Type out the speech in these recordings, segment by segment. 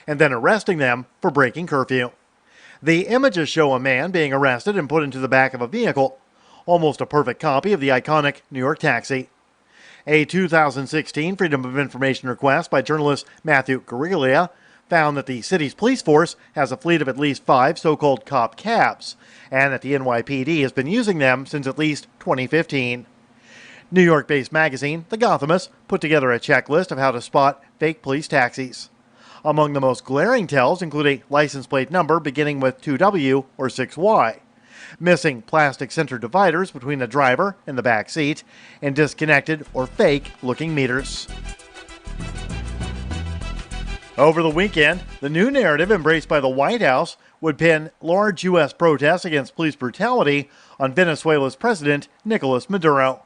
and then arresting them for breaking curfew. The images show a man being arrested and put into the back of a vehicle, almost a perfect copy of the iconic New York taxi. A 2016 Freedom of Information request by journalist Matthew Guerrilla found that the city's police force has a fleet of at least 5 so-called cop cabs, and that the NYPD has been using them since at least 2015. New York-based magazine The Gothamist put together a checklist of how to spot fake police taxis. Among the most glaring tells include a license plate number beginning with 2W or 6Y, missing plastic center dividers between the driver and the back seat, and disconnected or fake-looking meters. Over the weekend, the new narrative embraced by the White House would pin large U.S. protests against police brutality on Venezuela's president, Nicolas Maduro.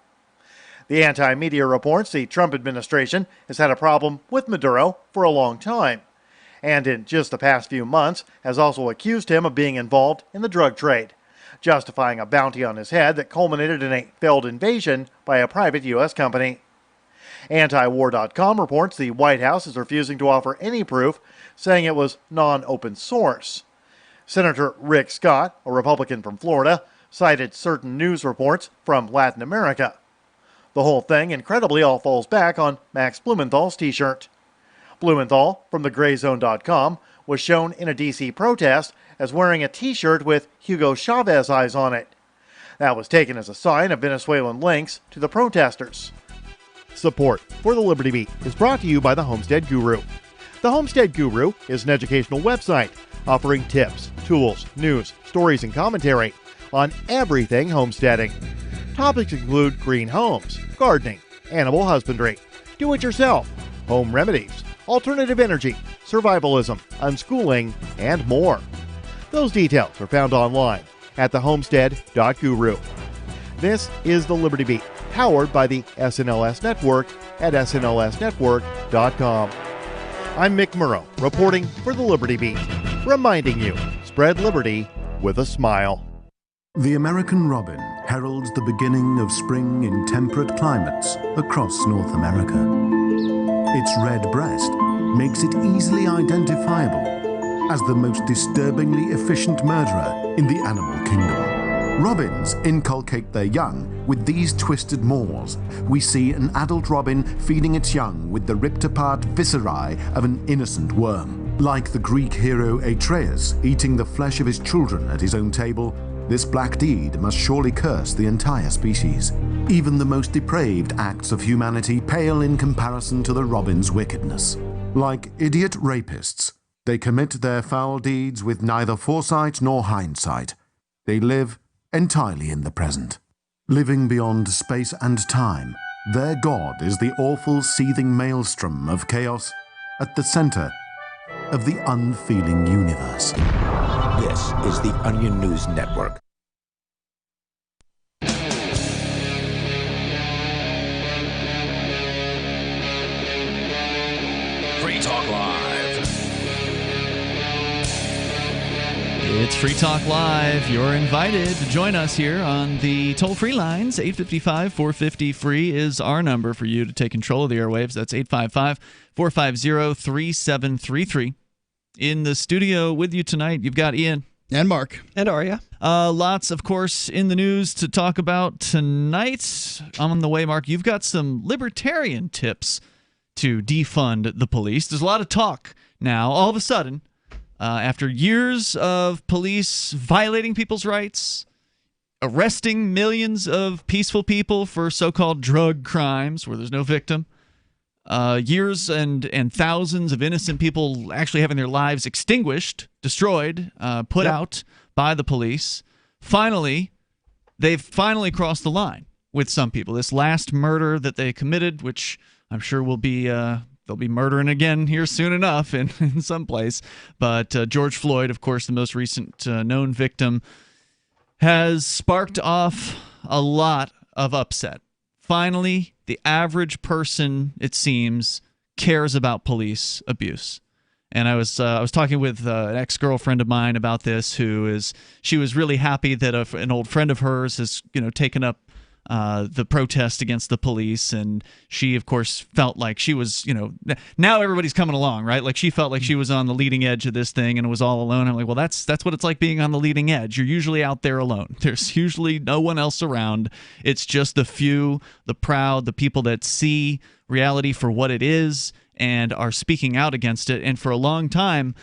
The anti-media reports the Trump administration has had a problem with Maduro for a long time, and in just the past few months has also accused him of being involved in the drug trade, justifying a bounty on his head that culminated in a failed invasion by a private U.S. company. Antiwar.com reports the White House is refusing to offer any proof, saying it was non-open source. Senator Rick Scott, a Republican from Florida, cited certain news reports from Latin America. The whole thing, incredibly, all falls back on Max Blumenthal's t-shirt. Blumenthal, from thegrayzone.com, was shown in a D.C. protest as wearing a t-shirt with Hugo Chavez eyes on it. That was taken as a sign of Venezuelan links to the protesters. Support for the Liberty Beat is brought to you by the Homestead Guru. The Homestead Guru is an educational website offering tips, tools, news, stories, and commentary on everything homesteading. Topics include green homes, gardening, animal husbandry, do-it-yourself, home remedies, alternative energy, survivalism, unschooling, and more. Those details are found online at thehomestead.guru. This is the Liberty Beat, powered by the SNLS Network at snlsnetwork.com. I'm Mick Murrow, reporting for the Liberty Beat, reminding you, spread liberty with a smile. The American robin heralds the beginning of spring in temperate climates across North America. Its red breast makes it easily identifiable as the most disturbingly efficient murderer in the animal kingdom. Robins inculcate their young with these twisted maws. We see an adult robin feeding its young with the ripped-apart viscerae of an innocent worm. Like the Greek hero Atreus eating the flesh of his children at his own table, this black deed must surely curse the entire species. Even the most depraved acts of humanity pale in comparison to the robin's wickedness. Like idiot rapists, they commit their foul deeds with neither foresight nor hindsight. They live entirely in the present. Living beyond space and time, their god is the awful seething maelstrom of chaos at the center of the unfeeling universe. This is the Onion News Network. Free Talk Live. It's Free Talk Live. You're invited to join us here on the toll-free lines. 855-450-FREE is our number for you to take control of the airwaves. That's 855-450-3733. In the studio with you tonight, you've got Ian. And Mark. And Aria. Lots, of course, in the news to talk about tonight. On the way, Mark, you've got some libertarian tips to defund the police. There's a lot of talk now, all of a sudden, after years of police violating people's rights, arresting millions of peaceful people for so-called drug crimes where there's no victim, years and thousands of innocent people actually having their lives extinguished, destroyed, put out by the police. Finally, they've finally crossed the line with some people. This last murder that they committed, which I'm sure will be they'll be murdering again here soon enough in some place. But George Floyd, of course, the most recent known victim, has sparked off a lot of upset. Finally, the average person, it seems, cares about police abuse. And I was talking with an ex-girlfriend of mine about this, she was really happy that an old friend of hers has taken up the protest against the police, and she, of course, felt like she was, now everybody's coming along, right? Like she felt like she was on the leading edge of this thing and was all alone. I'm like, well, that's what it's like being on the leading edge. You're usually out there alone. There's usually no one else around. It's just the few, the proud, the people that see reality for what it is and are speaking out against it. And for a long time,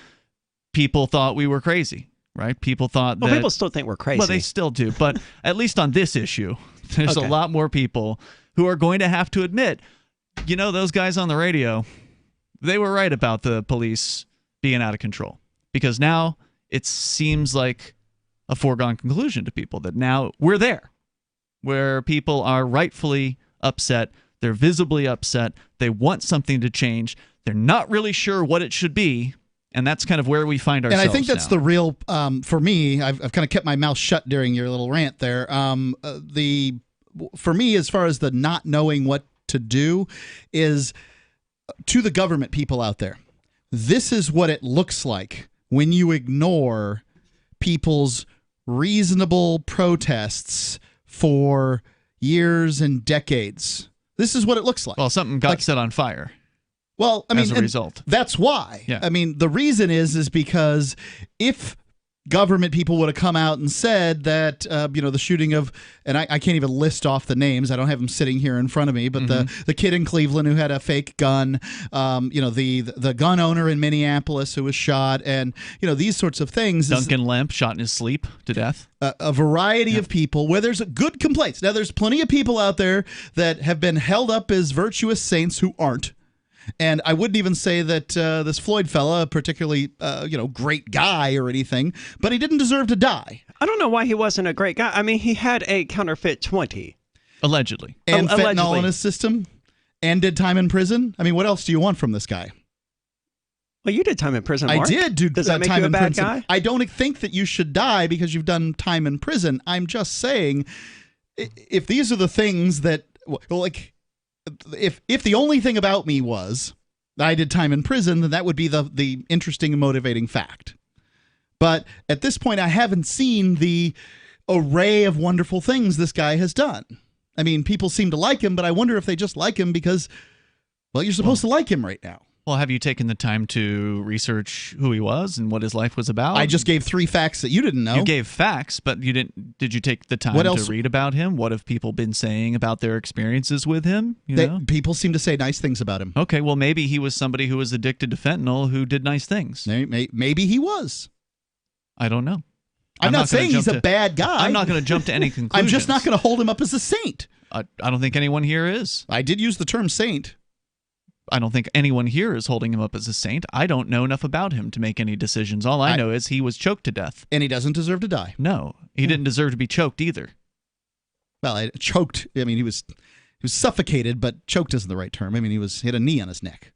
people thought we were crazy. Right? People thought that... Well, people still think we're crazy. Well, they still do. But at least on this issue, there's a lot more people who are going to have to admit, those guys on the radio, they were right about the police being out of control. Because now it seems like a foregone conclusion to people that now we're there, where people are rightfully upset. They're visibly upset. They want something to change. They're not really sure what it should be. And that's kind of where we find ourselves. And I think that's now. the real, for me, I've kind of kept my mouth shut during your little rant there. For me, as far as the not knowing what to do, is to the government people out there. This is what it looks like when you ignore people's reasonable protests for years and decades. This is what it looks like. Well, something got set on fire. Well, I mean, as a result. That's why. Yeah. I mean, the reason is because if government people would have come out and said that, the shooting of, and I can't even list off the names. I don't have them sitting here in front of me, but the kid in Cleveland who had a fake gun, the gun owner in Minneapolis who was shot, and these sorts of things. Duncan Lemp shot in his sleep to death. A variety of people where there's good complaints. Now, there's plenty of people out there that have been held up as virtuous saints who aren't. And I wouldn't even say that this Floyd fella, a particularly, great guy or anything, but he didn't deserve to die. I don't know why he wasn't a great guy. I mean, he had a counterfeit 20. Allegedly. And fentanyl allegedly. in his system, and did time in prison. I mean, what else do you want from this guy? Well, you did time in prison, Mark. I did do Does that make time you a in bad prison. guy? I don't think that you should die because you've done time in prison. I'm just saying, if these are the things that, if the only thing about me was that I did time in prison, then that would be the interesting and motivating fact. But at this point, I haven't seen the array of wonderful things this guy has done. I mean, people seem to like him, but I wonder if they just like him because, well, you're supposed to like him right now. Well, have you taken the time to research who he was and what his life was about? I just gave 3 facts that you didn't know. You gave facts, but you didn't. Did you take the time to read about him? What have people been saying about their experiences with him? People seem to say nice things about him. Okay, well, maybe he was somebody who was addicted to fentanyl who did nice things. Maybe he was. I don't know. I'm not saying he's a bad guy. I'm not going to jump to any conclusions. I'm just not going to hold him up as a saint. I don't think anyone here is. I did use the term saint. I don't think anyone here is holding him up as a saint. I don't know enough about him to make any decisions. All I know is he was choked to death. And he doesn't deserve to die. No, he didn't deserve to be choked either. Well, choked. I mean, he was suffocated, but choked isn't the right term. I mean, he had a knee on his neck.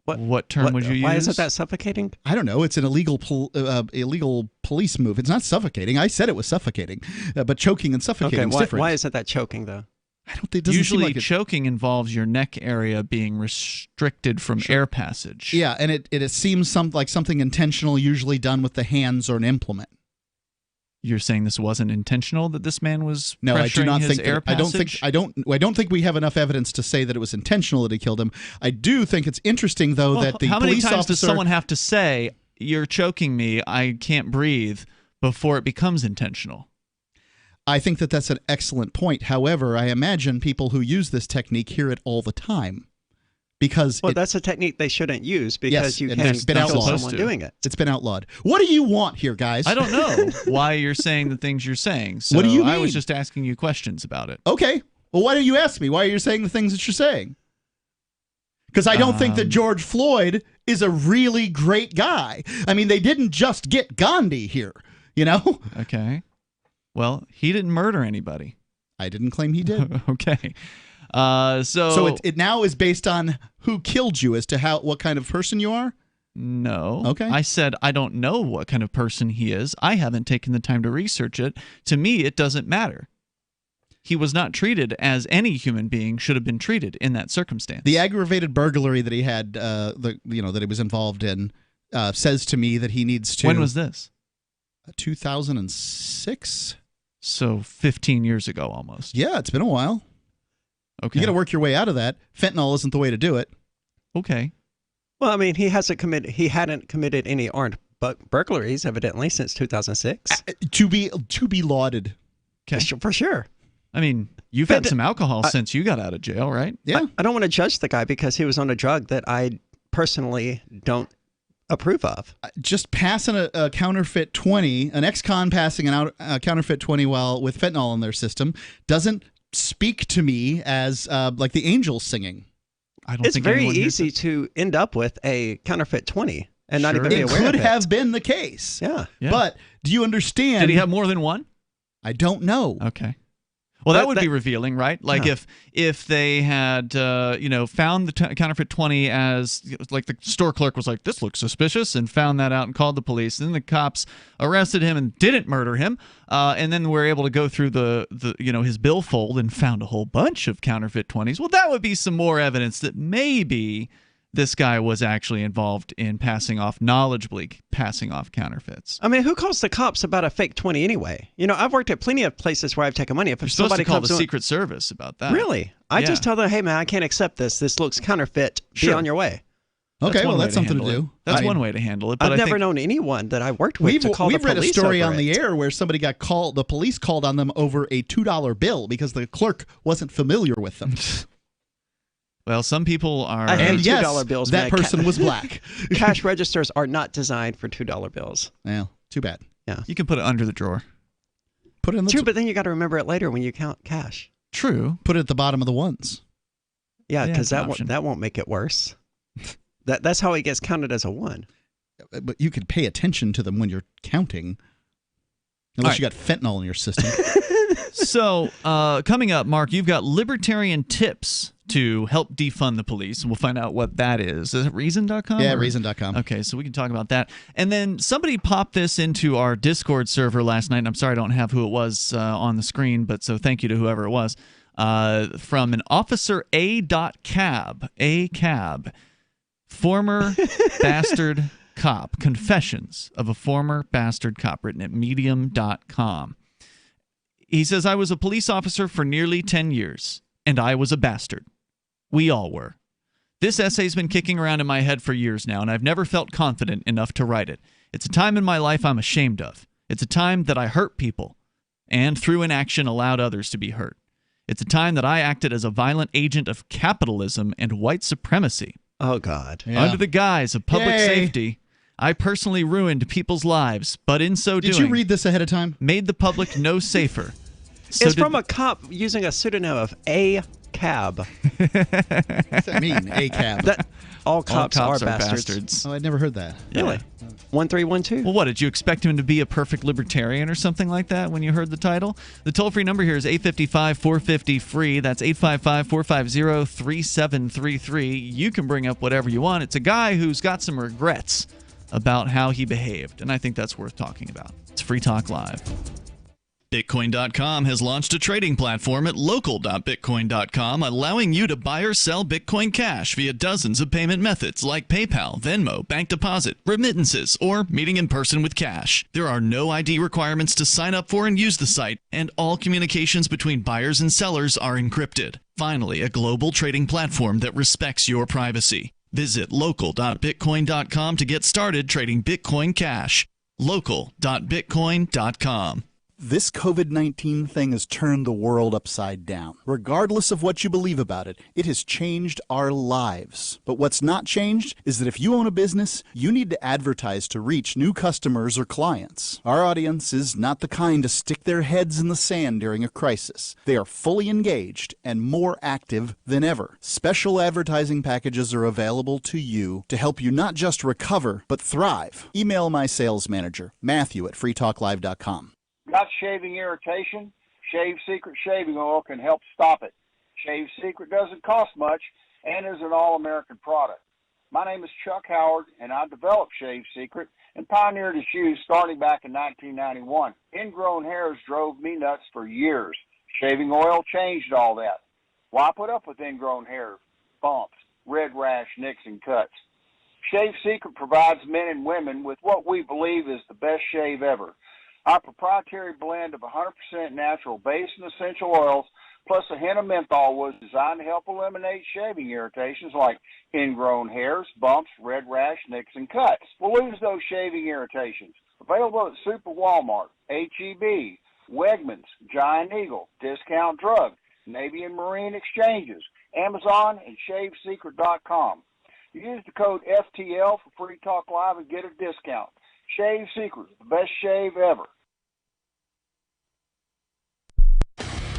What term would you use? Why isn't that suffocating? I don't know. It's an illegal police move. It's not suffocating. I said it was suffocating, but choking and suffocating is different. Why isn't that choking, though? I don't think it doesn't usually seem like choking involves your neck area being restricted from air passage. Yeah, and it seems like something intentional, usually done with the hands or an implement. You're saying this wasn't intentional, that this man was no, I do not his think air that, passage? I don't think we have enough evidence to say that it was intentional that he killed him. I do think it's interesting though that the how many police times officer, does someone have to say, "You're choking me, I can't breathe," before it becomes intentional? I think that that's an excellent point. However, I imagine people who use this technique hear it all the time. Because that's a technique they shouldn't use because you can kill someone doing it. It's been outlawed. What do you want here, guys? I don't know why you're saying the things you're saying. So what do you mean? I was just asking you questions about it. Okay. Well, why don't you ask me? Why are you saying the things that you're saying? Because I don't think that George Floyd is a really great guy. I mean, they didn't just get Gandhi here, you know? Okay. Well, he didn't murder anybody. I didn't claim he did. Okay. So it now is based on who killed you as to what kind of person you are? No. Okay. I said I don't know what kind of person he is. I haven't taken the time to research it. To me, it doesn't matter. He was not treated as any human being should have been treated in that circumstance. The aggravated burglary that he had, that he was involved in, says to me that he needs to. When was this? 2006. So 15 years ago almost. Yeah, it's been a while. Okay. You got to work your way out of that. Fentanyl isn't the way to do it. Okay. Well, I mean, he hadn't committed any armed burglaries evidently since 2006. To be lauded. Okay. For sure. I mean, you've had some alcohol since you got out of jail, right? Yeah. I don't want to judge the guy because he was on a drug that I personally don't approve of. Just passing a counterfeit 20, an ex-con passing a counterfeit 20 while with fentanyl in their system doesn't speak to me as like the angels singing. I don't It's think very anyone hears easy to end up with a counterfeit 20 and not Sure. even be It aware of could it. have been the case. Yeah. Yeah. But do you understand? Did he have more than one? I don't know. Okay. Well, that But would be revealing, right? Like Yeah. if they had found the counterfeit 20 as like the store clerk was like, this looks suspicious, and found that out and called the police, and then the cops arrested him and didn't murder him, and then were able to go through the his billfold and found a whole bunch of counterfeit 20s. Well, that would be some more evidence that maybe this guy was actually involved in knowledgeably passing off counterfeits. I mean, who calls the cops about a fake 20 anyway? You know, I've worked at plenty of places where I've taken money. If You're supposed somebody to call comes the Secret Service about that. Really? I Yeah. just tell them, hey, man, I can't accept this. This looks counterfeit. Be Sure. on your way. Okay, one well, way that's something to handle do. it. That's I- one way to handle it. But I've I never think, known anyone that I worked with to call the We've read a police story over on the it. air where somebody got called, the police called on them over a $2 bill because the clerk wasn't familiar with them. well, some people are. I hate And yes, $2 bills, that man. person was black. Cash registers are not designed for $2 bills. Well, too bad. You can put it under the drawer. Put it in the True, but then you got to remember it later when you count cash. True. put it at the bottom of the ones. Yeah, Yeah, because it's an that option. won't make it worse. That's how it gets counted as a 1. But you could pay attention to them when you're counting. Unless you got fentanyl in your system. So, coming up, Mark, you've got libertarian tips to help defund the police, and we'll find out what that is. Is it Reason.com? Yeah, or- Reason.com. Okay, so we can talk about that. And then somebody popped this into our Discord server last night, and I'm sorry I don't have who it was on the screen, but so thank you to whoever it was. From an Officer A.Cab. A.Cab. Former bastard cop. Confessions of a former bastard cop, written at medium.com. He says, I was a police officer for nearly 10 years, and I was a bastard. We all were. This essay's been kicking around in my head for years now, and I've never felt confident enough to write it. It's a time in my life I'm ashamed of. It's a time that I hurt people, and through inaction allowed others to be hurt. It's a time that I acted as a violent agent of capitalism and white supremacy. Oh, God. Yeah. Under the guise of public Yay. safety, I personally ruined people's lives, but in so Did doing, you read this ahead of time? made the public no safer. So It's did- from a cop using a pseudonym of A.Cab. What does that mean? A-cab. That all all cops, are bastards. Oh, I'd never heard that. Really? 1312? Well, what, did you expect him to be a perfect libertarian or something like that when you heard the title? The toll-free number here is 855-450-FREE. That's 855-450-3733. You can bring up whatever you want. It's a guy who's got some regrets about how he behaved, and I think that's worth talking about. It's Free Talk Live. Bitcoin.com has launched a trading platform at local.bitcoin.com, allowing you to buy or sell Bitcoin Cash via dozens of payment methods like PayPal, Venmo, bank deposit, remittances, or meeting in person with cash. There are no ID requirements to sign up for and use the site, and all communications between buyers and sellers are encrypted. Finally, a global trading platform that respects your privacy. Visit local.bitcoin.com to get started trading Bitcoin Cash. Local.bitcoin.com. This COVID-19 thing has turned the world upside down. Regardless of what you believe about it, it has changed our lives. But what's not changed is that if you own a business, you need to advertise to reach new customers or clients. Our audience is not the kind to stick their heads in the sand during a crisis. They are fully engaged and more active than ever. Special advertising packages are available to you to help you not just recover, but thrive. Email my sales manager, Matthew at freetalklive.com. Got shaving irritation? Shave Secret shaving oil can help stop it. Shave Secret doesn't cost much and is an all-American product. My name is Chuck Howard, and I developed Shave Secret and pioneered its use starting back in 1991. Ingrown hairs drove me nuts for years. Shaving oil changed all that. Why put up with ingrown hair, bumps, red rash, nicks, and cuts? Shave Secret provides men and women with what we believe is the best shave ever. Our proprietary blend of 100% natural base and essential oils plus a hint of menthol was designed to help eliminate shaving irritations like ingrown hairs, bumps, red rash, nicks, and cuts. We'll lose those shaving irritations. Available at Super Walmart, H-E-B, Wegmans, Giant Eagle, Discount Drug, Navy and Marine Exchanges, Amazon, and ShaveSecret.com. Use the code FTL for Free Talk Live and get a discount. Shave Secret, the best shave ever.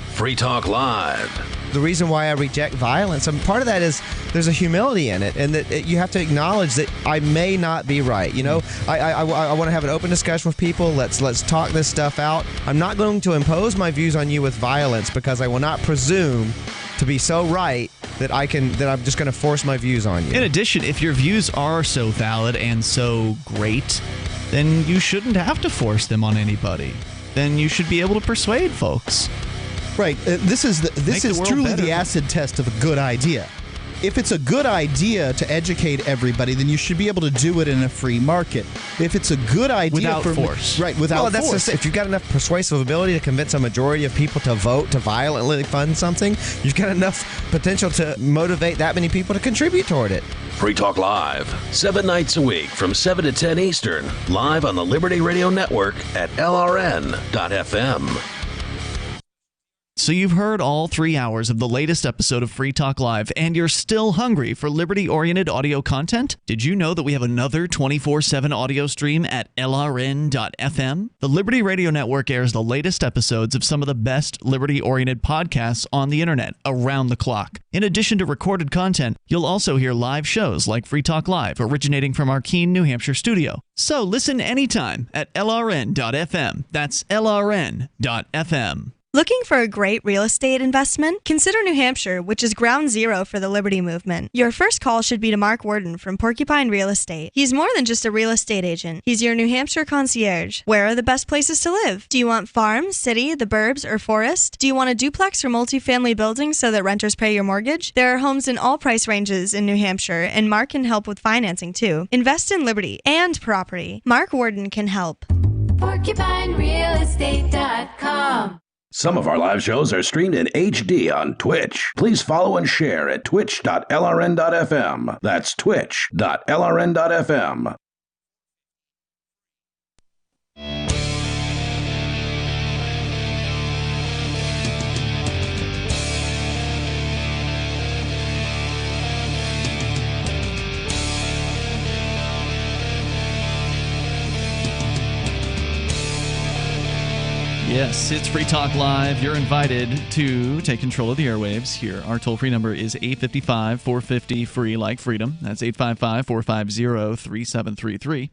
Free Talk Live. The reason why I reject violence, and part of that is there's a humility in it, and that you have to acknowledge that I may not be right. You know, I want to have an open discussion with people. Let's talk this stuff out. I'm not going to impose my views on you with violence, because I will not presume to be so right that I'm just going to force my views on you. In addition, if your views are so valid and so great, then you shouldn't have to force them on anybody. Then you should be able to persuade folks. Right. This is truly better. the acid test of a good idea. If it's a good idea to educate everybody, then you should be able to do it in a free market. If it's a good idea Without force. Right, without that's force. if you've got enough persuasive ability to convince a majority of people to vote to violently fund something, you've got enough potential to motivate that many people to contribute toward it. Free Talk Live, 7 nights a week from 7 to 10 Eastern, live on the Liberty Radio Network at LRN.FM. So you've heard all 3 hours of the latest episode of Free Talk Live, and you're still hungry for liberty-oriented audio content? Did you know that we have another 24/7 audio stream at LRN.FM? The Liberty Radio Network airs the latest episodes of some of the best liberty-oriented podcasts on the internet around the clock. In addition to recorded content, you'll also hear live shows like Free Talk Live, originating from our Keene, New Hampshire studio. So listen anytime at LRN.FM. That's LRN.FM. Looking for a great real estate investment? Consider New Hampshire, which is ground zero for the Liberty Movement. Your first call should be to Mark Worden from Porcupine Real Estate. He's more than just a real estate agent. He's your New Hampshire concierge. Where are the best places to live? Do you want farm, city, the burbs, or forest? Do you want a duplex or multifamily building so that renters pay your mortgage? There are homes in all price ranges in New Hampshire, and Mark can help with financing too. Invest in liberty and property. Mark Worden can help. PorcupineRealEstate.com. Some of our live shows are streamed in HD on Twitch. Please follow and share at twitch.lrn.fm. That's twitch.lrn.fm. Yes, it's Free Talk Live. You're invited to take control of the airwaves here. Our toll-free number is 855-450-FREE, like freedom. That's 855-450-3733.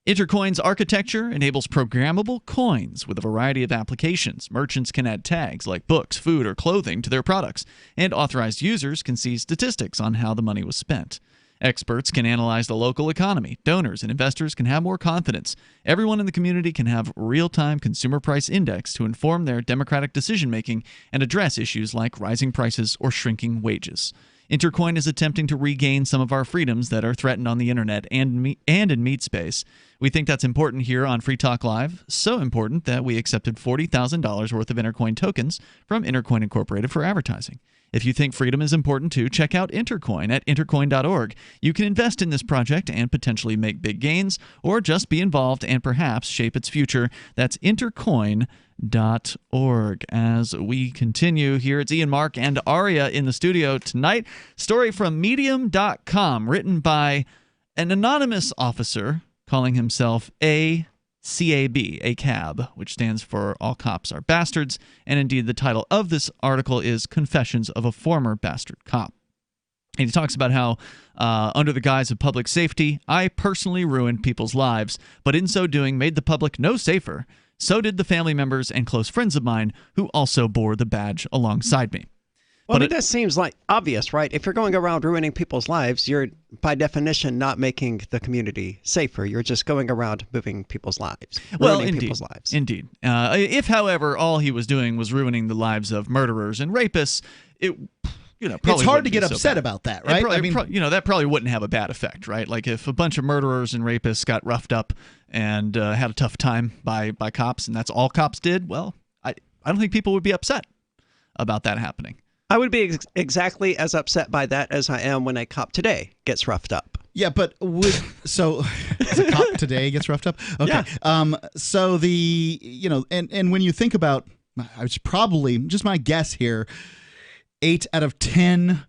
Intercoin's architecture enables programmable coins with a variety of applications. Merchants can add tags like books, food, or clothing to their products, and authorized users can see statistics on how the money was spent. Experts can analyze the local economy. Donors and investors can have more confidence. Everyone in the community can have real-time consumer price index to inform their democratic decision-making and address issues like rising prices or shrinking wages. Intercoin is attempting to regain some of our freedoms that are threatened on the internet and in meat space. We think that's important here on Free Talk Live, so important that we accepted $40,000 worth of Intercoin tokens from Intercoin Incorporated for advertising. If you think freedom is important too, check out Intercoin at intercoin.org. You can invest in this project and potentially make big gains, or just be involved and perhaps shape its future. That's intercoin.org. As we continue here, it's Ian, Mark, and Aria in the studio tonight. Story from Medium.com, written by an anonymous officer calling himself ACAB, ACAB, which stands for All Cops Are Bastards, and indeed the title of this article is Confessions of a Former Bastard Cop. And he talks about how, under the guise of public safety, I personally ruined people's lives, but in so doing made the public no safer. So did the family members and close friends of mine who also bore the badge alongside me. Well, it just seems like obvious, right? If you're going around ruining people's lives, you're by definition not making the community safer. You're just going around moving people's lives, ruining people's lives. Indeed. If, however, all he was doing was ruining the lives of murderers and rapists, it's hard to get upset about that, right? That probably wouldn't have a bad effect, right? Like if a bunch of murderers and rapists got roughed up and had a tough time by cops, and that's all cops did, well, I don't think people would be upset about that happening. I would be exactly as upset by that as I am when a cop today gets roughed up. Yeah, but so the cop today gets roughed up. Okay, yeah. So and when you think about, it's probably just my guess here, 8 out of 10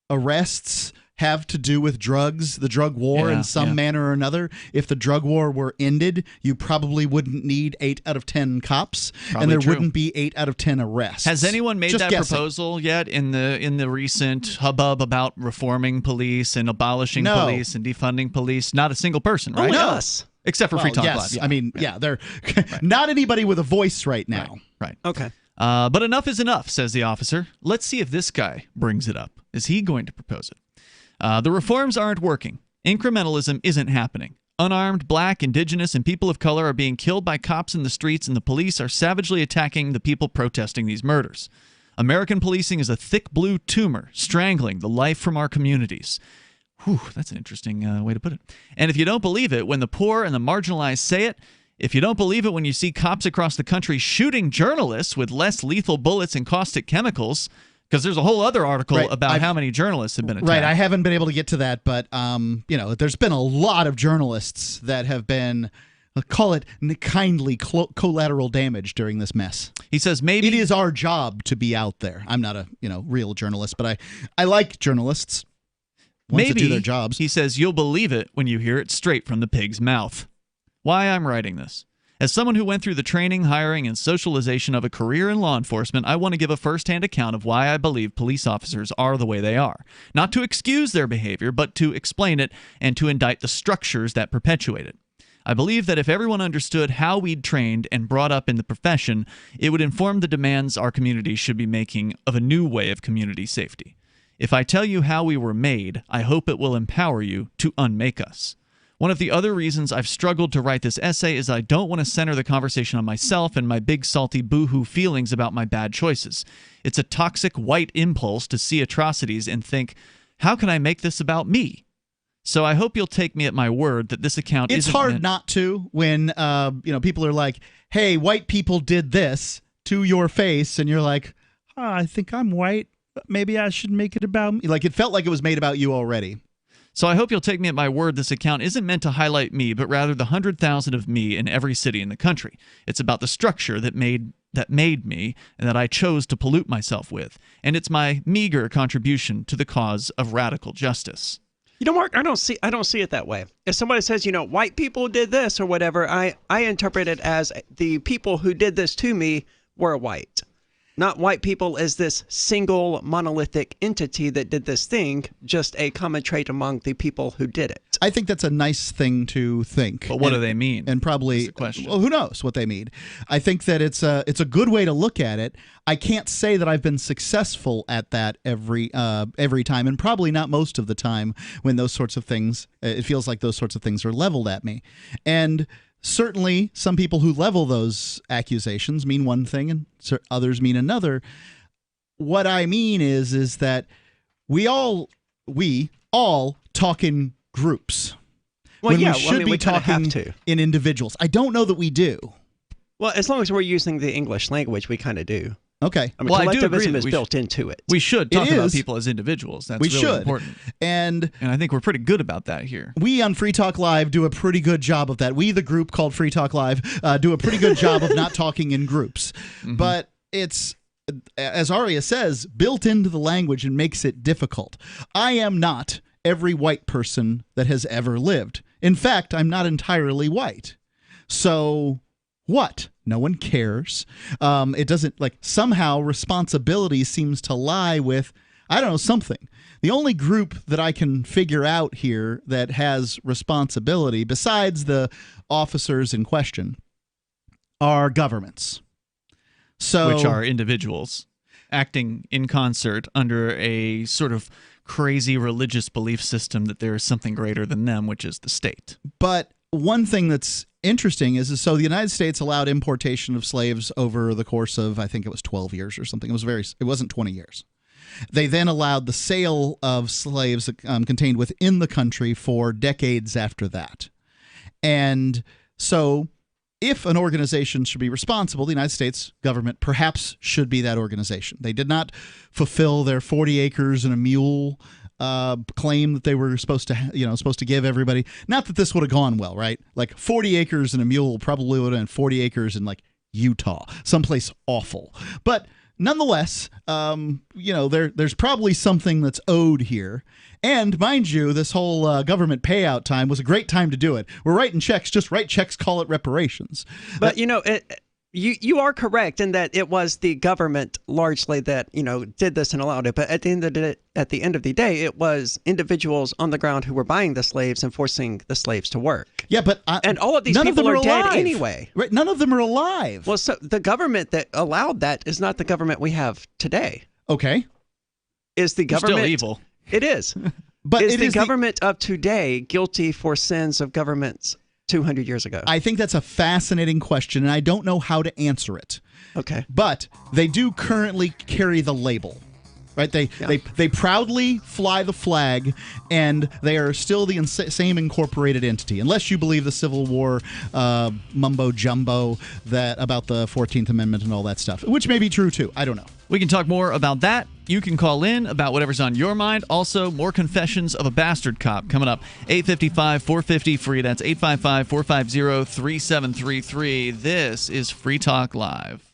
arrests have to do with drugs, the drug war in some manner or another. If the drug war were ended, you probably wouldn't need 8 out of 10 cops, and there wouldn't be 8 out of 10 arrests. Has anyone made that proposal yet in the recent hubbub about reforming police and abolishing police and defunding police? Not a single person, right? Only us. Except for Free Talk Live. I mean, they're not anybody with a voice right now. Right. Okay. But enough is enough, says the officer. Let's see if this guy brings it up. Is he going to propose it? The reforms aren't working. Incrementalism isn't happening. Unarmed, black, indigenous, and people of color are being killed by cops in the streets, and the police are savagely attacking the people protesting these murders. American policing is a thick blue tumor strangling the life from our communities. Whew, that's an interesting way to put it. And if you don't believe it when the poor and the marginalized say it, if you don't believe it when you see cops across the country shooting journalists with less lethal bullets and caustic chemicals, because there's a whole other article about how many journalists have been attacked. Right, I haven't been able to get to that, but there's been a lot of journalists that have been, call it kindly, collateral damage during this mess. He says maybe it is our job to be out there. I'm not a real journalist, but I like journalists. Maybe to do their jobs. He says you'll believe it when you hear it straight from the pig's mouth. Why I'm writing this. As someone who went through the training, hiring, and socialization of a career in law enforcement, I want to give a first-hand account of why I believe police officers are the way they are. Not to excuse their behavior, but to explain it and to indict the structures that perpetuate it. I believe that if everyone understood how we'd trained and brought up in the profession, it would inform the demands our community should be making of a new way of community safety. If I tell you how we were made, I hope it will empower you to unmake us. One of the other reasons I've struggled to write this essay is I don't want to center the conversation on myself and my big salty boo-hoo feelings about my bad choices. It's a toxic white impulse to see atrocities and think, how can I make this about me? So I hope you'll take me at my word that this account isn't... It's hard not to when people are like, hey, white people did this to your face, and you're like, I think I'm white. Maybe I should make it about me. Like, it felt like it was made about you already. So I hope you'll take me at my word this account isn't meant to highlight me, but rather the 100,000 of me in every city in the country. It's about the structure that made me and that I chose to pollute myself with. And it's my meager contribution to the cause of radical justice. Mark, I don't see it that way. If somebody says, white people did this or whatever, I interpret it as the people who did this to me were white. Not white people as this single monolithic entity that did this thing, just a common trait among the people who did it. I think that's a nice thing to think. But what do they mean? And probably, well, who knows what they mean. I think that it's a good way to look at it. I can't say that I've been successful at that every time, and probably not most of the time when those sorts of things, it feels like those sorts of things are leveled at me. And certainly, some people who level those accusations mean one thing and others mean another. What I mean is that we all talk in groups. Well, when we should be talking in individuals. I don't know that we do. Well, as long as we're using the English language, we kind of do. Okay. I mean, collectivism is built into it. We should talk about people as individuals. That's really important. And I think we're pretty good about that here. We on Free Talk Live do a pretty good job of that. We, the group called Free Talk Live, do a pretty good job of not talking in groups. Mm-hmm. But it's, as Aria says, built into the language and makes it difficult. I am not every white person that has ever lived. In fact, I'm not entirely white. So what? No one cares. It doesn't, somehow responsibility seems to lie with, I don't know, something. The only group that I can figure out here that has responsibility, besides the officers in question, are governments. Which are individuals acting in concert under a sort of crazy religious belief system that there is something greater than them, which is the state. But one thing that's interesting is so the United States allowed importation of slaves over the course of, I think it was 12 years or something. It wasn't 20 years. They then allowed the sale of slaves contained within the country for decades after that. And so if an organization should be responsible, the United States government perhaps should be that organization. They did not fulfill their 40 acres and a mule claim that they were supposed to give everybody. Not that this would have gone well, right? Like 40 acres and a mule probably would have been 40 acres in like Utah, someplace awful. But nonetheless, there's probably something that's owed here. And mind you, this whole government payout time was a great time to do it. We're writing checks, just write checks, call it reparations. But, you are correct in that it was the government largely that, did this and allowed it. But at the end of the day, it was individuals on the ground who were buying the slaves and forcing the slaves to work. Yeah, but and all of these people are dead anyway. Right? None of them are alive. Well, so the government that allowed that is not the government we have today. Okay. Is the government still evil? It is. But is the government of today guilty for sins of governments 200 years ago? I think that's a fascinating question, and I don't know how to answer it. Okay. But they do currently carry the label, right? They proudly fly the flag, and they are still the same incorporated entity, unless you believe the Civil War mumbo jumbo about the 14th Amendment and all that stuff, which may be true too. I don't know. We can talk more about that. You can call in about whatever's on your mind. Also, more confessions of a bastard cop coming up. 855-450-FREE. That's 855-450-3733. This is Free Talk Live.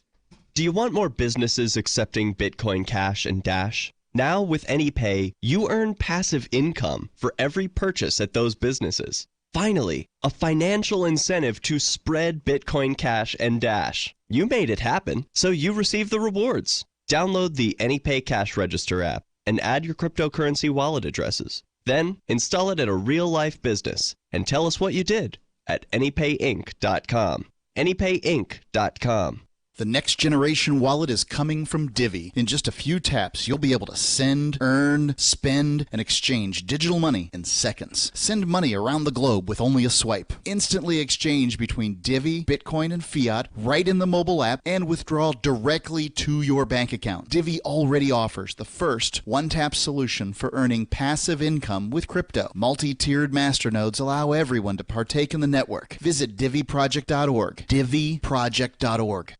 Do you want more businesses accepting Bitcoin Cash and Dash? Now with AnyPay, you earn passive income for every purchase at those businesses. Finally, a financial incentive to spread Bitcoin Cash and Dash. You made it happen, so you receive the rewards. Download the AnyPay Cash Register app and add your cryptocurrency wallet addresses. Then install it at a real-life business and tell us what you did at AnyPayInc.com. AnyPayInc.com. The next generation wallet is coming from Divvy. In just a few taps, you'll be able to send, earn, spend, and exchange digital money in seconds. Send money around the globe with only a swipe. Instantly exchange between Divvy, Bitcoin, and fiat right in the mobile app and withdraw directly to your bank account. Divvy already offers the first one-tap solution for earning passive income with crypto. Multi-tiered masternodes allow everyone to partake in the network. Visit DivvyProject.org. DivvyProject.org.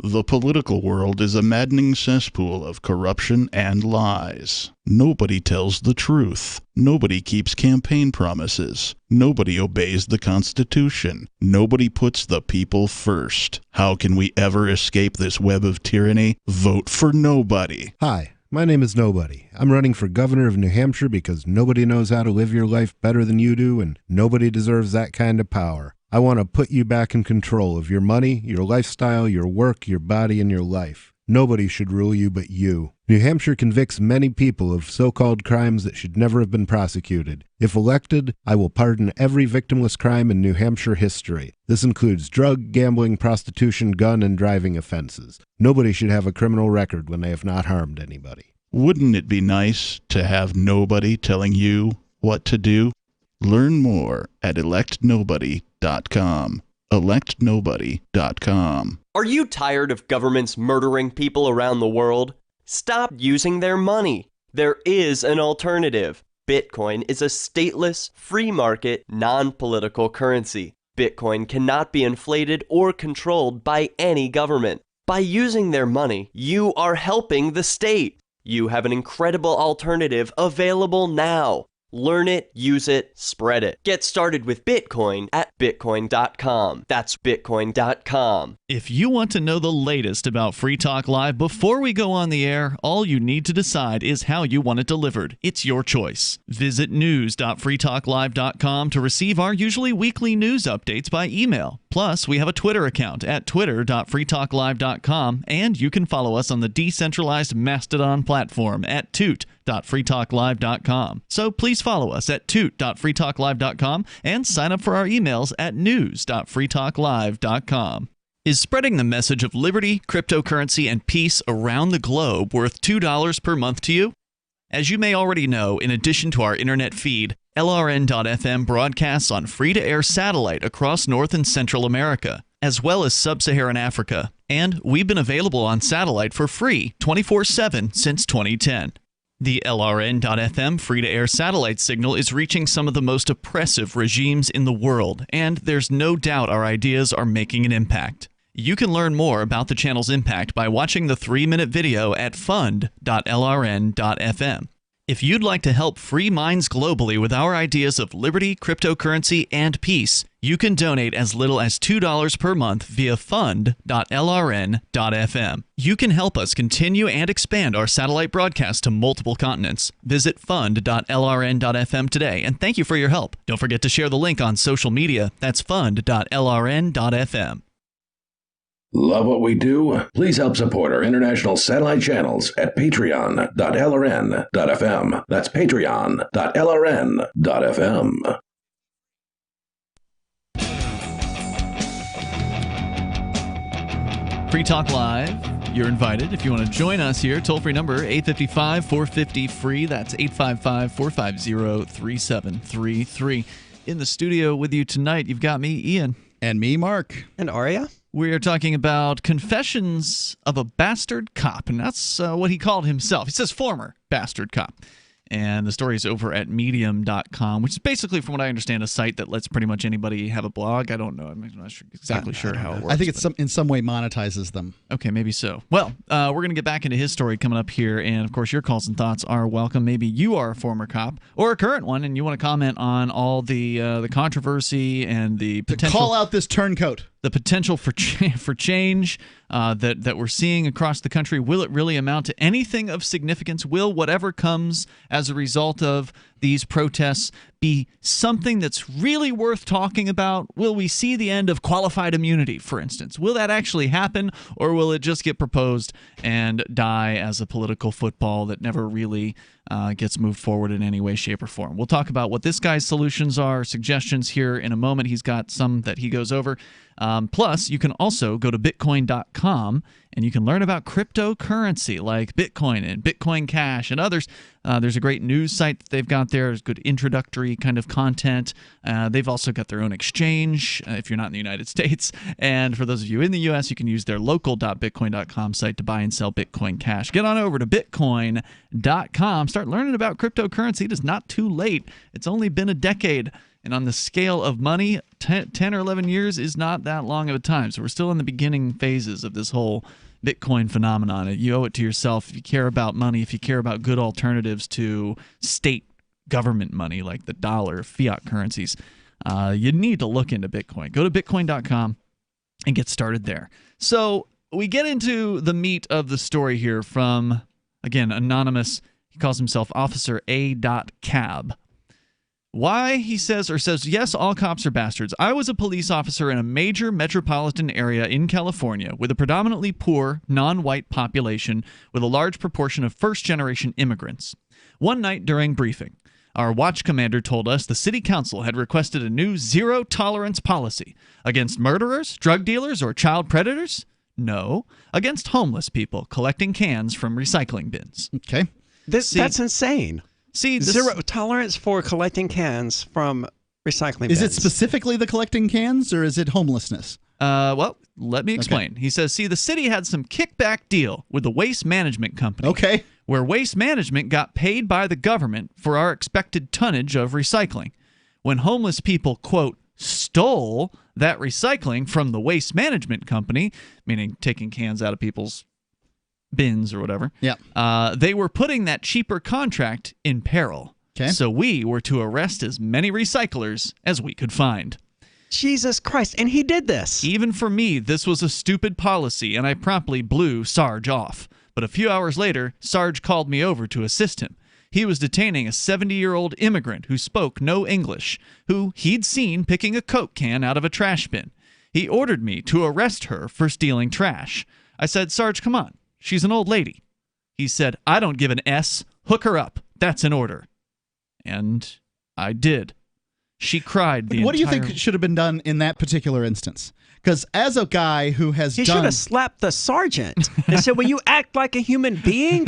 The political world is a maddening cesspool of corruption and lies. Nobody tells the truth. Nobody keeps campaign promises. Nobody obeys the Constitution. Nobody puts the people first. How can we ever escape this web of tyranny? Vote for nobody. Hi, my name is Nobody. I'm running for governor of New Hampshire because nobody knows how to live your life better than you do, and nobody deserves that kind of power. I want to put you back in control of your money, your lifestyle, your work, your body, and your life. Nobody should rule you but you. New Hampshire convicts many people of so-called crimes that should never have been prosecuted. If elected, I will pardon every victimless crime in New Hampshire history. This includes drug, gambling, prostitution, gun, and driving offenses. Nobody should have a criminal record when they have not harmed anybody. Wouldn't it be nice to have nobody telling you what to do? Learn more at electnobody.com. electnobody.com. Are you tired of governments murdering people around the world? Stop using their money. There is an alternative. Bitcoin is a stateless, free market, non-political currency. Bitcoin cannot be inflated or controlled by any government. By using their money, you are helping the state. You have an incredible alternative available now. Learn it, use it, spread it. Get started with Bitcoin at Bitcoin.com. That's Bitcoin.com. If you want to know the latest about Free Talk Live before we go on the air, all you need to decide is how you want it delivered. It's your choice. Visit news.freetalklive.com to receive our usually weekly news updates by email. Plus, we have a Twitter account at twitter.freetalklive.com, and you can follow us on the decentralized Mastodon platform at toot.freetalklive.com. So please follow us at toot.freetalklive.com and sign up for our emails at news.freetalklive.com. Is spreading the message of liberty, cryptocurrency, and peace around the globe worth $2 per month to you? As you may already know, in addition to our internet feed, LRN.FM broadcasts on free-to-air satellite across North and Central America, as well as Sub-Saharan Africa. And we've been available on satellite for free 24/7 since 2010. The LRN.FM free-to-air satellite signal is reaching some of the most oppressive regimes in the world, and there's no doubt our ideas are making an impact. You can learn more about the channel's impact by watching the 3-minute video at fund.lrn.fm. If you'd like to help free minds globally with our ideas of liberty, cryptocurrency, and peace, you can donate as little as $2 per month via fund.lrn.fm. You can help us continue and expand our satellite broadcast to multiple continents. Visit fund.lrn.fm today, and thank you for your help. Don't forget to share the link on social media. That's fund.lrn.fm. Love what we do? Please help support our international satellite channels at patreon.lrn.fm. That's patreon.lrn.fm. Free Talk Live. You're invited if you want to join us here. Toll-free number 855-450-FREE. That's 855-450-3733. In the studio with you tonight, you've got me, Ian. And me, Mark. And Aria. We are talking about Confessions of a Bastard Cop, and that's what he called himself. He says former bastard cop. And the story is over at medium.com, which is basically, from what I understand, a site that lets pretty much anybody have a blog. I don't know. I'm not exactly sure how it works. I think it's in some way monetizes them. Okay, maybe so. Well, we're going to get back into his story coming up here, and of course, your calls and thoughts are welcome. Maybe you are a former cop or a current one, and you want to comment on all the controversy and the potential. Call out this turncoat. The potential for change that we're seeing across the country. Will it really amount to anything of significance? Will whatever comes as a result of these protests be something that's really worth talking about? Will we see the end of qualified immunity, for instance? Will that actually happen, or will it just get proposed and die as a political football that never really gets moved forward in any way, shape, or form? We'll talk about what this guy's solutions are, suggestions here in a moment. He's got some that he goes over. Plus, you can also go to Bitcoin.com and you can learn about cryptocurrency like Bitcoin and Bitcoin Cash and others. There's a great news site that they've got there. There's good introductory kind of content. They've also got their own exchange if you're not in the United States. And for those of you in the U.S., you can use their local.bitcoin.com site to buy and sell Bitcoin Cash. Get on over to Bitcoin.com. Start learning about cryptocurrency. It is not too late. It's only been a decade. And on the scale of money, 10 or 11 years is not that long of a time. So we're still in the beginning phases of this whole Bitcoin phenomenon. You owe it to yourself if you care about money, if you care about good alternatives to state government money like the dollar, fiat currencies. You need to look into Bitcoin. Go to Bitcoin.com and get started there. So we get into the meat of the story here from, again, anonymous. He calls himself Officer A.Cab. Why, he says, yes, all cops are bastards. I was a police officer in a major metropolitan area in California with a predominantly poor, non-white population with a large proportion of first-generation immigrants. One night during briefing, our watch commander told us the city council had requested a new zero-tolerance policy against murderers, drug dealers, or child predators? No, against homeless people collecting cans from recycling bins. Okay. That's insane. See, zero tolerance for collecting cans from recycling bins. Is bins. it specifically the collecting cans, or is it homelessness? Well, let me explain. Okay. He says, see, the city had some kickback deal with the waste management company. Okay. Where waste management got paid by the government for our expected tonnage of recycling. When homeless people, quote, stole that recycling from the waste management company, meaning taking cans out of people's bins or whatever. Yeah. They were putting that cheaper contract in peril. Okay. So we were to arrest as many recyclers as we could find. Jesus Christ. And he did this. Even for me, this was a stupid policy, and I promptly blew Sarge off. But a few hours later, Sarge called me over to assist him. He was detaining a 70-year-old immigrant who spoke no English, who he'd seen picking a Coke can out of a trash bin. He ordered me to arrest her for stealing trash. I said, Sarge, come on. She's an old lady. He said, I don't give an S. Hook her up. That's an order. And I did. She cried the entire... What do you think should have been done in that particular instance? Because as a guy who has He should have slapped the sergeant and said, will you act like a human being?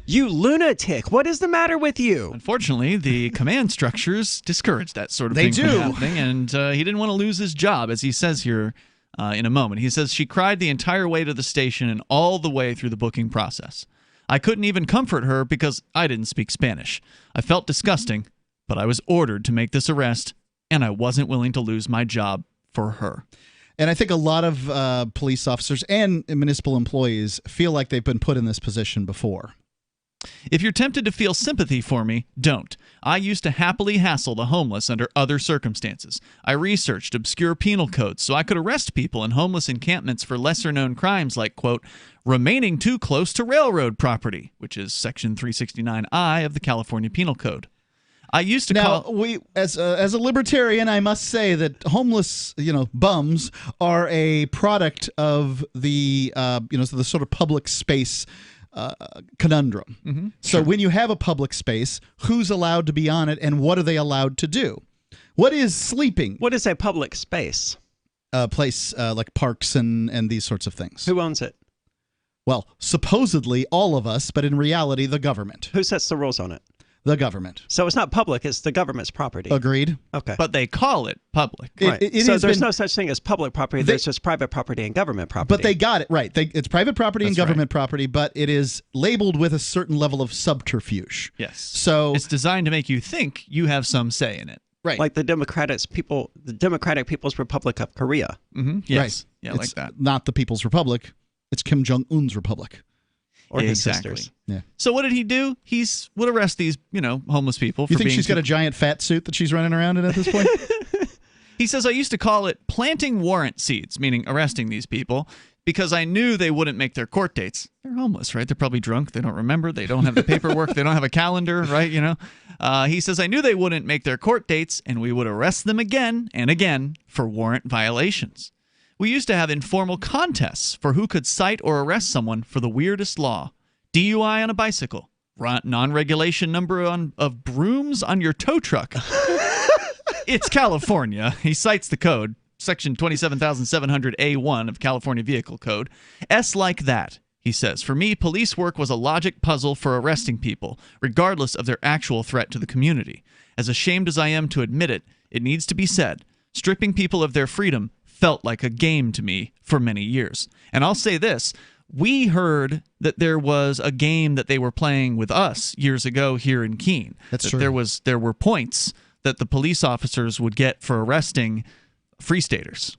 You lunatic. What is the matter with you? Unfortunately, the command structures discourage that sort of thing from happening, and he didn't want to lose his job, as he says here in a moment. He says she cried the entire way to the station and all the way through the booking process. I couldn't even comfort her because I didn't speak Spanish. I felt disgusting, but I was ordered to make this arrest, and I wasn't willing to lose my job for her. And I think a lot of police officers and municipal employees feel like they've been put in this position before. If you're tempted to feel sympathy for me, don't. I used to happily hassle the homeless under other circumstances. I researched obscure penal codes so I could arrest people in homeless encampments for lesser-known crimes like, quote, remaining too close to railroad property, which is Section 369I of the California Penal Code. I used to as a libertarian, I must say that homeless, bums are a product of the, the sort of public space conundrum. Mm-hmm. So when you have a public space, who's allowed to be on it, and what are they allowed to do? What is sleeping? What is a public space? A place like parks and these sorts of things. Who owns it? Well, supposedly all of us, but in reality, the government. Who sets the rules on it? The government. So it's not public, it's the government's property. Agreed. Okay. But they call it public. Right. So there's no such thing as public property, there's just private property and government property. But they got it right. It's private property and government property, but it is labeled with a certain level of subterfuge. Yes. So it's designed to make you think you have some say in it. Right. Like the Democratic People's Republic of Korea. Mm-hmm. Yes. Right. Yeah, it's like that. Not the People's Republic. It's Kim Jong-un's republic. Or his exactly. sisters. Yeah. So what did he do? Would arrest these, homeless people. For You think being she's got a giant fat suit that she's running around in at this point? He says, I used to call it planting warrant seeds, meaning arresting these people, because I knew they wouldn't make their court dates. They're homeless, right? They're probably drunk. They don't remember. They don't have the paperwork. They don't have a calendar, right? He says, I knew they wouldn't make their court dates, and we would arrest them again and again for warrant violations. We used to have informal contests for who could cite or arrest someone for the weirdest law. DUI on a bicycle, non-regulation number of brooms on your tow truck. It's California. He cites the code, Section 27,700A1 of California Vehicle Code. S like that, he says. For me, police work was a logic puzzle for arresting people, regardless of their actual threat to the community. As ashamed as I am to admit it, it needs to be said, stripping people of their freedom felt like a game to me for many years. And I'll say this. We heard that there was a game that they were playing with us years ago here in Keene. That's true. There were points that the police officers would get for arresting Free Staters.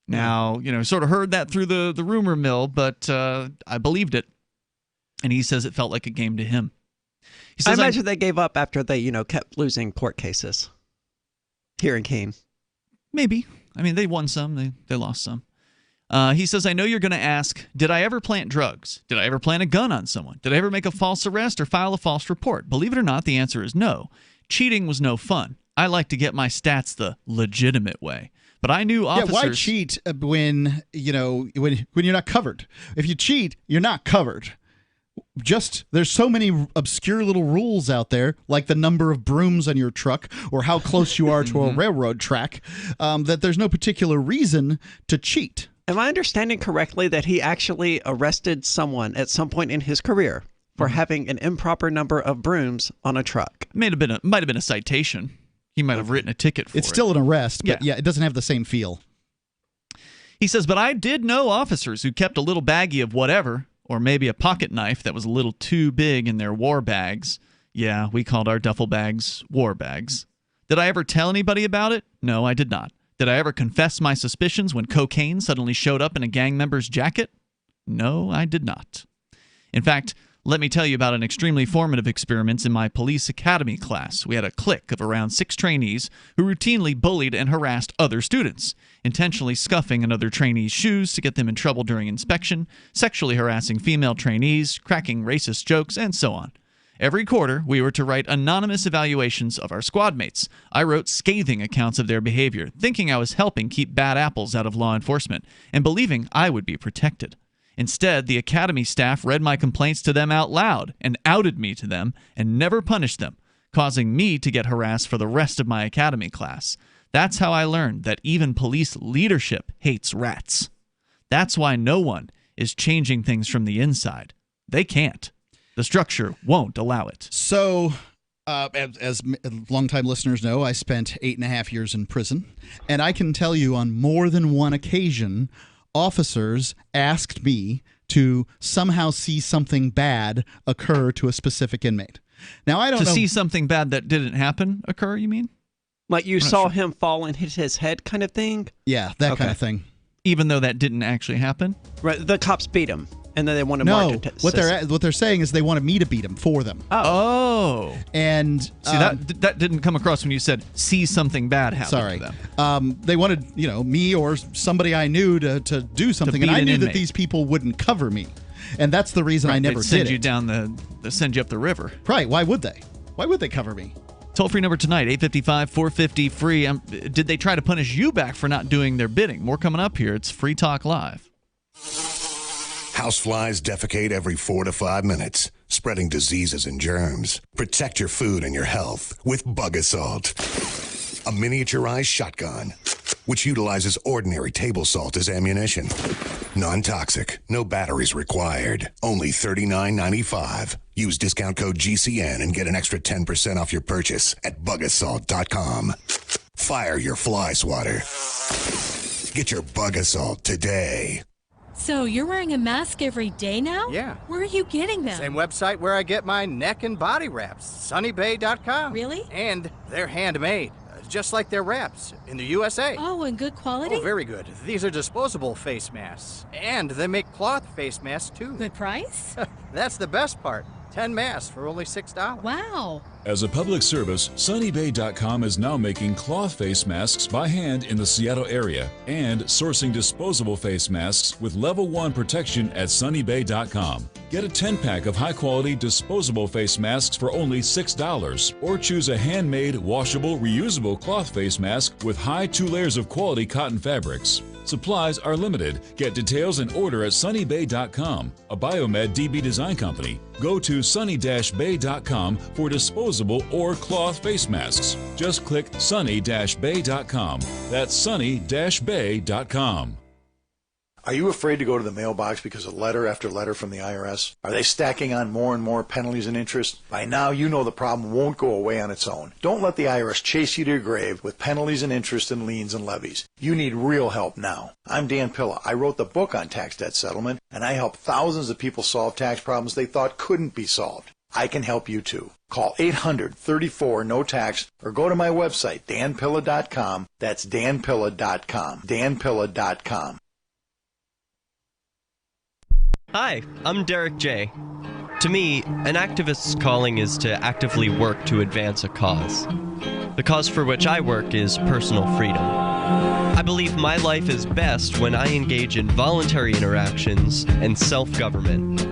Now, sort of heard that through the rumor mill, but I believed it. And he says it felt like a game to him. He says, I imagine they gave up after they, kept losing court cases here in Keene. Maybe. I mean, they won some, they lost some. He says, I know you're going to ask, did I ever plant drugs? Did I ever plant a gun on someone? Did I ever make a false arrest or file a false report? Believe it or not, the answer is no. Cheating was no fun. I like to get my stats the legitimate way. But I knew officers... Yeah, why cheat when you're not covered? If you cheat, you're not covered. There's so many obscure little rules out there, like the number of brooms on your truck or how close you are to a railroad track, that there's no particular reason to cheat. Am I understanding correctly that he actually arrested someone at some point in his career for having an improper number of brooms on a truck? Might have been a citation. He might have written a ticket for it. It's still an arrest, but yeah, it doesn't have the same feel. He says, but I did know officers who kept a little baggie of whatever, or maybe a pocket knife that was a little too big in their war bags. Yeah, we called our duffel bags war bags. Did I ever tell anybody about it? No, I did not. Did I ever confess my suspicions when cocaine suddenly showed up in a gang member's jacket? No, I did not. In fact, let me tell you about an extremely formative experiment in my police academy class. We had a clique of around 6 trainees who routinely bullied and harassed other students, intentionally scuffing another trainee's shoes to get them in trouble during inspection, sexually harassing female trainees, cracking racist jokes, and so on. Every quarter, we were to write anonymous evaluations of our squad mates. I wrote scathing accounts of their behavior, thinking I was helping keep bad apples out of law enforcement, and believing I would be protected. Instead, the academy staff read my complaints to them out loud and outed me to them and never punished them, causing me to get harassed for the rest of my academy class. That's how I learned that even police leadership hates rats. That's why no one is changing things from the inside. They can't. The structure won't allow it. So As longtime listeners know, I spent 8.5 years in prison, and I can tell you on more than one occasion, officers asked me to somehow see something bad occur to a specific inmate. Now, I don't know. To see something bad that didn't happen occur, you mean? Like you saw him fall and hit his head kind of thing? Yeah, that kind of thing. Even though that didn't actually happen? Right. The cops beat him, and then they want to No, march it. what they're saying is they wanted me to beat him for them. Oh. And see, that didn't come across when you said see something bad happen to them. They wanted, me or somebody I knew to do something, and I knew that these people wouldn't cover me. And that's the reason I never They'd send did you it. down send you up the river. Right. Why would they? Why would they cover me? Toll-free number tonight, 855-450-FREE. Did they try to punish you back for not doing their bidding? More coming up here. It's Free Talk Live. Houseflies defecate every 4 to 5 minutes, spreading diseases and germs. Protect your food and your health with Bug Assault, a miniaturized shotgun, which utilizes ordinary table salt as ammunition. Non-toxic, no batteries required, only $39.95. Use discount code GCN and get an extra 10% off your purchase at bugassault.com. Fire your fly swatter. Get your Bug Assault today. So you're wearing a mask every day now? Yeah. Where are you getting them? Same website where I get my neck and body wraps, sunnybay.com. Really? And they're handmade, just like their wraps in the USA. Oh, and good quality? Oh, very good. These are disposable face masks. And they make cloth face masks, too. Good price? That's the best part. 10 masks for only $6. Wow. As a public service, sunnybay.com is now making cloth face masks by hand in the Seattle area and sourcing disposable face masks with level 1 protection at sunnybay.com. Get a 10-pack of high-quality disposable face masks for only $6 or choose a handmade, washable, reusable cloth face mask with high 2 layers of quality cotton fabrics. Supplies are limited. Get details and order at sunnybay.com, a Biomed DB design company. Go to sunny-bay.com for disposable or cloth face masks. Just click sunny-bay.com. That's sunny-bay.com. Are you afraid to go to the mailbox because of letter after letter from the IRS? Are they stacking on more and more penalties and interest? By now, you know the problem won't go away on its own. Don't let the IRS chase you to your grave with penalties and interest and liens and levies. You need real help now. I'm Dan Pilla. I wrote the book on tax debt settlement, and I help thousands of people solve tax problems they thought couldn't be solved. I can help you too. Call 800-34-NO-TAX or go to my website, danpilla.com. That's danpilla.com. danpilla.com. Hi, I'm Derek J. To me, an activist's calling is to actively work to advance a cause. The cause for which I work is personal freedom. I believe my life is best when I engage in voluntary interactions and self-government.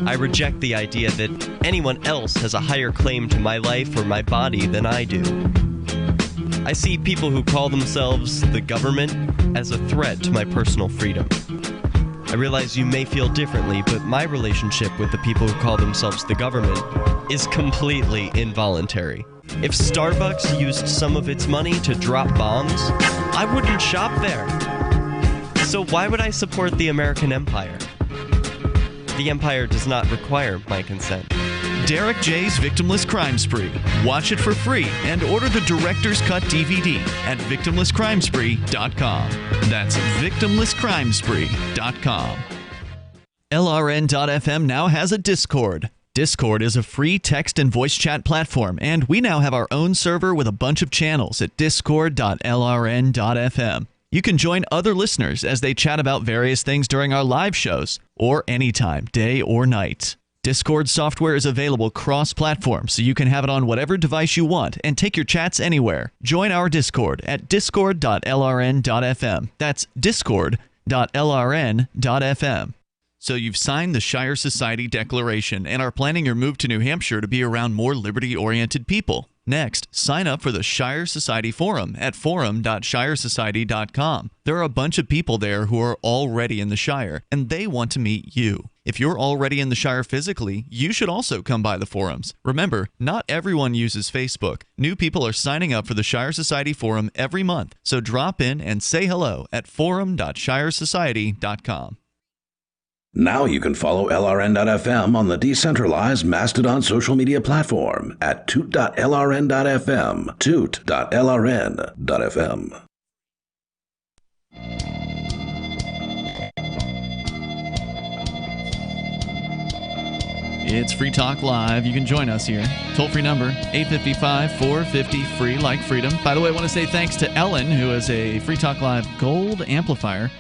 I reject the idea that anyone else has a higher claim to my life or my body than I do. I see people who call themselves the government as a threat to my personal freedom. I realize you may feel differently, but my relationship with the people who call themselves the government is completely involuntary. If Starbucks used some of its money to drop bombs, I wouldn't shop there. So why would I support the American empire? The empire does not require my consent. Derek J's Victimless Crime Spree. Watch it for free and order the Director's Cut DVD at victimlesscrimespree.com. That's victimlesscrimespree.com. LRN.FM now has a Discord. Discord is a free text and voice chat platform, and we now have our own server with a bunch of channels at discord.lrn.fm. You can join other listeners as they chat about various things during our live shows, or anytime, day or night. Discord software is available cross-platform, so you can have it on whatever device you want and take your chats anywhere. Join our Discord at discord.lrn.fm. That's discord.lrn.fm. So you've signed the Shire Society Declaration and are planning your move to New Hampshire to be around more liberty-oriented people. Next, sign up for the Shire Society Forum at forum.shiresociety.com. There are a bunch of people there who are already in the Shire, and they want to meet you. If you're already in the Shire physically, you should also come by the forums. Remember, not everyone uses Facebook. New people are signing up for the Shire Society Forum every month, so drop in and say hello at forum.shiresociety.com. Now you can follow LRN.FM on the decentralized Mastodon social media platform at toot.lrn.fm, toot.lrn.fm. It's Free Talk Live. You can join us here. Toll-free number, 855-450-FREE, like freedom. By the way, I want to say thanks to Ellen, who is a Free Talk Live Gold amplifier.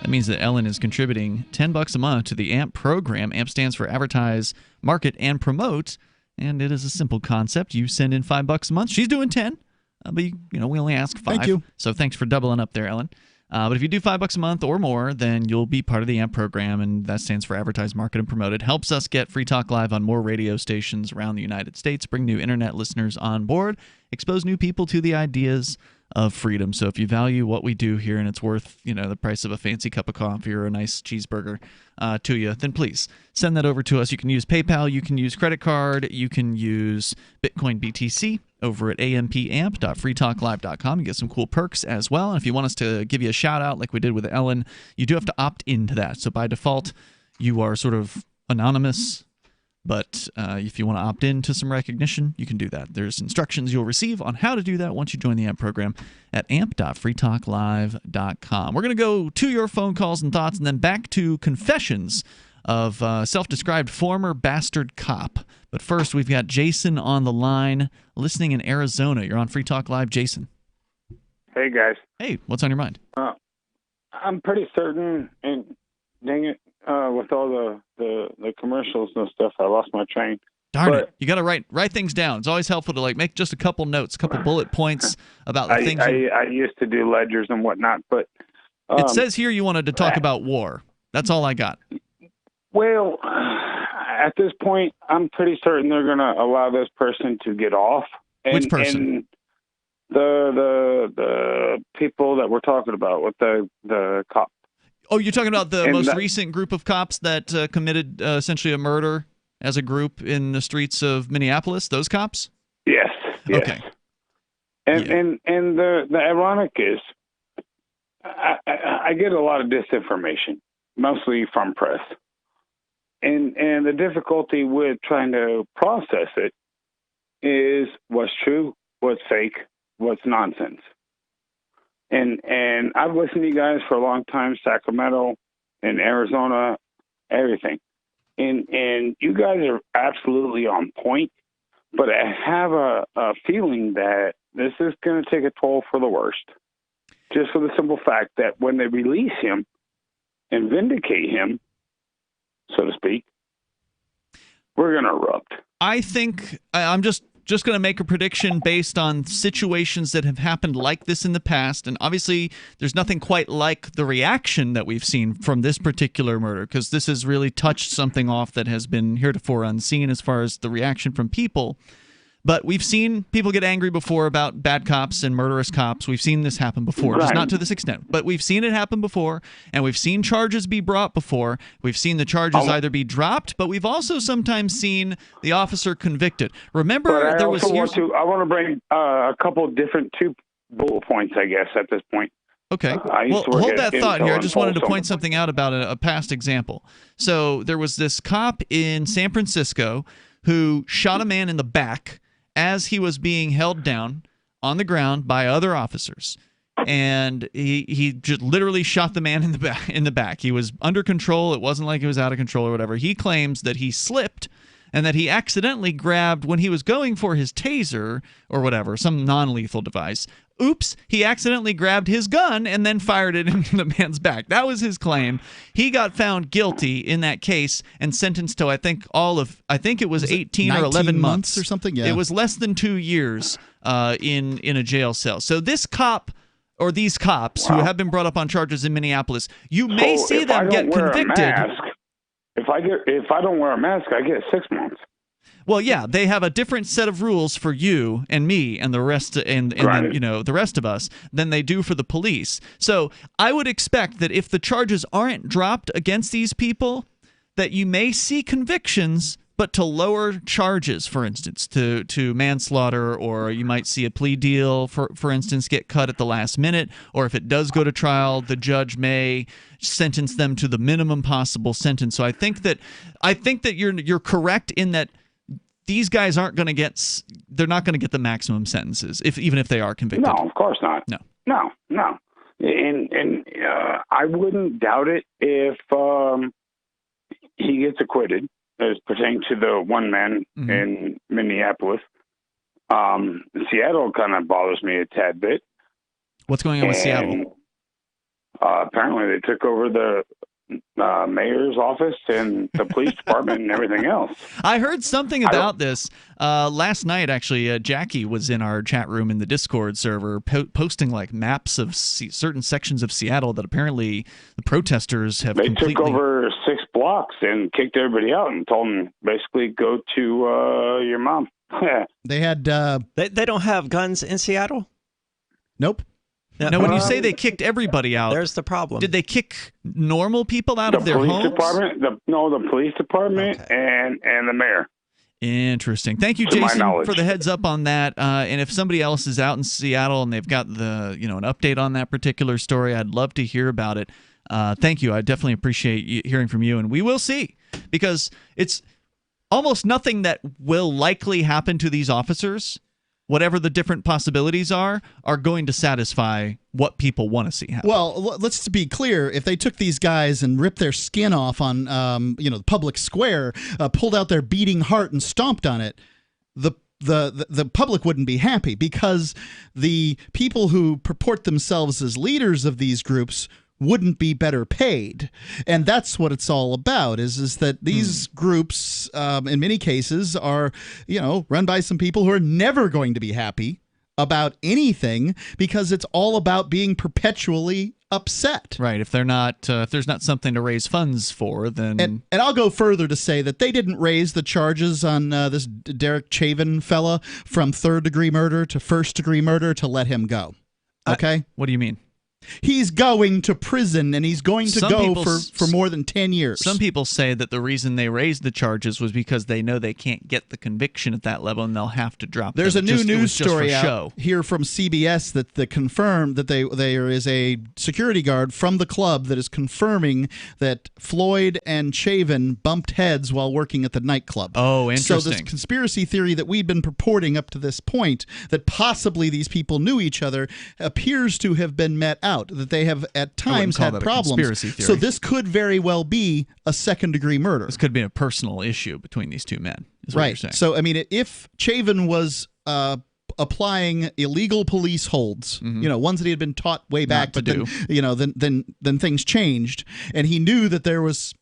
That means that Ellen is contributing $10 a month to the AMP program. AMP stands for Advertise, Market, and Promote, and it is a simple concept. You send in $5 a month. She's doing 10, but we only ask 5. Thank you. So thanks for doubling up there, Ellen. But if you do $5 a month or more, then you'll be part of the AMP program, and that stands for Advertise, Market, and Promote. It helps us get Free Talk Live on more radio stations around the United States, bring new internet listeners on board, expose new people to the ideas of freedom. So if you value what we do here and it's worth, the price of a fancy cup of coffee or a nice cheeseburger to you, then please send that over to us. You can use PayPal, you can use credit card, you can use Bitcoin BTC over at ampamp.freetalklive.com. You get some cool perks as well. And if you want us to give you a shout out like we did with Ellen, you do have to opt into that. So by default, you are sort of anonymous. But if you want to opt in to some recognition, you can do that. There's instructions you'll receive on how to do that once you join the AMP program at amp.freetalklive.com. We're going to go to your phone calls and thoughts and then back to confessions of self-described former bastard cop. But first, we've got Jason on the line listening in Arizona. You're on Free Talk Live, Jason. Hey, guys. Hey, what's on your mind? I'm pretty certain, and dang it, with all the commercials and stuff, I lost my train. Darn it. You got to write things down. It's always helpful to make just a couple notes, a couple bullet points about the things. I used to do ledgers and whatnot, but it says here you wanted to talk about war. That's all I got. Well, at this point, I'm pretty certain they're going to allow this person to get off. Which person? And the people that we're talking about with the cop. Oh, you're talking about the most recent group of cops that committed essentially a murder as a group in the streets of Minneapolis? Those cops? Yes. Okay. And the ironic is, I get a lot of disinformation, mostly from press, and the difficulty with trying to process it is what's true, what's fake, what's nonsense. And I've listened to you guys for a long time, Sacramento and Arizona, everything. And you guys are absolutely on point, but I have a feeling that this is going to take a toll for the worst. Just for the simple fact that when they release him and vindicate him, so to speak, we're going to erupt. I think I'm just going to make a prediction based on situations that have happened like this in the past. And obviously, there's nothing quite like the reaction that we've seen from this particular murder, because this has really touched something off that has been heretofore unseen as far as the reaction from people. But we've seen people get angry before about bad cops and murderous cops. We've seen this happen before, just not to this extent. But we've seen it happen before, and we've seen charges be brought before. We've seen the charges either be dropped, but we've also sometimes seen the officer convicted. Remember, there was years... I want to bring a couple of different 2 bullet points, I guess, at this point. Okay. Well, hold that thought here. I just wanted to point something out about a past example. So there was this cop in San Francisco who shot a man in the back as he was being held down on the ground by other officers. And he just literally shot the man in the back. He was under control. It wasn't like he was out of control or whatever. He claims that he slipped and that he accidentally grabbed, when he was going for his taser or whatever, some non-lethal device, oops, he accidentally grabbed his gun and then fired it into the man's back. That was his claim. He got found guilty in that case and sentenced to, I think it was 18 or 11 months or something. Yeah. It was less than 2 years in a jail cell. So this cop, or these cops who have been brought up on charges in Minneapolis, you may see them get convicted. If I don't wear a mask, I get 6 months. Well, yeah, they have a different set of rules for you and me and the rest, and then, the rest of us, than they do for the police. So I would expect that if the charges aren't dropped against these people, that you may see convictions, but to lower charges, for instance, to manslaughter, or you might see a plea deal, for instance, get cut at the last minute, or if it does go to trial, the judge may sentence them to the minimum possible sentence. So I think that you're correct in that these guys aren't going to get the maximum sentences, even if they are convicted. No, of course not. No. And I wouldn't doubt it if he gets acquitted, as pertaining to the one man in Minneapolis. Seattle kind of bothers me a tad bit. What's going on with Seattle? Apparently they took over the mayor's office and the police department and everything else. I heard something about this last night. Actually, Jackie was in our chat room in the Discord server posting like maps of certain sections of Seattle that apparently the protesters have completely... took over 6 blocks and kicked everybody out and told them basically go to your mom. They had... They don't have guns in Seattle? Nope. Now, when you say they kicked everybody out, there's the problem. Did they kick normal people out of their homes? The police department and the mayor. Interesting. Thank you, Jason, for the heads up on that. And if somebody else is out in Seattle and they've got an update on that particular story, I'd love to hear about it. Thank you. I definitely appreciate hearing from you, and we will see, because it's almost nothing that will likely happen to these officers, whatever the different possibilities are going to satisfy what people want to see happen. Well, let's be clear. If they took these guys and ripped their skin off on, the public square, pulled out their beating heart and stomped on it, the public wouldn't be happy, because the people who purport themselves as leaders of these groups wouldn't be better paid. And that's what it's all about, is that these groups, in many cases, are, run by some people who are never going to be happy about anything, because it's all about being perpetually upset. Right. If they're not, if there's not something to raise funds for, then... And I'll go further to say that they didn't raise the charges on this Derek Chauvin fella from 3rd-degree murder to 1st-degree murder to let him go. Okay? What do you mean? He's going to prison, and he's going to go for more than 10 years. Some people say that the reason they raised the charges was because they know they can't get the conviction at that level, and they'll have to drop There's them. a new news story out here from CBS that confirmed that there is a security guard from the club that is confirming that Floyd and Chauvin bumped heads while working at the nightclub. Oh, interesting. So this conspiracy theory that we've been purporting up to this point, that possibly these people knew each other, appears to have been met out. That they have at times had problems. So this could very well be a 2nd-degree murder. This could be a personal issue between these two men, is what you're saying. So, I mean, if Chauvin was applying illegal police holds, ones that he had been taught way back, but then things changed, and he knew that there was,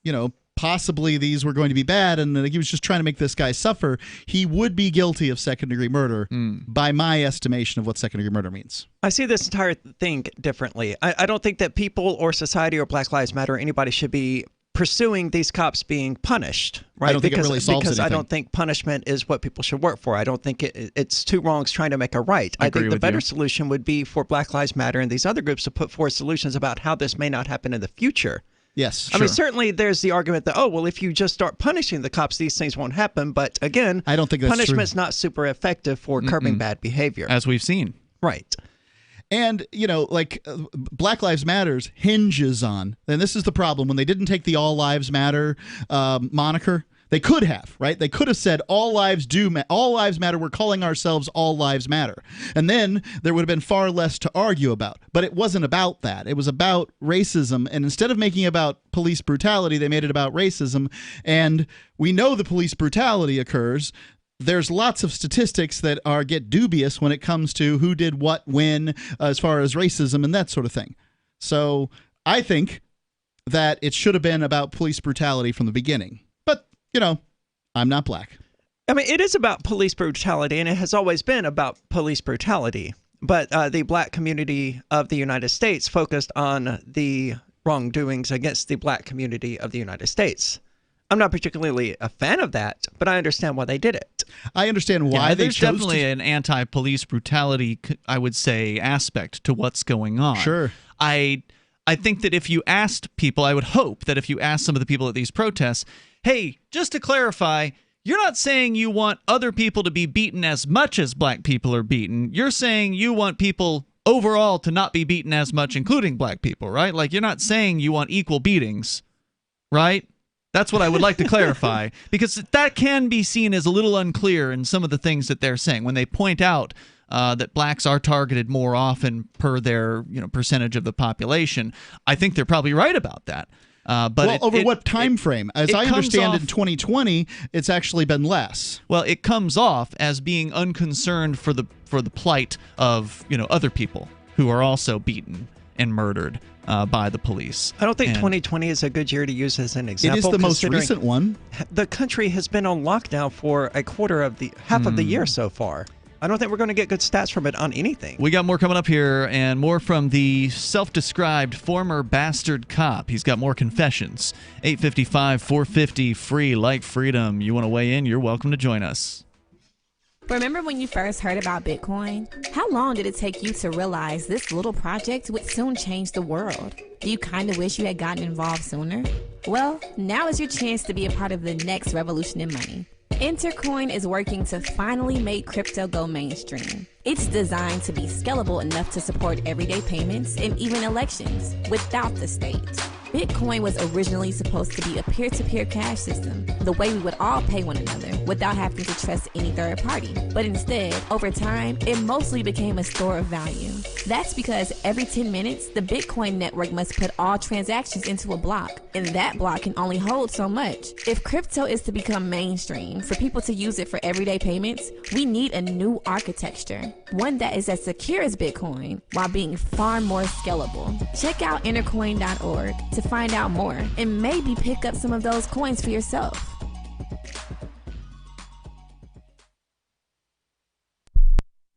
possibly these were going to be bad, and he was just trying to make this guy suffer, he would be guilty of 2nd-degree murder by my estimation of what 2nd-degree murder means. I see this entire thing differently. I don't think that people or society or Black Lives Matter or anybody should be pursuing these cops being punished, right? I don't think it really solves because anything. I don't think punishment is what people should work for. I don't think it's two wrongs trying to make a right. I think the better solution would be for Black Lives Matter and these other groups to put forth solutions about how this may not happen in the future. Yes, I mean, certainly there's the argument that, if you just start punishing the cops, these things won't happen. But again, I don't think that's punishment's true. not super effective for curbing bad behavior. As we've seen. Right. And, Black Lives Matters hinges on, and this is the problem, when they didn't take the All Lives Matter moniker, they could have, right? They could have said all lives matter. We're calling ourselves All Lives Matter. And then there would have been far less to argue about. But it wasn't about that. It was about racism. And instead of making it about police brutality, they made it about racism. And we know the police brutality occurs. There's lots of statistics that get dubious when it comes to who did what when, as far as racism and that sort of thing. So I think that it should have been about police brutality from the beginning. But, I'm not black. I mean, it is about police brutality, and it has always been about police brutality. But the black community of the United States focused on the wrongdoings against the black community of the United States. I'm not particularly a fan of that, but I understand why they did it. I understand why they chose to. There's definitely an anti-police brutality, I would say, aspect to what's going on. Sure. I think that if you asked people, I would hope that if you asked some of the people at these protests, hey, just to clarify, you're not saying you want other people to be beaten as much as black people are beaten. You're saying you want people overall to not be beaten as much, including black people, right? Like, you're not saying you want equal beatings, right? That's what I would like to clarify, because that can be seen as a little unclear in some of the things that they're saying when they point out that blacks are targeted more often per their percentage of the population. I think they're probably right about that. But over what time frame? As I understand it, in 2020, it's actually been less. Well, it comes off as being unconcerned for the plight of other people who are also beaten and murdered by the police. I don't think 2020 is a good year to use as an example. It is the most recent one. The country has been on lockdown for a quarter of half of the year so far. I don't think we're going to get good stats from it on anything. We got more coming up here, and more from the self-described former bastard cop. He's got more confessions. 855-450 free, like freedom. You want to weigh in? You're welcome to join us. Remember when you first heard about Bitcoin? How long did it take you to realize this little project would soon change the world? Do you kind of wish you had gotten involved sooner? Well, now is your chance to be a part of the next revolution in money. Intercoin is working to finally make crypto go mainstream. It's designed to be scalable enough to support everyday payments and even elections without the state. Bitcoin was originally supposed to be a peer-to-peer cash system, the way we would all pay one another without having to trust any third party. But instead, over time, it mostly became a store of value. That's because every 10 minutes, the Bitcoin network must put all transactions into a block, and that block can only hold so much. If crypto is to become mainstream, for people to use it for everyday payments, we need a new architecture, one that is as secure as Bitcoin while being far more scalable. Check out intercoin.org to find out more and maybe pick up some of those coins for yourself.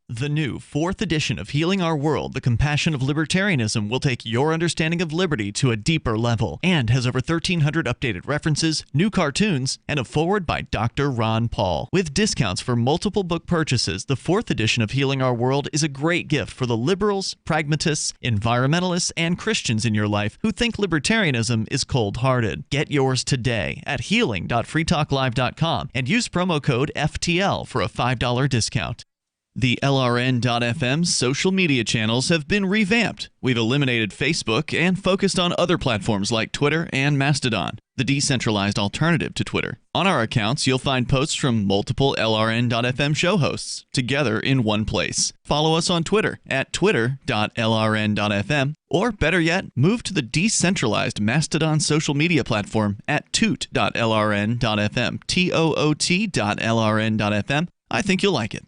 The new 4th edition of Healing Our World, The Compassion of Libertarianism, will take your understanding of liberty to a deeper level and has over 1,300 updated references, new cartoons, and a foreword by Dr. Ron Paul. With discounts for multiple book purchases, the 4th edition of Healing Our World is a great gift for the liberals, pragmatists, environmentalists, and Christians in your life who think libertarianism is cold-hearted. Get yours today at healing.freetalklive.com and use promo code FTL for a $5 discount. The LRN.FM social media channels have been revamped. We've eliminated Facebook and focused on other platforms like Twitter and Mastodon, the decentralized alternative to Twitter. On our accounts, you'll find posts from multiple LRN.FM show hosts together in one place. Follow us on Twitter at twitter.lrn.fm, or better yet, move to the decentralized Mastodon social media platform at toot.lrn.fm, toot.lrn.fm. I think you'll like it.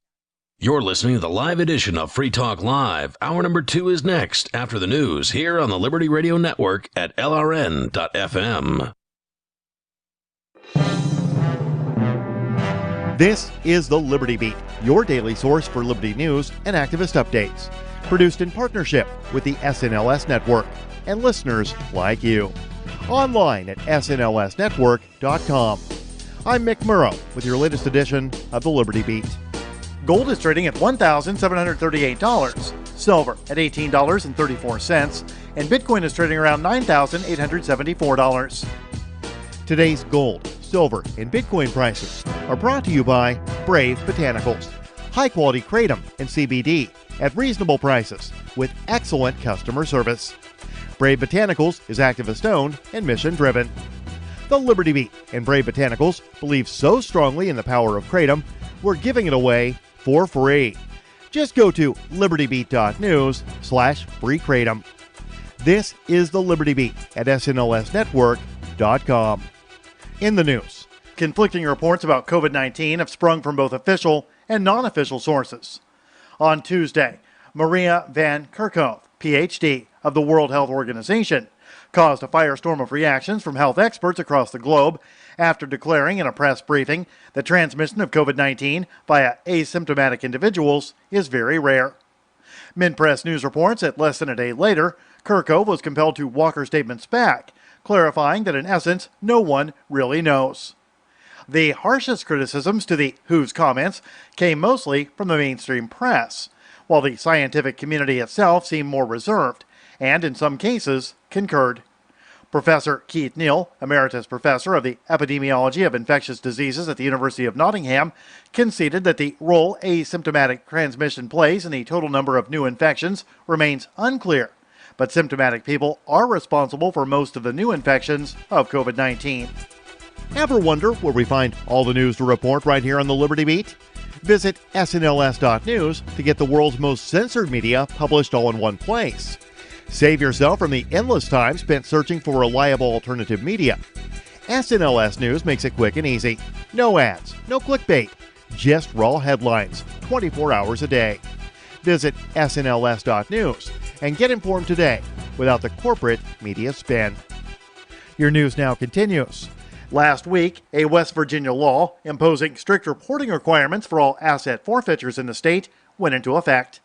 You're listening to the live edition of Free Talk Live. Hour number 2 is next after the news here on the Liberty Radio Network at LRN.FM. This is the Liberty Beat, your daily source for liberty news and activist updates. Produced in partnership with the SNLS Network and listeners like you. Online at snlsnetwork.com. I'm Mick Murrow with your latest edition of the Liberty Beat. Gold is trading at $1,738, silver at $18.34, and Bitcoin is trading around $9,874. Today's gold, silver, and Bitcoin prices are brought to you by Brave Botanicals, high-quality kratom and CBD at reasonable prices with excellent customer service. Brave Botanicals is activist-owned and mission-driven. The Liberty Beat and Brave Botanicals believe so strongly in the power of kratom, we're giving it away for free. Just go to libertybeat.news/free kratom. This is the Liberty Beat at snlsnetwork.com. In the news, conflicting reports about COVID-19 have sprung from both official and non-official sources. On Tuesday, Maria Van Kerkhove, PhD of the World Health Organization, caused a firestorm of reactions from health experts across the globe after declaring in a press briefing that transmission of COVID-19 via asymptomatic individuals is very rare. Minpress News reports that less than a day later, Kerkhove was compelled to walk her statements back, clarifying that in essence, no one really knows. The harshest criticisms to the WHO's comments came mostly from the mainstream press, while the scientific community itself seemed more reserved and, in some cases, concurred. Professor Keith Neal, Emeritus Professor of the Epidemiology of Infectious Diseases at the University of Nottingham, conceded that the role asymptomatic transmission plays in the total number of new infections remains unclear, but symptomatic people are responsible for most of the new infections of COVID-19. Ever wonder where we find all the news to report right here on the Liberty Beat? Visit snls.news to get the world's most censored media published all in one place. Save yourself from the endless time spent searching for reliable alternative media. SNLS News makes it quick and easy. No ads, no clickbait, just raw headlines, 24 hours a day. Visit snls.news and get informed today without the corporate media spin. Your news now continues. Last week, a West Virginia law imposing strict reporting requirements for all asset forfeitures in the state went into effect.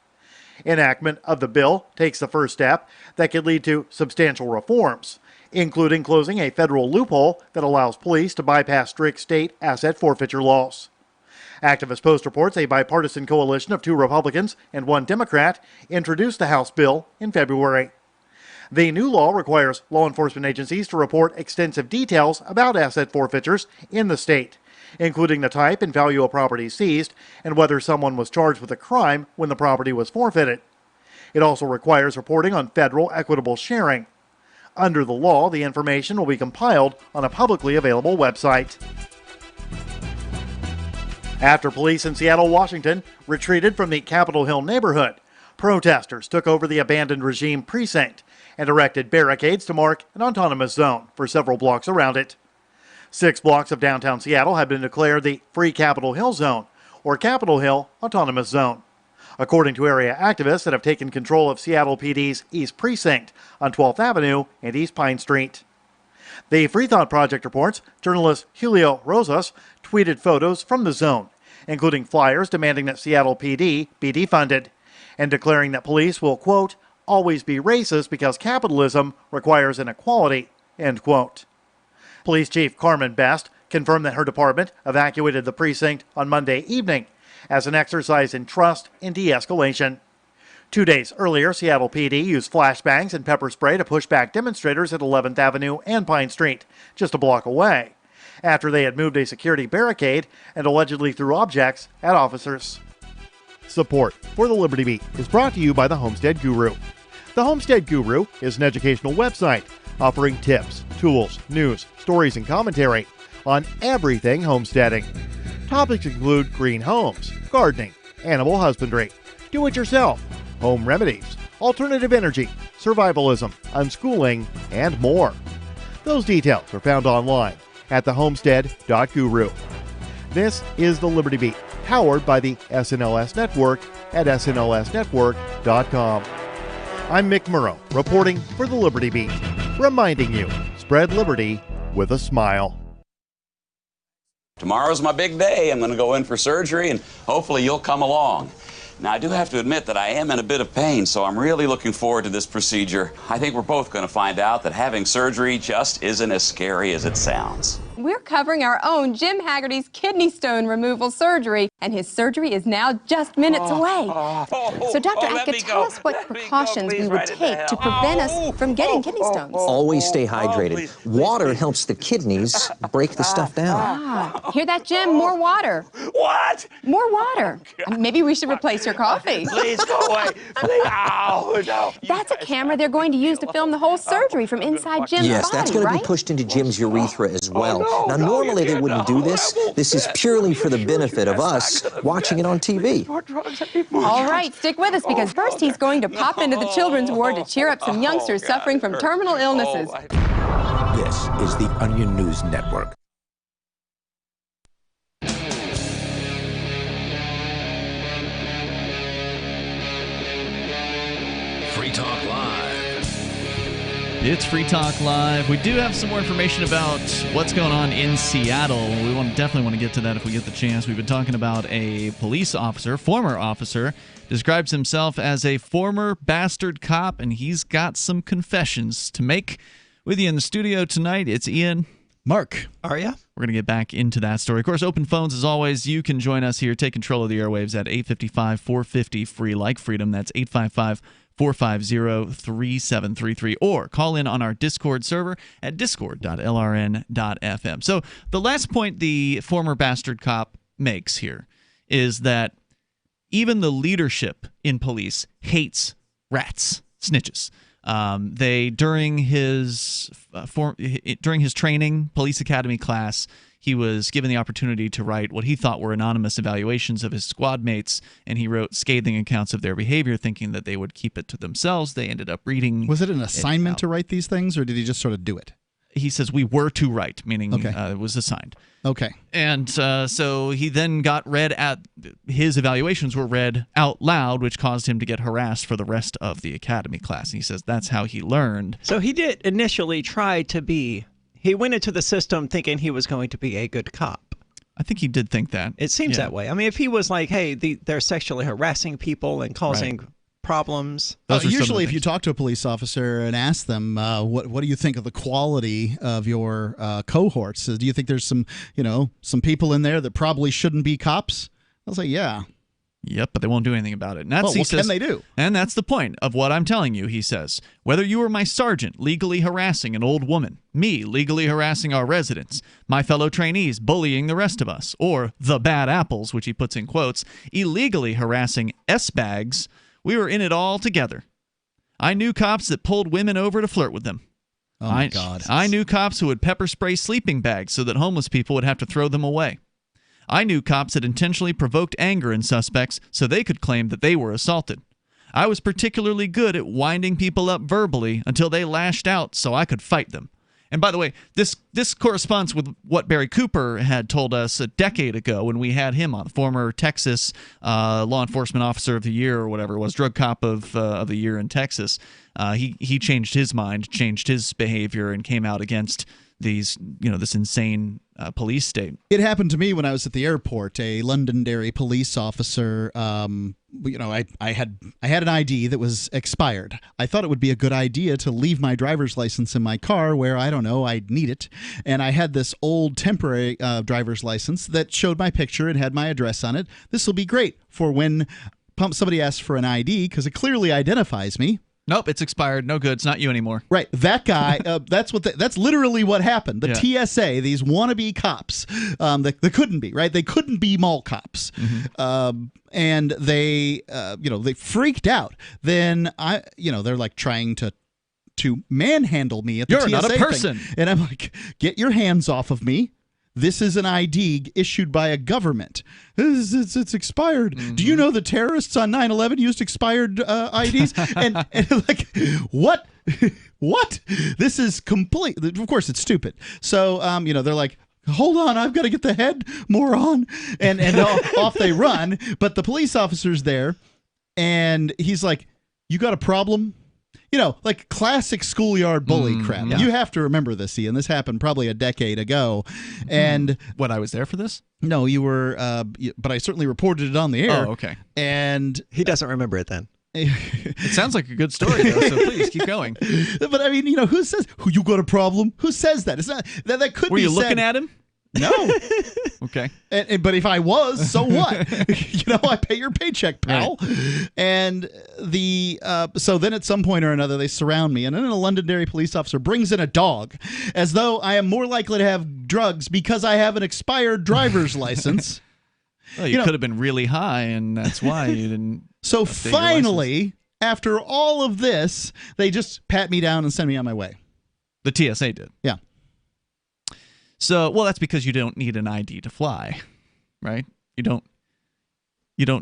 Enactment of the bill takes the first step that could lead to substantial reforms, including closing a federal loophole that allows police to bypass strict state asset forfeiture laws. Activist Post reports a bipartisan coalition of 2 Republicans and 1 Democrat introduced the House bill in February. The new law requires law enforcement agencies to report extensive details about asset forfeitures in the state, including the type and value of property seized and whether someone was charged with a crime when the property was forfeited. It also requires reporting on federal equitable sharing. Under the law, the information will be compiled on a publicly available website. After police in Seattle, Washington retreated from the Capitol Hill neighborhood, protesters took over the abandoned regime precinct and erected barricades to mark an autonomous zone for several blocks around it. 6 blocks of downtown Seattle have been declared the Free Capitol Hill Zone, or Capitol Hill Autonomous Zone, according to area activists that have taken control of Seattle PD's East Precinct on 12th Avenue and East Pine Street. The Free Thought Project reports journalist Julio Rosas tweeted photos from the zone, including flyers demanding that Seattle PD be defunded, and declaring that police will, quote, always be racist because capitalism requires inequality, end quote. Police Chief Carmen Best confirmed that her department evacuated the precinct on Monday evening as an exercise in trust and de-escalation. 2 days earlier, Seattle PD used flashbangs and pepper spray to push back demonstrators at 11th Avenue and Pine Street, just a block away, after they had moved a security barricade and allegedly threw objects at officers. Support for the Liberty Beat is brought to you by the Homestead Guru. The Homestead Guru is an educational website offering tips, tools, news, stories, and commentary on everything homesteading. Topics include green homes, gardening, animal husbandry, do-it-yourself, home remedies, alternative energy, survivalism, unschooling, and more. Those details are found online at thehomestead.guru. This is the Liberty Beat, powered by the SNLS Network at snlsnetwork.com. I'm Mick Murrow, reporting for the Liberty Beat, reminding you, spread liberty with a smile. Tomorrow's my big day. I'm going to go in for surgery, and hopefully you'll come along. Now, I do have to admit that I am in a bit of pain, so I'm really looking forward to this procedure. I think we're both going to find out that having surgery just isn't as scary as it sounds. We're covering our own Jim Haggerty's kidney stone removal surgery, and his surgery is now just minutes away. So, Dr. Atka, tell us what precautions we would take to prevent us from getting kidney stones. Always stay hydrated. Water helps the kidneys break the stuff down. Hear that, Jim? More water. What? More water. Maybe we should replace your coffee. Please go away. Please. Ow, no. That's a camera they're going to use to film the whole surgery from inside Jim's body, Yes, that's going to right? be pushed into Jim's urethra as well. Now, normally they wouldn't do this. This is purely for the benefit of us watching it on TV. All right, stick with us because first he's going to pop into the children's ward to cheer up some youngsters suffering from terminal illnesses. This is the Onion News Network. Free Talk Live. It's Free Talk Live. We do have some more information about what's going on in Seattle. We definitely want to get to that if we get the chance. We've been talking about a police officer, former officer, describes himself as a former bastard cop, and he's got some confessions to make. With you in the studio tonight, it's Ian. Mark. Aria. We're going to get back into that story. Of course, open phones as always. You can join us here. Take control of the airwaves at 855-450-FREE like freedom. That's 855 450-3733, or call in on our Discord server at discord.lrn.fm. So the last point the former bastard cop makes here is that even the leadership in police hates rats, snitches. During his training, police academy class, he was given the opportunity to write what he thought were anonymous evaluations of his squad mates, and he wrote scathing accounts of their behavior, thinking that they would keep it to themselves. They ended up reading. Was it an assignment to write these things, or did he just sort of do it? He says we were to write, meaning it was assigned. Okay. And so he then his evaluations were read out loud, which caused him to get harassed for the rest of the academy class. And he says that's how he learned. So he did initially try to be, he went into the system thinking he was going to be a good cop. I think he did think that. It seems that way. I mean, if he was like, hey, they're sexually harassing people and causing problems. Usually if you talk to a police officer and ask them, what do you think of the quality of your cohorts? Do you think there's some people in there that probably shouldn't be cops? I'll say, yeah. Yep, but they won't do anything about it. And that's, what can they do? And that's the point of what I'm telling you, he says. Whether you were my sergeant legally harassing an old woman, me legally harassing our residents, my fellow trainees bullying the rest of us, or the bad apples, which he puts in quotes, illegally harassing S-bags, we were in it all together. I knew cops that pulled women over to flirt with them. Oh, my God. I knew cops who would pepper spray sleeping bags so that homeless people would have to throw them away. I knew cops that intentionally provoked anger in suspects so they could claim that they were assaulted. I was particularly good at winding people up verbally until they lashed out so I could fight them. And by the way, this corresponds with what Barry Cooper had told us a decade ago when we had him on, former Texas law enforcement officer of the year or whatever it was, drug cop of the year in Texas. He changed his mind, changed his behavior, and came out against this insane police state. It happened to me when I was at the airport. A Londonderry police officer, I had an ID that was expired. I thought it would be a good idea to leave my driver's license in my car where, I don't know, I'd need it. And I had this old temporary driver's license that showed my picture and had my address on it. This will be great for when somebody asks for an ID because it clearly identifies me. Nope, it's expired. No good. It's not you anymore. Right. That guy, that's literally what happened. The TSA, these wannabe cops, they couldn't be, right? They couldn't be mall cops. Mm-hmm. And they freaked out. Then they're like trying to manhandle me at the TSA You're not a person. thing. And I'm like, get your hands off of me. This is an ID issued by a government. It's expired. Mm-hmm. Do you know the terrorists on 9/11 used expired IDs? and like, what? What? This is complete. Of course, it's stupid. So, they're like, hold on, I've got to get the head more on. And off they run. But the police officer's there, and he's like, you got a problem? Like classic schoolyard bully crap. Yeah. You have to remember this, Ian. This happened probably a decade ago. And what, I was there for this? No, you were, but I certainly reported it on the air. Oh, okay. And he doesn't remember it then. It sounds like a good story, though, so please keep going. But I mean, who says, you got a problem? Who says that? It's not that could be said. Were you looking at him? No. Okay. But if I was, so what? I pay your paycheck, pal. Right. And so then at some point or another, they surround me, and then a Londonderry police officer brings in a dog, as though I am more likely to have drugs because I have an expired driver's license. Well, you could have been really high, and that's why you didn't. So finally, after all of this, they just pat me down and send me on my way. The TSA did. Yeah. So, that's because you don't need an ID to fly, right? You don't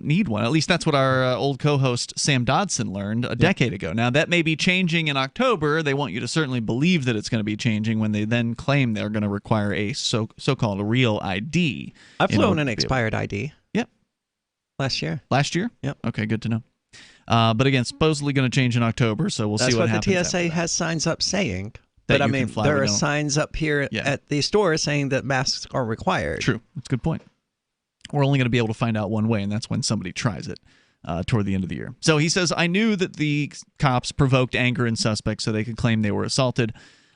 need one. At least that's what our old co-host Sam Dodson learned a decade ago. Now, that may be changing in October. They want you to certainly believe that it's going to be changing when they then claim they're going to require a so-called real ID. I've flown an expired ID. Yep. Last year. Last year? Yep. Okay, good to know. But again, supposedly going to change in October, so we'll see what happens. That's what the TSA has signs up saying. But I mean, there are signs up here at the store saying that masks are required. True. That's a good point. We're only going to be able to find out one way, and that's when somebody tries it toward the end of the year. So he says, I knew that the cops provoked anger in suspects so they could claim they were assaulted.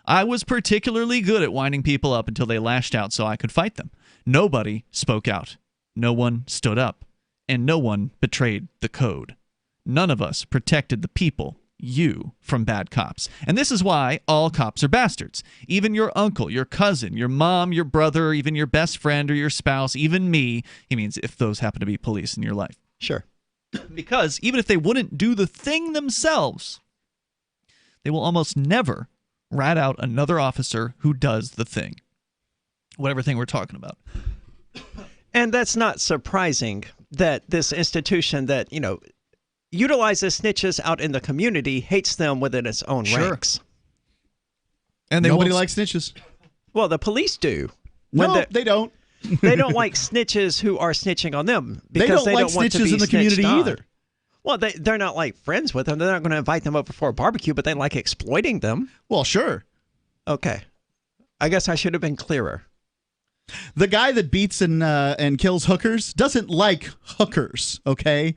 I was particularly good at winding people up until they lashed out so I could fight them. Nobody spoke out. No one stood up. And no one betrayed the code. None of us protected the people, you, from bad cops. And this is why all cops are bastards. Even your uncle, your cousin, your mom, your brother, even your best friend or your spouse, even me. He means if those happen to be police in your life. Sure. Because even if they wouldn't do the thing themselves, they will almost never rat out another officer who does the thing. Whatever thing we're talking about. And that's not surprising that this institution that, utilizes snitches out in the community hates them within its own ranks. And nobody likes snitches. Well, the police do. No, they don't. They don't like snitches who are snitching on them because they don't like want to snitches be in the community snitched on. either. Well, they're not like friends with them. They're not going to invite them over for a barbecue, but they like exploiting them. Well, sure. Okay. I guess I should have been clearer. The guy that beats and kills hookers doesn't like hookers, okay?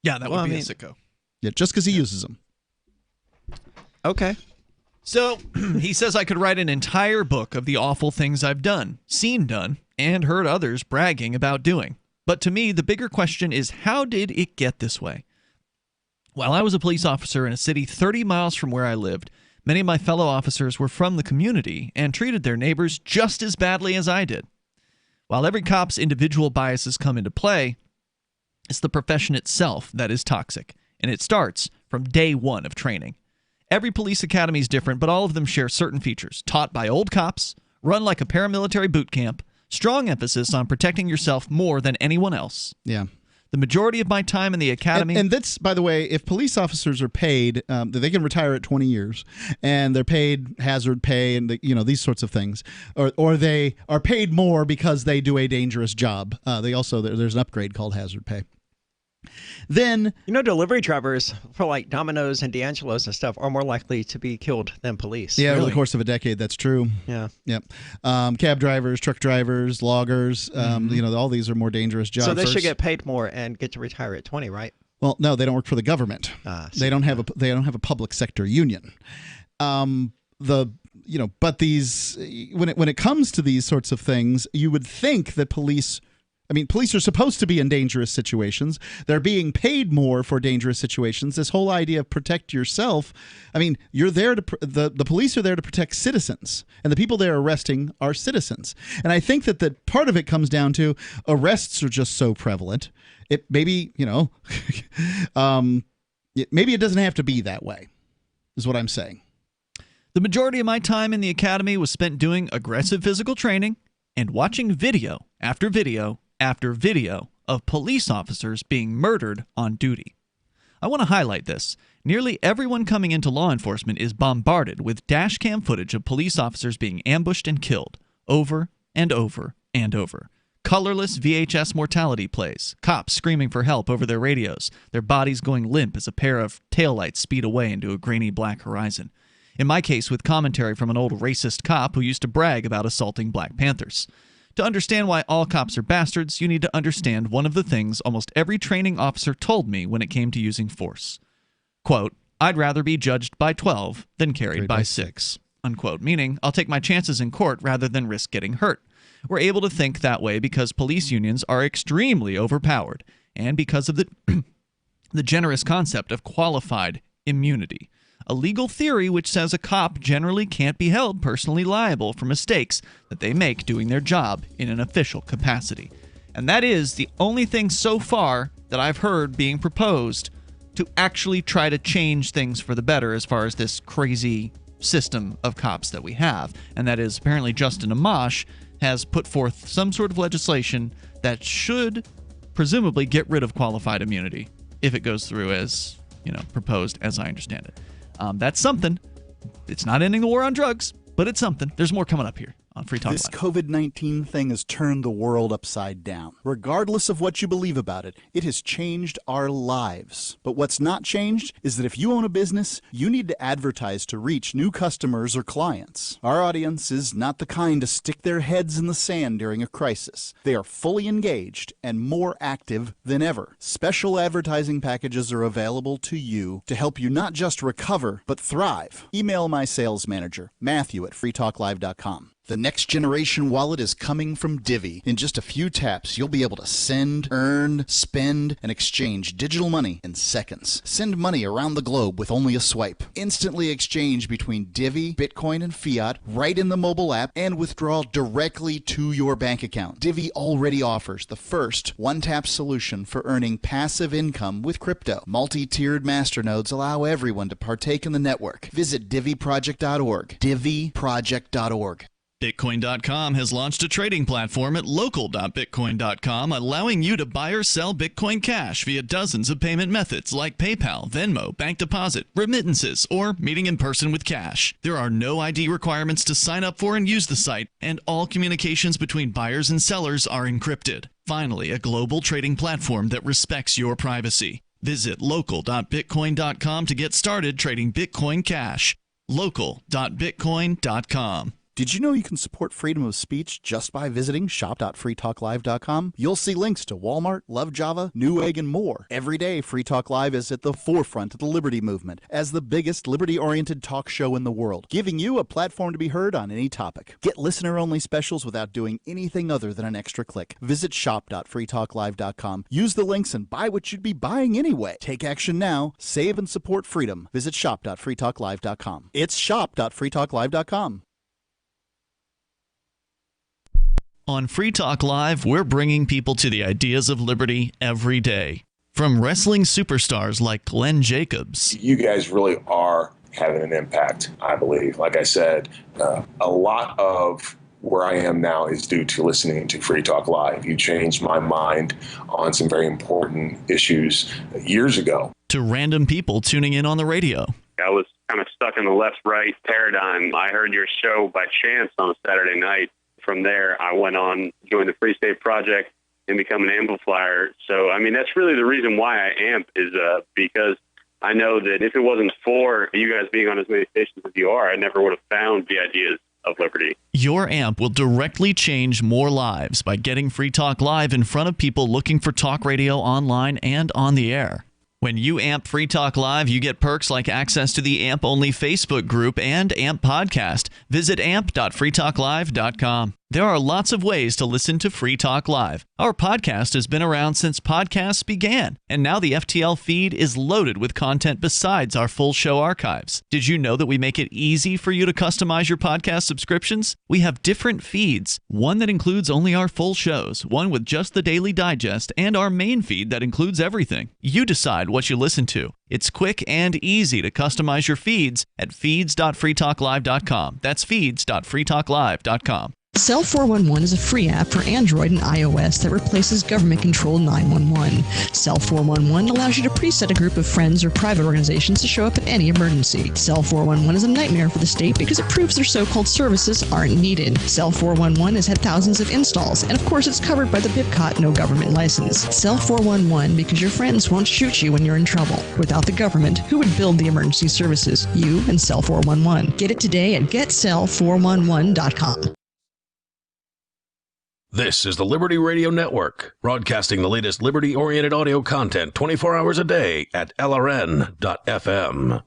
Yeah, that would be a sicko. Yeah, just because he uses them. Okay. So he says I could write an entire book of the awful things I've done, seen done, and heard others bragging about doing. But to me, the bigger question is, how did it get this way? While I was a police officer in a city 30 miles from where I lived, many of my fellow officers were from the community and treated their neighbors just as badly as I did. While every cop's individual biases come into play, it's the profession itself that is toxic, and it starts from day one of training. Every police academy is different, but all of them share certain features. Taught by old cops, run like a paramilitary boot camp, strong emphasis on protecting yourself more than anyone else. Yeah. The majority of my time in the academy... And that's, by the way, if police officers are paid, they can retire at 20 years, and they're paid hazard pay and these sorts of things, or they are paid more because they do a dangerous job. There's an upgrade called hazard pay. Then delivery drivers for like Domino's and D'Angelo's and stuff are more likely to be killed than police. Yeah, over the course of a decade, that's true. Yeah. Yep. Cab drivers, truck drivers, loggers, all these are more dangerous jobs. So they should get paid more and get to retire at 20, right? Well, no, they don't work for the government. They don't have a public sector union. But these when it comes to these sorts of things, you would think that police are supposed to be in dangerous situations. They're being paid more for dangerous situations. This whole idea of protect yourself. You're there the police are there to protect citizens, and the people they're arresting are citizens. And I think that part of it comes down to arrests are just so prevalent. Maybe it doesn't have to be that way, is what I'm saying. The majority of my time in the academy was spent doing aggressive physical training and watching video after video after video of police officers being murdered on duty. I want to highlight this. Nearly everyone coming into law enforcement is bombarded with dash cam footage of police officers being ambushed and killed over and over and over. Colorless VHS mortality plays, cops screaming for help over their radios, their bodies going limp as a pair of taillights speed away into a grainy black horizon. In my case, with commentary from an old racist cop who used to brag about assaulting Black Panthers. To understand why all cops are bastards, you need to understand one of the things almost every training officer told me when it came to using force. Quote, I'd rather be judged by 12 than carried by 6. Unquote, meaning I'll take my chances in court rather than risk getting hurt. We're able to think that way because police unions are extremely overpowered and because of the generous concept of qualified immunity. A legal theory which says a cop generally can't be held personally liable for mistakes that they make doing their job in an official capacity. And that is the only thing so far that I've heard being proposed to actually try to change things for the better as far as this crazy system of cops that we have. And that is apparently Justin Amash has put forth some sort of legislation that should presumably get rid of qualified immunity if it goes through as, proposed as I understand it. That's something. It's not ending the war on drugs, but it's something. There's more coming up here on Free Talk Live. This COVID-19 thing has turned the world upside down. Regardless of what you believe about it, it has changed our lives. But what's not changed is that if you own a business, you need to advertise to reach new customers or clients. Our audience is not the kind to stick their heads in the sand during a crisis. They are fully engaged and more active than ever. Special advertising packages are available to you to help you not just recover, but thrive. Email my sales manager, Matthew at freetalklive.com. The next generation wallet is coming from Divvy. In just a few taps, you'll be able to send, earn, spend, and exchange digital money in seconds. Send money around the globe with only a swipe. Instantly exchange between Divvy, Bitcoin, and fiat right in the mobile app and withdraw directly to your bank account. Divvy already offers the first one-tap solution for earning passive income with crypto. Multi-tiered masternodes allow everyone to partake in the network. Visit DivvyProject.org. DivvyProject.org. Bitcoin.com has launched a trading platform at local.bitcoin.com, allowing you to buy or sell Bitcoin Cash via dozens of payment methods like PayPal, Venmo, bank deposit, remittances, or meeting in person with cash. There are no ID requirements to sign up for and use the site, and all communications between buyers and sellers are encrypted. Finally, a global trading platform that respects your privacy. Visit local.bitcoin.com to get started trading Bitcoin Cash. local.bitcoin.com. Did you know you can support freedom of speech just by visiting shop.freetalklive.com? You'll see links to Walmart, Love Java, Newegg, and more. Every day, Free Talk Live is at the forefront of the liberty movement as the biggest liberty-oriented talk show in the world, giving you a platform to be heard on any topic. Get listener-only specials without doing anything other than an extra click. Visit shop.freetalklive.com. Use the links and buy what you'd be buying anyway. Take action now. Save and support freedom. Visit shop.freetalklive.com. It's shop.freetalklive.com. On Free Talk Live, we're bringing people to the ideas of liberty every day. From wrestling superstars like Glenn Jacobs. You guys really are having an impact, I believe. Like I said, a lot of where I am now is due to listening to Free Talk Live. You changed my mind on some very important issues years ago. To random people tuning in on the radio. I was kind of stuck in the left-right paradigm. I heard your show by chance on a Saturday night. From there, I went on, joined the Free State Project, and become an amplifier. So, I mean, that's really the reason why I amp is because I know that if it wasn't for you guys being on as many stations as you are, I never would have found the ideas of liberty. Your amp will directly change more lives by getting Free Talk Live in front of people looking for talk radio online and on the air. When you amp Free Talk Live, you get perks like access to the AMP-only Facebook group and AMP podcast. Visit amp.freetalklive.com. There are lots of ways to listen to Free Talk Live. Our podcast has been around since podcasts began, and now the FTL feed is loaded with content besides our full show archives. Did you know that we make it easy for you to customize your podcast subscriptions? We have different feeds, one that includes only our full shows, one with just the Daily Digest, and our main feed that includes everything. You decide what you listen to. It's quick and easy to customize your feeds at feeds.freetalklive.com. That's feeds.freetalklive.com. Cell 411 is a free app for Android and iOS that replaces government-controlled 911. Cell 411 allows you to preset a group of friends or private organizations to show up at any emergency. Cell 411 is a nightmare for the state because it proves their so-called services aren't needed. Cell 411 has had thousands of installs, and of course it's covered by the BIPCOT no government license. Cell 411 because your friends won't shoot you when you're in trouble. Without the government, who would build the emergency services? You and Cell 411. Get it today at getcell411.com. This is the Liberty Radio Network, broadcasting the latest liberty-oriented audio content 24 hours a day at LRN.FM.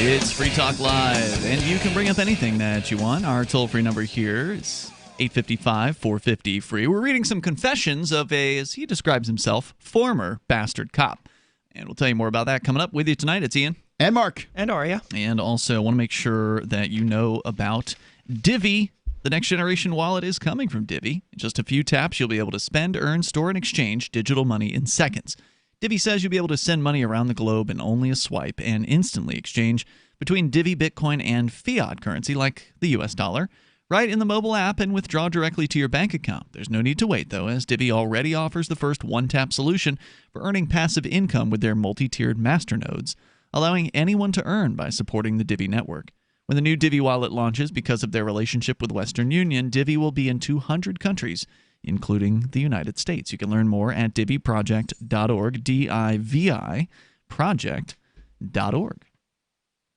It's Free Talk Live, and you can bring up anything that you want. Our toll-free number here is 855-450-FREE. We're reading some confessions of a, as he describes himself, former bastard cop. And we'll tell you more about that coming up. With you tonight, it's Ian. And Mark. And Aria. And also want to make sure that you know about Divvy. The next generation wallet is coming from Divvy. In just a few taps, you'll be able to spend, earn, store, and exchange digital money in seconds. Divvy says you'll be able to send money around the globe in only a swipe and instantly exchange between Divvy, Bitcoin, and fiat currency like the US dollar right in the mobile app and withdraw directly to your bank account. There's no need to wait, though, as Divvy already offers the first one-tap solution for earning passive income with their multi-tiered masternodes, allowing anyone to earn by supporting the Divvy network. When the new Divvy wallet launches, because of their relationship with Western Union, Divvy will be in 200 countries, including the United States. You can learn more at divvyproject.org, D-I-V-I, project.org.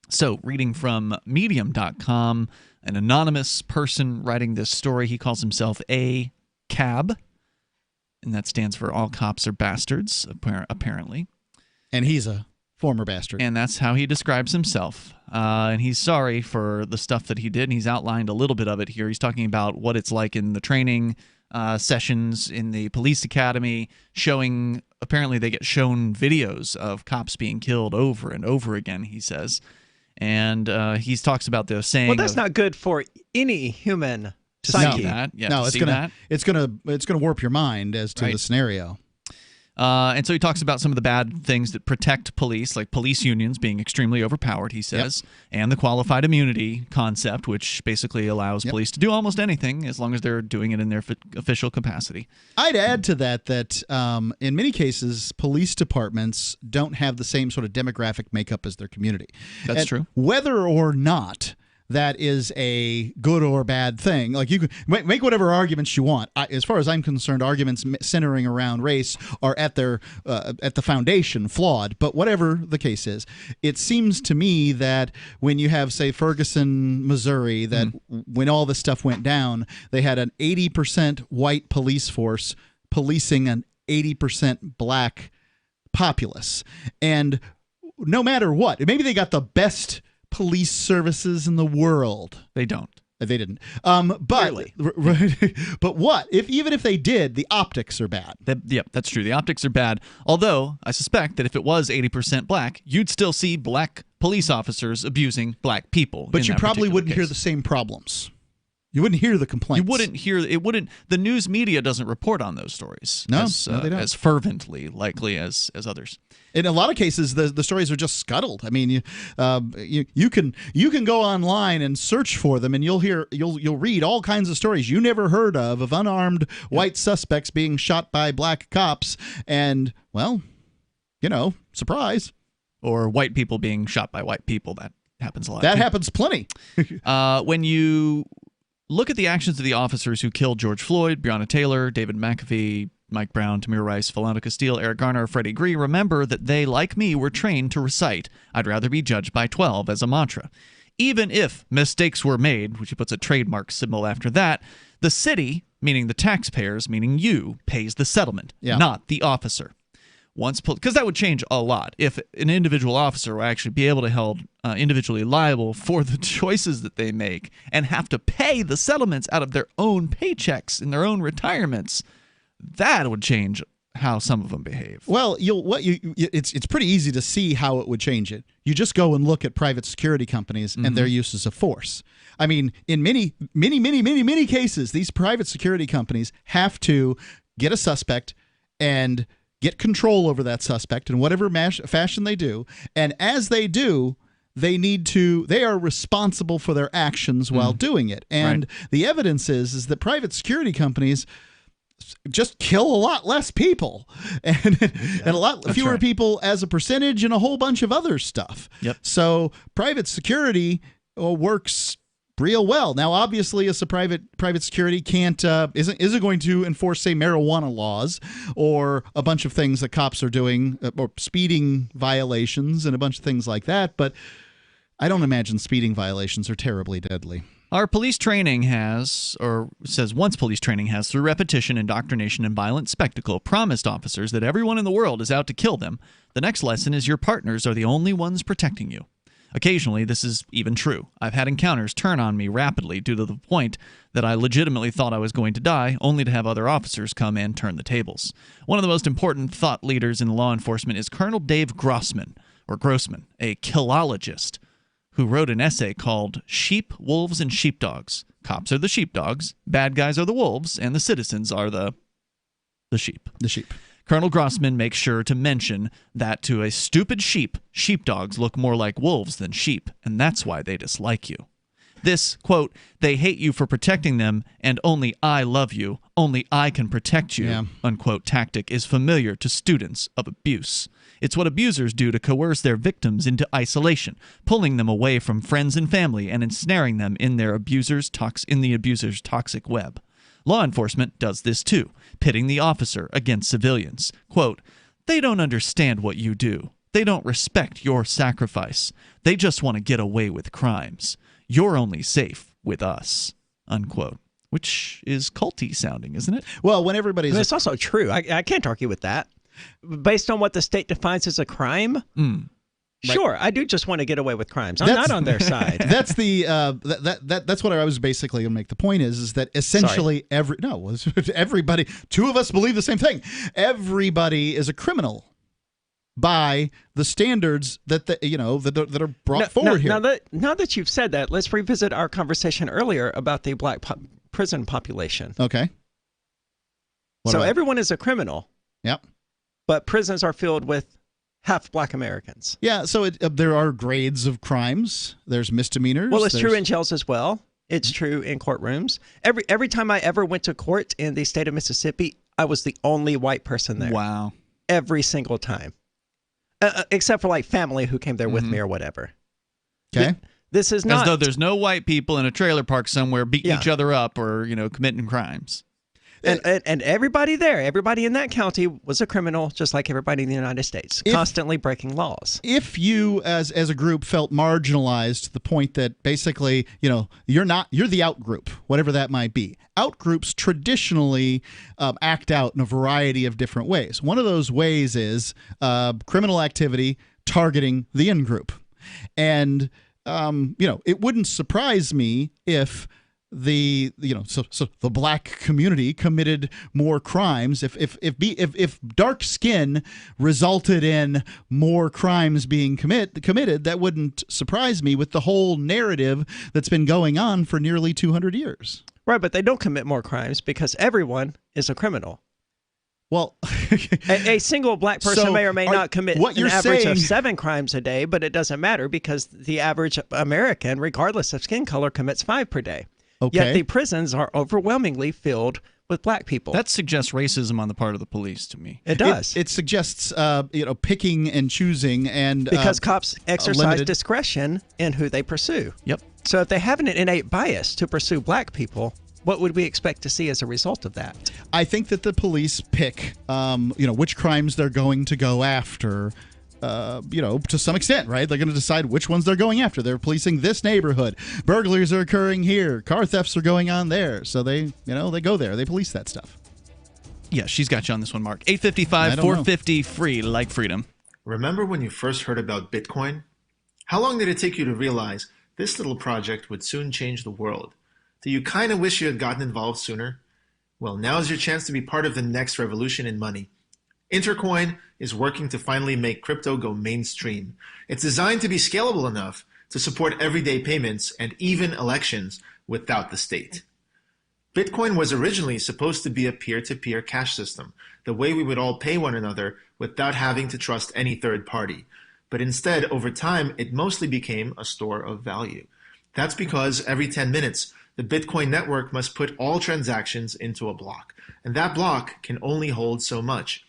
So, reading from medium.com, an anonymous person writing this story, he calls himself A. Cab. and that stands for All Cops Are Bastards, apparently. And he's a former bastard. And that's how he describes himself. And he's sorry for the stuff that he did, and he's outlined a little bit of it here. He's talking about what it's like in the training sessions in the police academy, apparently they get shown videos of cops being killed over and over again, he says. And he talks about the saying. Well, that's not good for any human to psyche. see that. Yeah, no, it's gonna warp your mind as to the scenario. And so he talks about some of the bad things that protect police, like police unions being extremely overpowered, he says, and the qualified immunity concept, which basically allows police to do almost anything as long as they're doing it in their official capacity. I'd add to that in many cases, police departments don't have the same sort of demographic makeup as their community. That's true. Whether or not that is a good or bad thing. Like, you can make whatever arguments you want. As far as I'm concerned, arguments centering around race are at the foundation flawed. But whatever the case is, it seems to me that when you have, say, Ferguson, Missouri, that when all this stuff went down, they had an 80% white police force policing an 80% black populace. And no matter what, maybe they got the best police services in the world. They don't. They didn't. But what even if they did, the optics are bad. Yep, that's true. The optics are bad. Although I suspect that if it was 80% black, you'd still see black police officers abusing black people. But you probably wouldn't hear the same problems. You wouldn't hear the complaints. You wouldn't hear it. Wouldn't the news media doesn't report on those stories? No, they don't. As fervently, likely as others. In a lot of cases, the stories are just scuttled. I mean, you can go online and search for them, and you'll read all kinds of stories you never heard of unarmed white suspects being shot by black cops, and surprise, or white people being shot by white people. That happens a lot. That happens plenty. When you look at the actions of the officers who killed George Floyd, Breonna Taylor, David McAfee, Mike Brown, Tamir Rice, Philando Castile, Eric Garner, Freddie Gray, remember that they, like me, were trained to recite, "I'd rather be judged by 12" as a mantra. Even if mistakes were made, which he puts a trademark symbol after that, the city, meaning the taxpayers, meaning you, pays the settlement, not the officer. Because that would change a lot if an individual officer will actually be able to held individually liable for the choices that they make and have to pay the settlements out of their own paychecks in their own retirements. That would change how some of them behave. Well, it's pretty easy to see how it would change it. You just go and look at private security companies and their uses of force. I mean, in many cases, these private security companies have to get a suspect and get control over that suspect in whatever fashion they do. And as they do, they are responsible for their actions while doing it. And the evidence is that private security companies just kill a lot less people and a lot fewer people as a percentage and a whole bunch of other stuff. So private security works real well. Now, obviously, as a private security isn't going to enforce, say, marijuana laws or a bunch of things that cops are doing, or speeding violations and a bunch of things like that. But I don't imagine speeding violations are terribly deadly. Our police training once police training has, through repetition, indoctrination, and violent spectacle, promised officers that everyone in the world is out to kill them. The next lesson is your partners are the only ones protecting you. Occasionally, this is even true. I've had encounters turn on me rapidly due to the point that I legitimately thought I was going to die, only to have other officers come and turn the tables. One of the most important thought leaders in law enforcement is Colonel Dave Grossman, a killologist, who wrote an essay called Sheep, Wolves, and Sheepdogs. Cops are the sheepdogs, bad guys are the wolves, and the citizens are the sheep. The sheep. Colonel Grossman makes sure to mention that to a stupid sheep, sheepdogs look more like wolves than sheep, and that's why they dislike you. This, quote, "they hate you for protecting them, and only I love you, only I can protect you," unquote, tactic is familiar to students of abuse. It's what abusers do to coerce their victims into isolation, pulling them away from friends and family and ensnaring them in the abuser's toxic web. Law enforcement does this too, pitting the officer against civilians. Quote, "they don't understand what you do. They don't respect your sacrifice. They just want to get away with crimes. You're only safe with us," unquote. which is culty sounding, isn't it? Well, when everybody's... It's also true. I can't argue with that. Based on what the state defines as a crime, sure, I do just want to get away with crimes. I'm not on their side. That's the that's what I was basically going to make. The point is that essentially everybody, two of us believe the same thing. Everybody is a criminal by the standards that that are brought forward here. Now that you've said that, let's revisit our conversation earlier about the black prison population. Okay. So everyone is a criminal. Yep. But prisons are filled with half black Americans. Yeah, so there are grades of crimes. There's misdemeanors. Well, it's true in jails as well. It's true in courtrooms. Every time I ever went to court in the state of Mississippi, I was the only white person there. Wow. Every single time. Except for like family who came there with me or whatever. Okay. This is not... As though there's no white people in a trailer park somewhere beating each other up or, committing crimes. And everybody there, everybody in that county was a criminal, just like everybody in the United States, constantly breaking laws. If you, as a group, felt marginalized to the point that basically, you're the out group, whatever that might be. Out groups traditionally act out in a variety of different ways. One of those ways is criminal activity targeting the in group, and it wouldn't surprise me if the black community committed more crimes if dark skin resulted in more crimes being committed. That wouldn't surprise me with the whole narrative that's been going on for nearly 200 years. Right, but they don't commit more crimes because everyone is a criminal. Well, a single black person may or may not commit an average of 7 crimes a day, but it doesn't matter because the average American, regardless of skin color, commits 5 per day. Okay. Yet the prisons are overwhelmingly filled with black people. That suggests racism on the part of the police to me. It does. It suggests picking and choosing, and because cops exercise discretion in who they pursue. Yep. So if they have an innate bias to pursue black people, what would we expect to see as a result of that? I think that the police pick, which crimes they're going to go after. To some extent, right? They're going to decide which ones they're going after. They're policing this neighborhood. Burglaries are occurring here. Car thefts are going on there. So they go there. They police that stuff. Yeah, she's got you on this one, Mark. 855-450 free like freedom. Remember when you first heard about Bitcoin? How long did it take you to realize this little project would soon change the world? Do you kind of wish you had gotten involved sooner? Well, now is your chance to be part of the next revolution in money. Intercoin is working to finally make crypto go mainstream. It's designed to be scalable enough to support everyday payments and even elections without the state. Bitcoin was originally supposed to be a peer-to-peer cash system, the way we would all pay one another without having to trust any third party. But instead, over time, it mostly became a store of value. That's because every 10 minutes, the Bitcoin network must put all transactions into a block, and that block can only hold so much.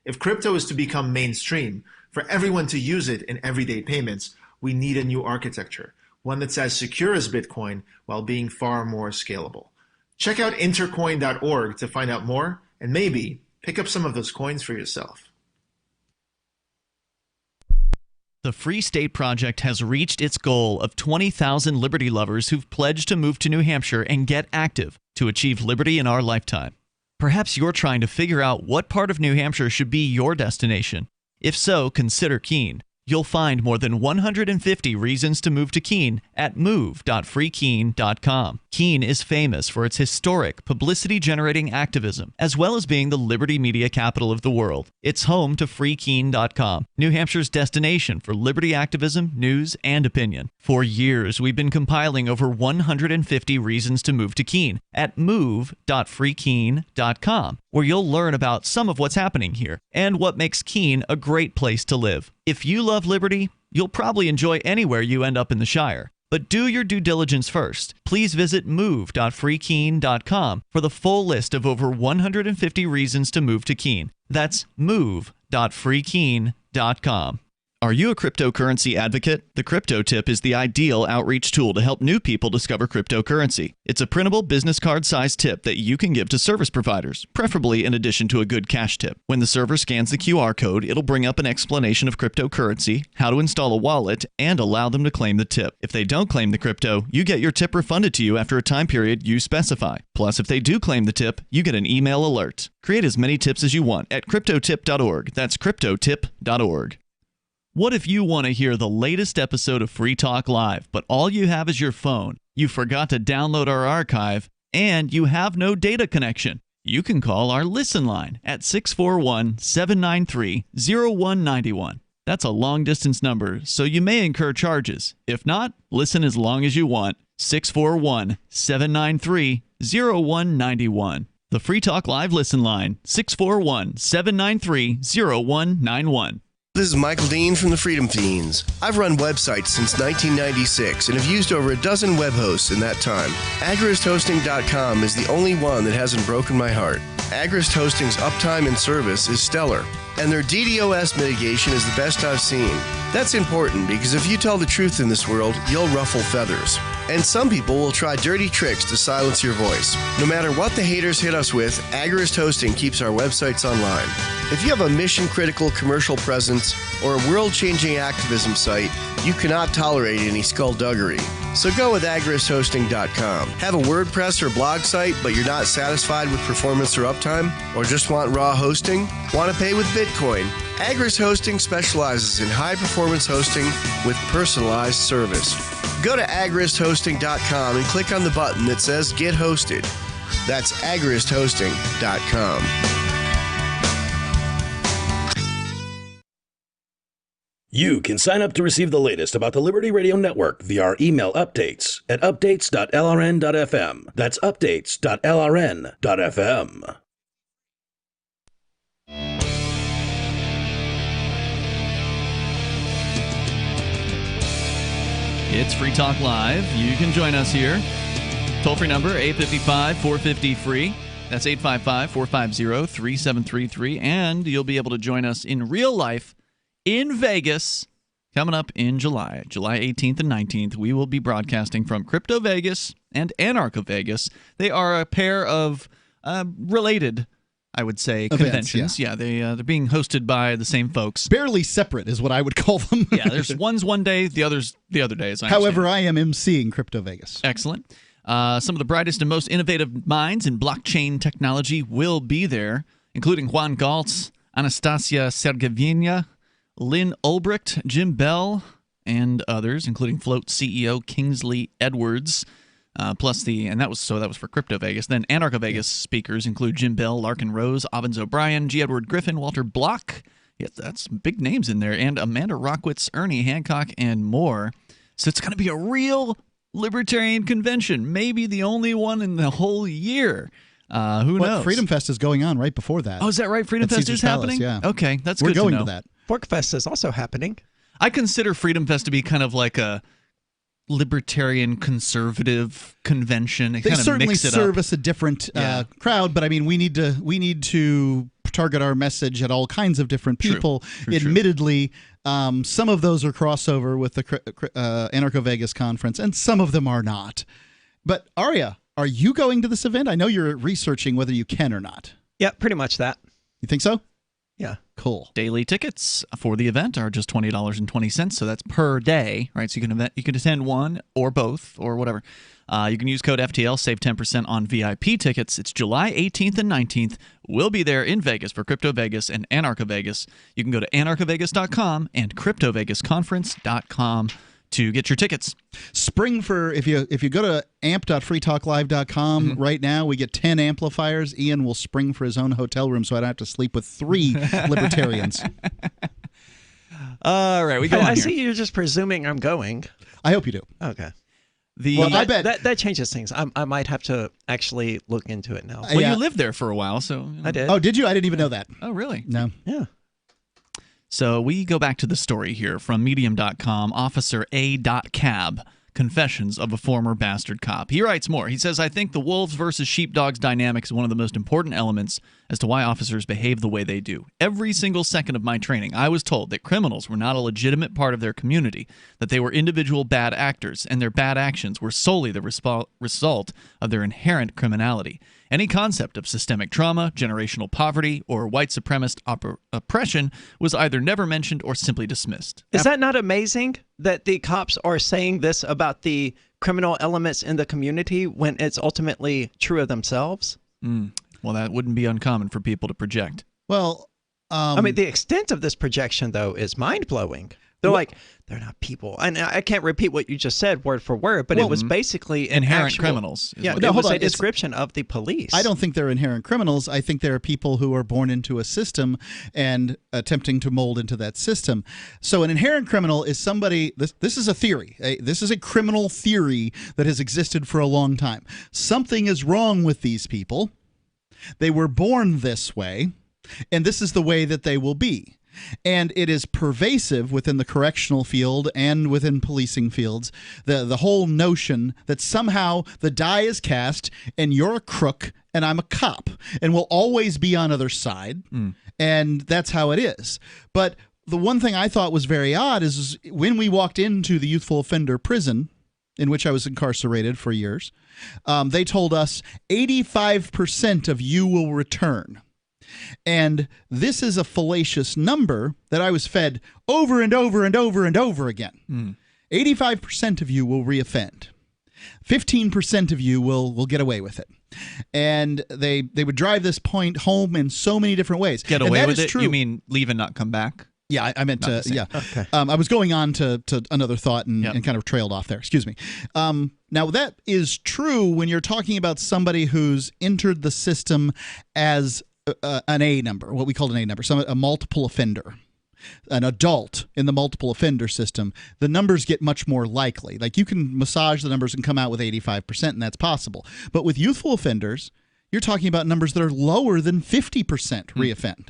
If crypto is to become mainstream, for everyone to use it in everyday payments, we need a new architecture, one that's as secure as Bitcoin while being far more scalable. Check out intercoin.org to find out more and maybe pick up some of those coins for yourself. The Free State Project has reached its goal of 20,000 liberty lovers who've pledged to move to New Hampshire and get active to achieve liberty in our lifetime. Perhaps you're trying to figure out what part of New Hampshire should be your destination. If so, consider Keene. You'll find more than 150 reasons to move to Keene at move.freekeene.com. Keene is famous for its historic, publicity-generating activism, as well as being the liberty media capital of the world. It's home to freekeene.com, New Hampshire's destination for liberty activism, news, and opinion. For years, we've been compiling over 150 reasons to move to Keene at move.freekeene.com, where you'll learn about some of what's happening here and what makes Keene a great place to live. If you love liberty, you'll probably enjoy anywhere you end up in the Shire. But do your due diligence first. Please visit move.freekeene.com for the full list of over 150 reasons to move to Keene. That's move.freekeene.com. Are you a cryptocurrency advocate? The Crypto Tip is the ideal outreach tool to help new people discover cryptocurrency. It's a printable business card-sized tip that you can give to service providers, preferably in addition to a good cash tip. When the server scans the QR code, it'll bring up an explanation of cryptocurrency, how to install a wallet, and allow them to claim the tip. If they don't claim the crypto, you get your tip refunded to you after a time period you specify. Plus, if they do claim the tip, you get an email alert. Create as many tips as you want at cryptotip.org. That's cryptotip.org. What if you want to hear the latest episode of Free Talk Live, but all you have is your phone, you forgot to download our archive, and you have no data connection? You can call our Listen line at 641-793-0191. That's a long-distance number, so you may incur charges. If not, listen as long as you want. 641-793-0191. The Free Talk Live Listen line, 641-793-0191. This is Michael Dean from the Freedom Fiends. I've run websites since 1996 and have used over a dozen web hosts in that time. AgoristHosting.com is the only one that hasn't broken my heart. Agorist Hosting's uptime and service is stellar, and their DDoS mitigation is the best I've seen. That's important because if you tell the truth in this world, you'll ruffle feathers. And some people will try dirty tricks to silence your voice. No matter what the haters hit us with, Agorist Hosting keeps our websites online. If you have a mission-critical commercial presence or a world-changing activism site, you cannot tolerate any skullduggery. So go with AgoristHosting.com. Have a WordPress or blog site, but you're not satisfied with performance or uptime? Or just want raw hosting? Want to pay with Bitcoin? Agorist Hosting specializes in high-performance hosting with personalized service. Go to AgoristHosting.com and click on the button that says Get Hosted. That's AgoristHosting.com. You can sign up to receive the latest about the Liberty Radio Network via our email updates at updates.lrn.fm. That's updates.lrn.fm. It's Free Talk Live. You can join us here. Toll-free number, 855-450-FREE. That's 855-450-3733. And you'll be able to join us in real life in Vegas coming up in July 18th and 19th. We will be broadcasting from Crypto Vegas and Anarcho Vegas. They are a pair of related, I would say, events, conventions. Yeah, they're being hosted by the same folks. Barely separate is what I would call them. Yeah, there's one's one day, the other's the other days. However, I am emceeing Crypto Vegas. Excellent. Some of the brightest and most innovative minds in blockchain technology will be there, including Juan Galtz, Anastasia Sergeyevna, Lynn Ulbricht, Jim Bell, and others, including Float CEO Kingsley Edwards. That was for Crypto Vegas. Then Anarcho Vegas speakers include Jim Bell, Larkin Rose, Ovens O'Brien, G. Edward Griffin, Walter Block. Yeah, that's big names in there. And Amanda Rockwitz, Ernie Hancock, and more. So it's going to be a real libertarian convention. Maybe the only one in the whole year. Who knows? Freedom Fest is going on right before that. Oh, is that right? Freedom Fest is happening? Yeah. Okay, that's We're good to know. We're going to that. Forkfest is also happening. I consider Freedom Fest to be kind of like a libertarian conservative convention. They certainly service a different crowd, but I mean, we need to target our message at all kinds of different people. True. Admittedly, some of those are crossover with the Anarcho Vegas conference, and some of them are not. But Aria, are you going to this event? I know you're researching whether you can or not. Yeah, pretty much that. You think so? Yeah. Cool. Daily tickets for the event are just $20.20, so that's per day, right? So you can attend one or both or whatever. You can use code FTL, save 10% on VIP tickets. It's July 18th and 19th. We'll be there in Vegas for Crypto Vegas and Anarcho Vegas. You can go to anarchovegas.com and cryptovegasconference.com to get your tickets. Spring for if you go to amp.freetalklive.com right now, we get 10 amplifiers. Ian will spring for his own hotel room, so I don't have to sleep with 3 libertarians. All right, we go on I here. see you're just presuming I'm going. I hope you do. Okay. I bet that changes things. I might have to actually look into it now. Well, you lived there for a while, so I did. Oh, did you? I didn't even know that. Oh, really? No. Yeah. So we go back to the story here from Medium.com. Officer A. Cab Confessions of a Former Bastard Cop. He writes more. He says, I think the wolves versus sheepdogs dynamic is one of the most important elements as to why officers behave the way they do. Every single second of my training, I was told that criminals were not a legitimate part of their community, that they were individual bad actors, and their bad actions were solely the result of their inherent criminality. Any concept of systemic trauma, generational poverty, or white supremacist oppression was either never mentioned or simply dismissed. Is that not amazing that the cops are saying this about the criminal elements in the community when it's ultimately true of themselves? Well, that wouldn't be uncommon for people to project. Well, I mean, the extent of this projection, though, is mind-blowing. They're like, they're not people. And I can't repeat what you just said word for word, but it was basically an inherent actual, criminals. Yeah, it was a description of the police. I don't think they're inherent criminals. I think they're people who are born into a system and attempting to mold into that system. So an inherent criminal is somebody, this is a theory. This is a criminal theory that has existed for a long time. Something is wrong with these people. They were born this way, and this is the way that they will be. And it is pervasive within the correctional field and within policing fields, the whole notion that somehow the die is cast and you're a crook and I'm a cop and we'll always be on other side. And that's how it is. But the one thing I thought was very odd is when we walked into the youthful offender prison, in which I was incarcerated for years, they told us 85% of you will return. And this is a fallacious number that I was fed over and over and over and over again. 85% of you will reoffend. 15% of you will get away with it. And they would drive this point home in so many different ways. Get away with it? True. You mean leave and not come back? Yeah, I meant to. Yeah, okay. I was going on to another thought and kind of trailed off there. Excuse me. Now that is true when you're talking about somebody who's entered the system as an A number, what we call an A number, a multiple offender, an adult in the multiple offender system. The numbers get much more likely. Like you can massage the numbers and come out with 85%, and that's possible. But with youthful offenders, you're talking about numbers that are lower than 50% reoffend.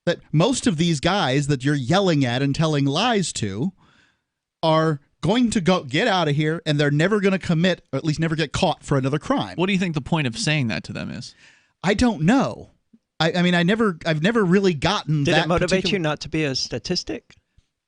That most of these guys that you're yelling at and telling lies to are going to get out of here, and they're never going to commit, or at least never get caught for another crime. What do you think the point of saying that to them is? I don't know. I mean, I've never really gotten that. Did it motivate you not to be a statistic?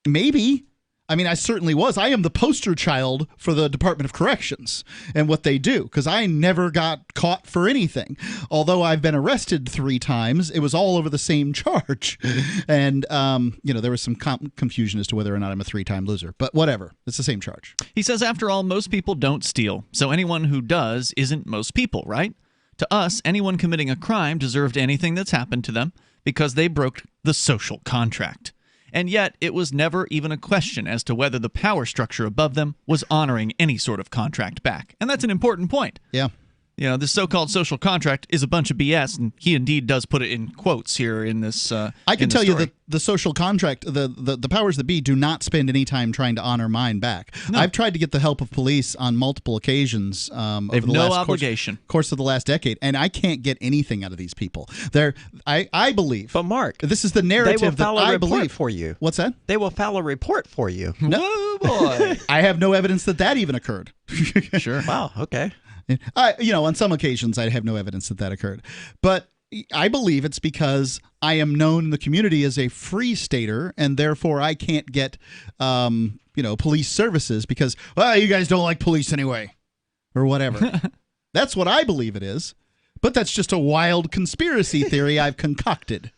Maybe. I mean, I certainly was. I am the poster child for the Department of Corrections and what they do, because I never got caught for anything. Although I've been arrested 3 times, it was all over the same charge. And, there was some confusion as to whether or not I'm a 3-time loser. But whatever. It's the same charge. He says, after all, most people don't steal. So anyone who does isn't most people, right? To us, anyone committing a crime deserved anything that's happened to them because they broke the social contract. And yet, it was never even a question as to whether the power structure above them was honoring any sort of contract back. And that's an important point. Yeah. You know, this so-called social contract is a bunch of BS, and he indeed does put it in quotes here in this I can tell you that the social contract, the powers that be do not spend any time trying to honor mine back. No. I've tried to get the help of police on multiple occasions over the last obligation. Course of the last decade, and I can't get anything out of these people. I believe. But Mark, this is the narrative that I believe for you. What's that? They will file a report for you. No. Oh boy. I have no evidence that even occurred. Sure. Wow. Okay. On some occasions, I have no evidence that occurred. But I believe it's because I am known in the community as a free stater, and therefore I can't get, police services because, you guys don't like police anyway, or whatever. That's what I believe it is. But that's just a wild conspiracy theory I've concocted.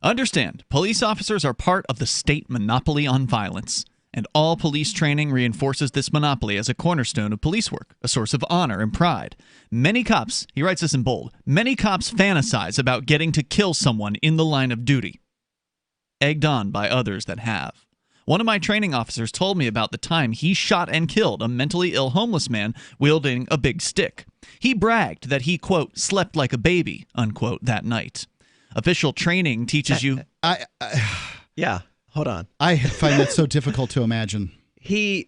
Understand, police officers are part of the state monopoly on violence. And all police training reinforces this monopoly as a cornerstone of police work, a source of honor and pride. Many cops, he writes this in bold, many cops fantasize about getting to kill someone in the line of duty, egged on by others that have. One of my training officers told me about the time he shot and killed a mentally ill homeless man wielding a big stick. He bragged that he, quote, slept like a baby, unquote, that night. Official training teaches you... Yeah. Hold on. I find that so difficult to imagine. The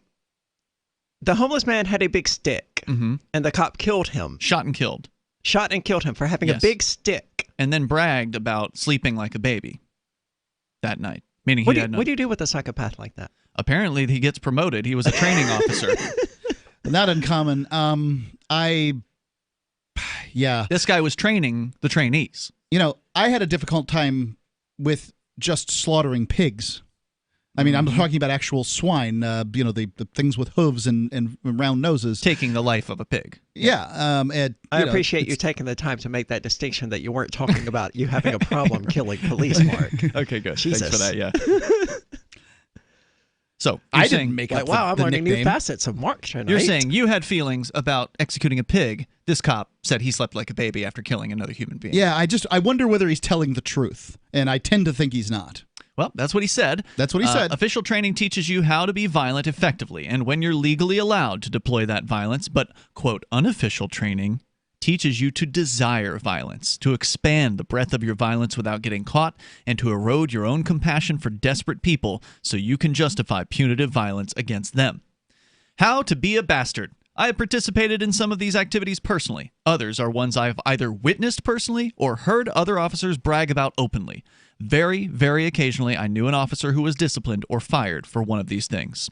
homeless man had a big stick, and the cop killed him. Shot and killed him for having a big stick. And then bragged about sleeping like a baby that night. Meaning what do you do with a psychopath like that? Apparently, he gets promoted. He was a training officer. Not uncommon. Yeah. This guy was training the trainees. I had a difficult time with just slaughtering pigs. I mean, I'm talking about actual swine, the things with hooves and round noses. Taking the life of a pig. Yeah. I appreciate you taking the time to make that distinction that you weren't talking about you having a problem killing police, Mark. Okay, good. Jesus. Thanks for that, yeah. So I didn't make up wow, I'm the learning nickname. new facets of Mark tonight. You're saying you had feelings about executing a pig. This cop said he slept like a baby after killing another human being. Yeah, I wonder whether he's telling the truth, and I tend to think he's not. Well, that's what he said. That's what he said. Official training teaches you how to be violent effectively and when you're legally allowed to deploy that violence, but, quote, unofficial training teaches you to desire violence, to expand the breadth of your violence without getting caught, and to erode your own compassion for desperate people so you can justify punitive violence against them. How to be a bastard. I have participated in some of these activities personally. Others are ones I have either witnessed personally or heard other officers brag about openly. Very, very occasionally, I knew an officer who was disciplined or fired for one of these things.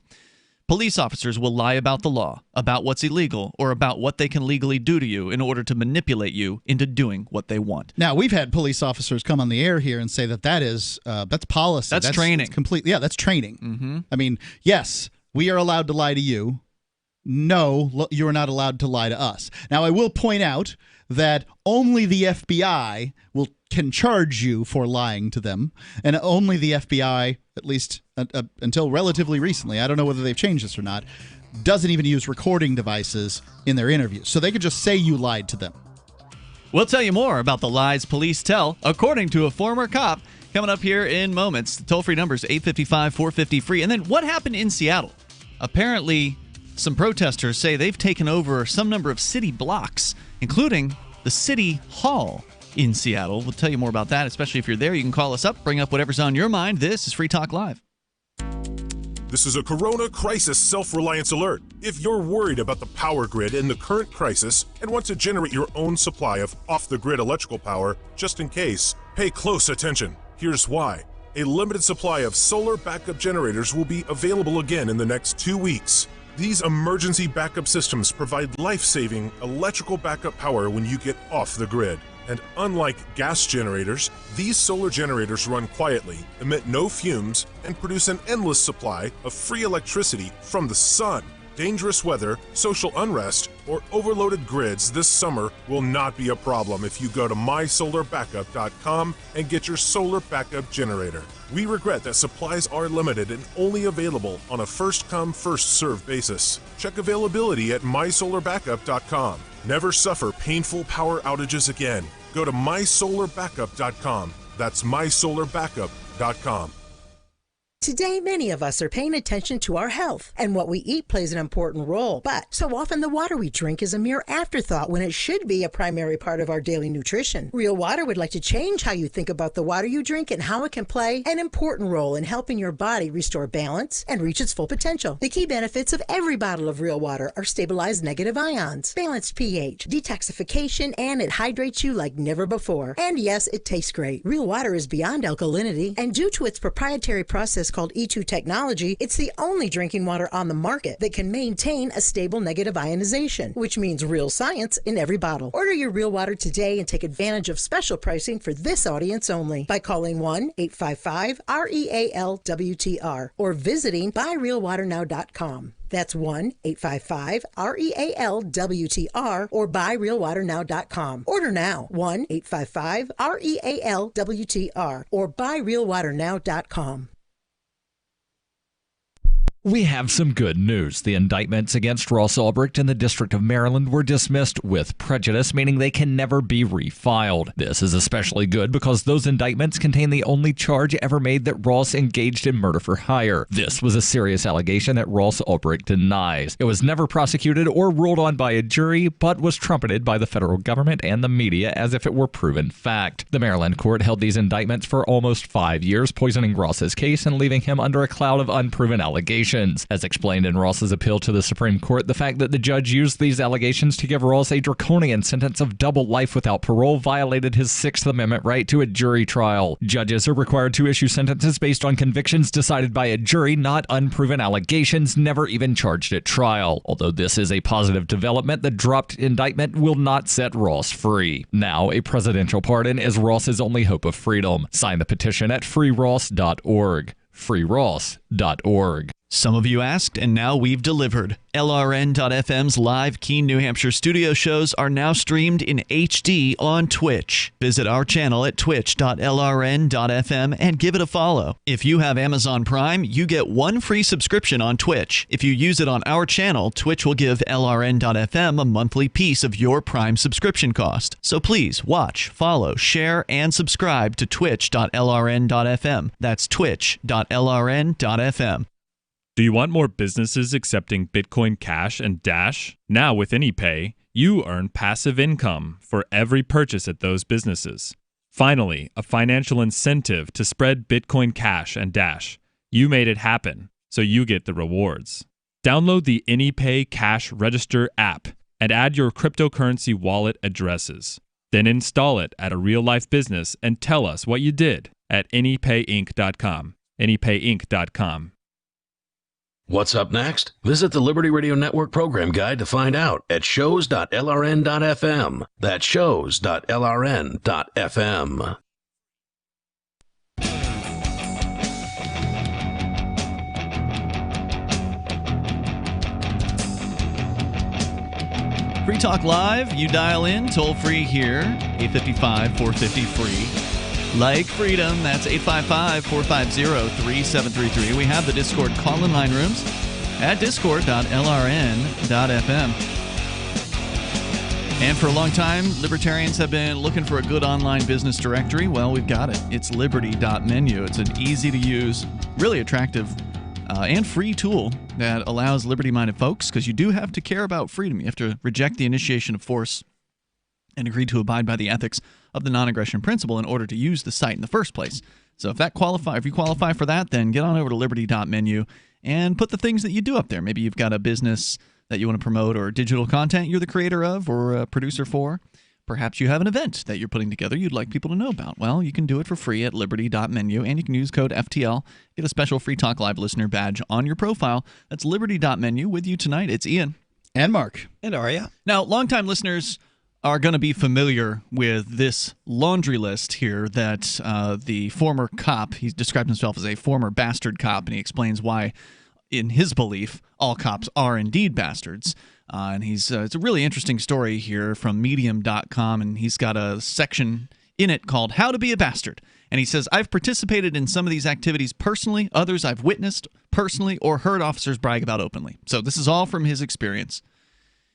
Police officers will lie about the law, about what's illegal, or about what they can legally do to you in order to manipulate you into doing what they want. Now, we've had police officers come on the air here and say that's policy. That's training. Yeah, that's training. Mm-hmm. I mean, yes, we are allowed to lie to you. No, you are not allowed to lie to us. Now, I will point out that only the FBI can charge you for lying to them, and only the FBI, at least until relatively recently, I don't know whether they've changed this or not, doesn't even use recording devices in their interviews. So they could just say you lied to them. We'll tell you more about the lies police tell, according to a former cop, coming up here in moments. The toll-free number is 855-450-FREE. And then what happened in Seattle? Apparently, some protesters say they've taken over some number of city blocks, including the City Hall in Seattle. We'll tell you more about that, especially if you're there. You can call us up, bring up whatever's on your mind. This is Free Talk Live. This is a Corona Crisis Self-Reliance Alert. If you're worried about the power grid in the current crisis and want to generate your own supply of off-the-grid electrical power, just in case, pay close attention. Here's why. A limited supply of solar backup generators will be available again in the next 2 weeks. These emergency backup systems provide life-saving electrical backup power when you get off the grid. And unlike gas generators, these solar generators run quietly, emit no fumes, and produce an endless supply of free electricity from the sun. Dangerous weather, social unrest, or overloaded grids this summer will not be a problem if you go to mysolarbackup.com and get your solar backup generator. We regret that supplies are limited and only available on a first-come, first-served basis. Check availability at mysolarbackup.com. Never suffer painful power outages again. Go to mysolarbackup.com. That's mysolarbackup.com. Today, many of us are paying attention to our health, and what we eat plays an important role. But so often the water we drink is a mere afterthought when it should be a primary part of our daily nutrition. Real Water would like to change how you think about the water you drink and how it can play an important role in helping your body restore balance and reach its full potential. The key benefits of every bottle of Real Water are stabilized negative ions, balanced pH, detoxification, and it hydrates you like never before. And yes, it tastes great. Real Water is beyond alkalinity, and due to its proprietary process called E2 technology, it's the only drinking water on the market that can maintain a stable negative ionization, which means real science in every bottle. Order your Real Water today and take advantage of special pricing for this audience only by calling 1-855-REAL-WTR or visiting buyrealwaternow.com. That's 1-855-REAL-WTR or buyrealwaternow.com. Order now, 1-855-REAL-WTR or buyrealwaternow.com. We have some good news. The indictments against Ross Ulbricht in the District of Maryland were dismissed with prejudice, meaning they can never be refiled. This is especially good because those indictments contain the only charge ever made that Ross engaged in murder for hire. This was a serious allegation that Ross Ulbricht denies. It was never prosecuted or ruled on by a jury, but was trumpeted by the federal government and the media as if it were proven fact. The Maryland court held these indictments for almost 5 years, poisoning Ross's case and leaving him under a cloud of unproven allegations. allegations. As explained in Ross's appeal to the Supreme Court, the fact that the judge used these allegations to give Ross a draconian sentence of double life without parole violated his Sixth Amendment right to a jury trial. Judges are required to issue sentences based on convictions decided by a jury, not unproven allegations never even charged at trial. Although this is a positive development, the dropped indictment will not set Ross free. Now, a presidential pardon is Ross's only hope of freedom. Sign the petition at freeross.org. freeross.org. Some of you asked, and now we've delivered. LRN.FM's live Keene, New Hampshire studio shows are now streamed in HD on Twitch. Visit our channel at twitch.lrn.fm and give it a follow. If you have Amazon Prime, you get one free subscription on Twitch. If you use it on our channel, Twitch will give LRN.FM a monthly piece of your Prime subscription cost. So please watch, follow, share, and subscribe to twitch.lrn.fm. That's twitch.lrn.fm. Do you want more businesses accepting Bitcoin Cash and Dash? Now with AnyPay, you earn passive income for every purchase at those businesses. Finally, a financial incentive to spread Bitcoin Cash and Dash. You made it happen, so you get the rewards. Download the AnyPay Cash Register app and add your cryptocurrency wallet addresses. Then install it at a real-life business and tell us what you did at anypayinc.com. anypayinc.com. What's up next? Visit the Liberty Radio Network program guide to find out at shows.lrn.fm. That's shows.lrn.fm. Free Talk Live, you dial in, toll free here, 855-450-FREE. Like freedom, that's 855-450-3733. We have the Discord call-in line rooms at discord.lrn.fm. And for a long time, libertarians have been looking for a good online business directory. Well, we've got it. It's liberty.menu. It's an easy-to-use, really attractive, and free tool that allows liberty-minded folks, because you do have to care about freedom. You have to reject the initiation of force and agree to abide by the ethics of the non-aggression principle in order to use the site in the first place. So if you qualify for that, then get on over to liberty.menu and put the things that you do up there. Maybe you've got a business that you want to promote or digital content you're the creator of or a producer for. Perhaps you have an event that you're putting together you'd like people to know about. Well, you can do it for free at liberty.menu, and you can use code FTL, get a special Free Talk Live listener badge on your profile. That's liberty.menu. With you tonight, it's Ian. And Mark. And Aria. Now, longtime listeners are going to be familiar with this laundry list here that the former cop, he described himself as a former bastard cop, and he explains why, in his belief, all cops are indeed bastards. And it's a really interesting story here from medium.com, and he's got a section in it called How to Be a Bastard. And he says, I've participated in some of these activities personally, others I've witnessed personally or heard officers brag about openly. So this is all from his experience.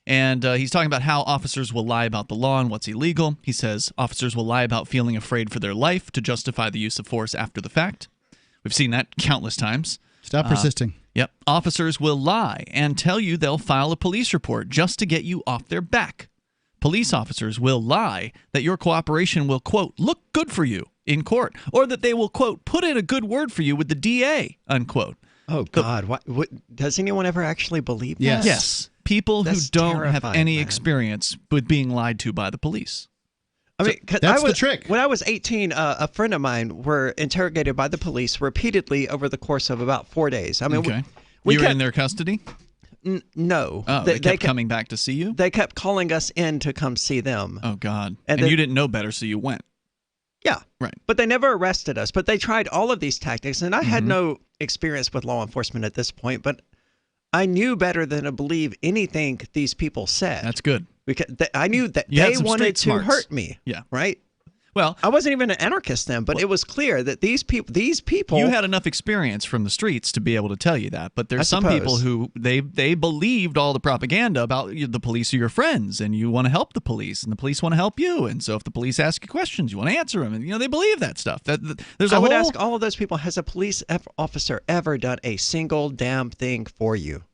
And he's talking about how officers will lie about the law and what's illegal. He says officers will lie about feeling afraid for their life to justify the use of force after the fact. We've seen that countless times. Stop persisting. Yep. Officers will lie and tell you they'll file a police report just to get you off their back. Police officers will lie that your cooperation will, quote, look good for you in court, or that they will, quote, put in a good word for you with the DA, unquote. Oh, God. What, does anyone ever actually believe that? Yes. People That's who don't have terrifying, any man. experience with being lied to by the police. I mean, 'cause that's the trick. When I was 18, a friend of mine were interrogated by the police repeatedly over the course of about 4 days. I mean, Okay. we You were kept- in their custody? No. Oh, they kept coming back to see you? They kept calling us in to come see them. Oh, God. And And then- you didn't know better, so you went. Yeah. Right. But they never arrested us. But they tried all of these tactics, and I had no experience with law enforcement at this point, but I knew better than to believe anything these people said. That's good. Because I knew that You had they some wanted street to smarts. hurt me. Yeah. Right? Well, I wasn't even an anarchist then, but it was clear that these people you had enough experience from the streets to be able to tell you that. But there's I some suppose. people who they believed all the propaganda about the police are your friends, and you want to help the police, and the police want to help you. And so if the police ask you questions, you want to answer them. And they believe that stuff. There's a I would whole- ask all of those people, has a police officer ever done a single damn thing for you?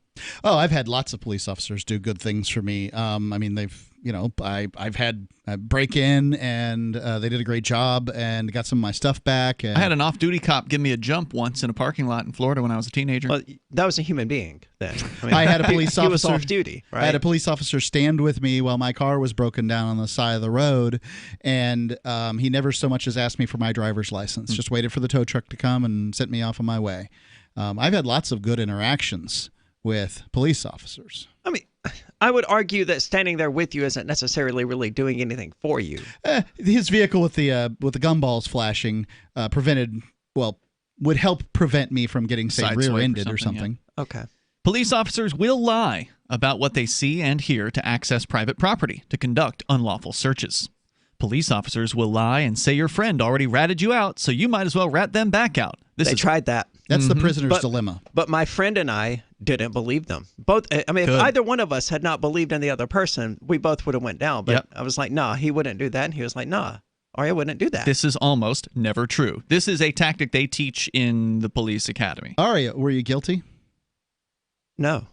Oh, I've had lots of police officers do good things for me. I mean, they've I've had a break in, and they did a great job and got some of my stuff back. And I had an off-duty cop give me a jump once in a parking lot in Florida when I was a teenager. Well, that was a human being then. I had a police officer. He was off duty, right? I had a police officer stand with me while my car was broken down on the side of the road, and he never so much as asked me for my driver's license. Just waited for the tow truck to come and sent me off on my way. I've had lots of good interactions with police officers. I mean, I would argue that standing there with you isn't necessarily really doing anything for you. His vehicle with the gumballs flashing would help prevent me from getting, say, rear-ended or something. Yeah. Okay. Police officers will lie about what they see and hear to access private property to conduct unlawful searches. Police officers will lie and say your friend already ratted you out, so you might as well rat them back out. They tried that. That's the prisoner's dilemma. But my friend and I didn't believe them. Both. I mean, if either one of us had not believed in the other person, we both would have went down. But I was like, nah, he wouldn't do that. And he was like, nah, Aria wouldn't do that. This is almost never true. This is a tactic they teach in the police academy. Aria, were you guilty? No.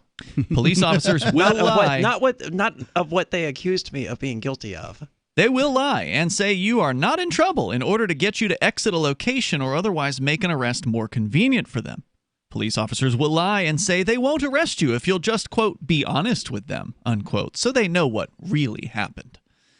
Police officers will lie. Not of what they accused me of being guilty of. They will lie and say you are not in trouble in order to get you to exit a location or otherwise make an arrest more convenient for them. Police officers will lie and say they won't arrest you if you'll just, quote, be honest with them, unquote, so they know what really happened.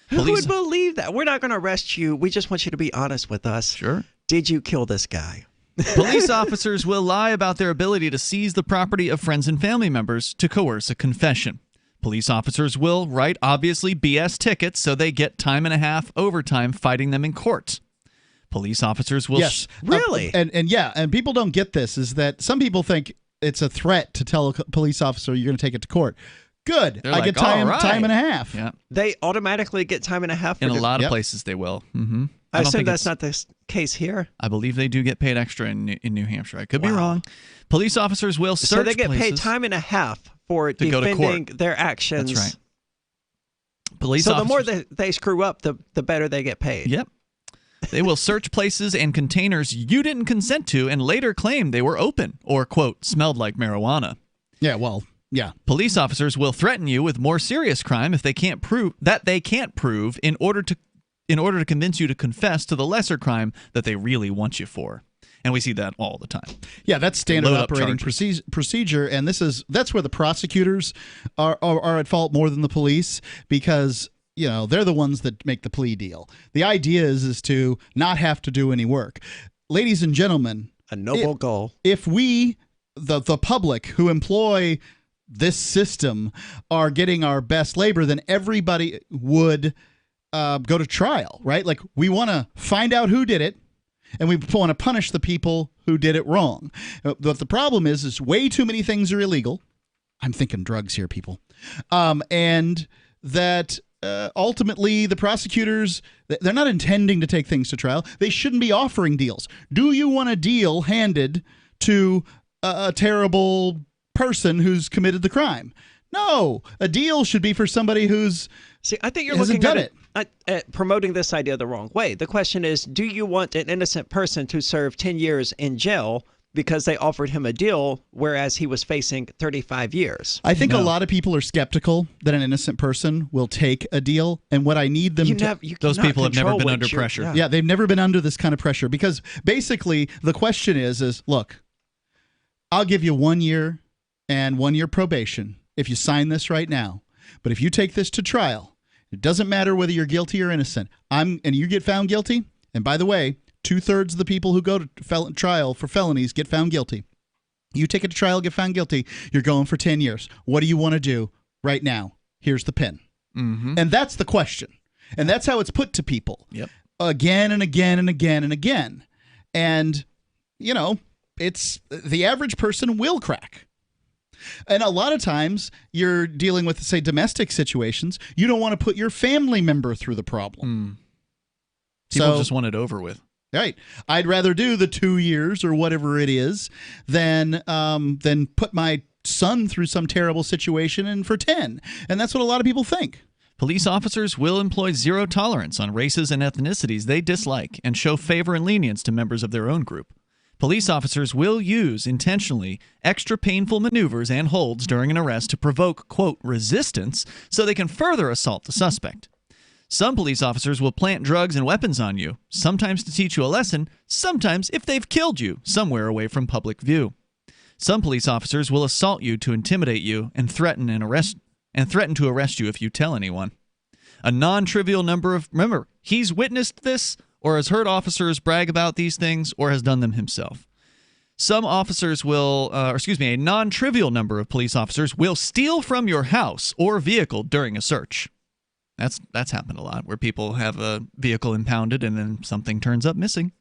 Who would believe that? We're not going to arrest you. We just want you to be honest with us. Sure. Did you kill this guy? Police officers will lie about their ability to seize the property of friends and family members to coerce a confession. Police officers will write obviously BS tickets so they get time and a half overtime fighting them in court. Police officers will... Yes. Really? And people don't get this, is that some people think it's a threat to tell a police officer you're going to take it to court. Good. They're I like, get time "All right." and a half. Yeah. They automatically get time and a half? In a lot of places they will. Mm-hmm. I assume that's not the case here. I believe they do get paid extra in New Hampshire. I could be wrong. Police officers will search So they get paid places time and a half for to go to defending court. their actions. That's right. Police so the more officers- they screw up, the better they get paid. Yep. They will search places and containers you didn't consent to and later claim they were open or, quote, smelled like marijuana. Yeah, well, yeah. Police officers will threaten you with more serious crime if they can't prove in order to convince you to confess to the lesser crime that they really want you for. And we see that all the time. Yeah, that's standard Load up operating procedure, and that's where the prosecutors are at fault more than the police, because they're the ones that make the plea deal. The idea is to not have to do any work. Ladies and gentlemen, a noble goal. If we, the public who employ this system, are getting our best labor, then everybody would go to trial, right? Like, we want to find out who did it, and we want to punish the people who did it wrong. But the problem is way too many things are illegal. I'm thinking drugs here, people. And that ultimately the prosecutors, they're not intending to take things to trial. They shouldn't be offering deals. Do you want a deal handed to a terrible person who's committed the crime? No, a deal should be for somebody who's I think you're hasn't looking done at promoting this idea the wrong way. The question is, do you want an innocent person to serve 10 years in jail because they offered him a deal, whereas he was facing 35 years? I think a lot of people are skeptical that an innocent person will take a deal, and what I need them those people have never been under pressure. Yeah, they've never been under this kind of pressure, because basically the question is look, I'll give you 1 year and 1 year probation if you sign this right now. But if you take this to trial, it doesn't matter whether you're guilty or innocent. And you get found guilty. And by the way, 2/3 of the people who go to trial for felonies get found guilty. You take it to trial, get found guilty, you're going for 10 years. What do you want to do right now? Here's the pin. Mm-hmm. And that's the question. And that's how it's put to people. Yep. Again and again and again and again. And, it's the average person will crack. And a lot of times you're dealing with, say, domestic situations. You don't want to put your family member through the problem. People just want it over with. Right. I'd rather do the 2 years or whatever it is than put my son through some terrible situation and for 10. And that's what a lot of people think. Police officers will employ zero tolerance on races and ethnicities they dislike and show favor and lenience to members of their own group. Police officers will use intentionally extra painful maneuvers and holds during an arrest to provoke, quote, resistance so they can further assault the suspect. Some police officers will plant drugs and weapons on you, sometimes to teach you a lesson, sometimes if they've killed you somewhere away from public view. Some police officers will assault you to intimidate you and threaten to arrest you if you tell anyone. A non-trivial number of, remember, he's witnessed this or has heard officers brag about these things or has done them himself. Some officers will, a non-trivial number of police officers will steal from your house or vehicle during a search. That's happened a lot, where people have a vehicle impounded and then something turns up missing.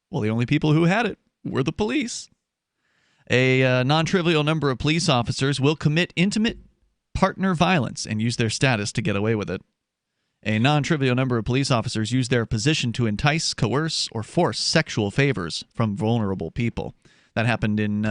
Well, the only people who had it were the police. A non-trivial number of police officers will commit intimate partner violence and use their status to get away with it. A non-trivial number of police officers use their position to entice, coerce, or force sexual favors from vulnerable people. That happened in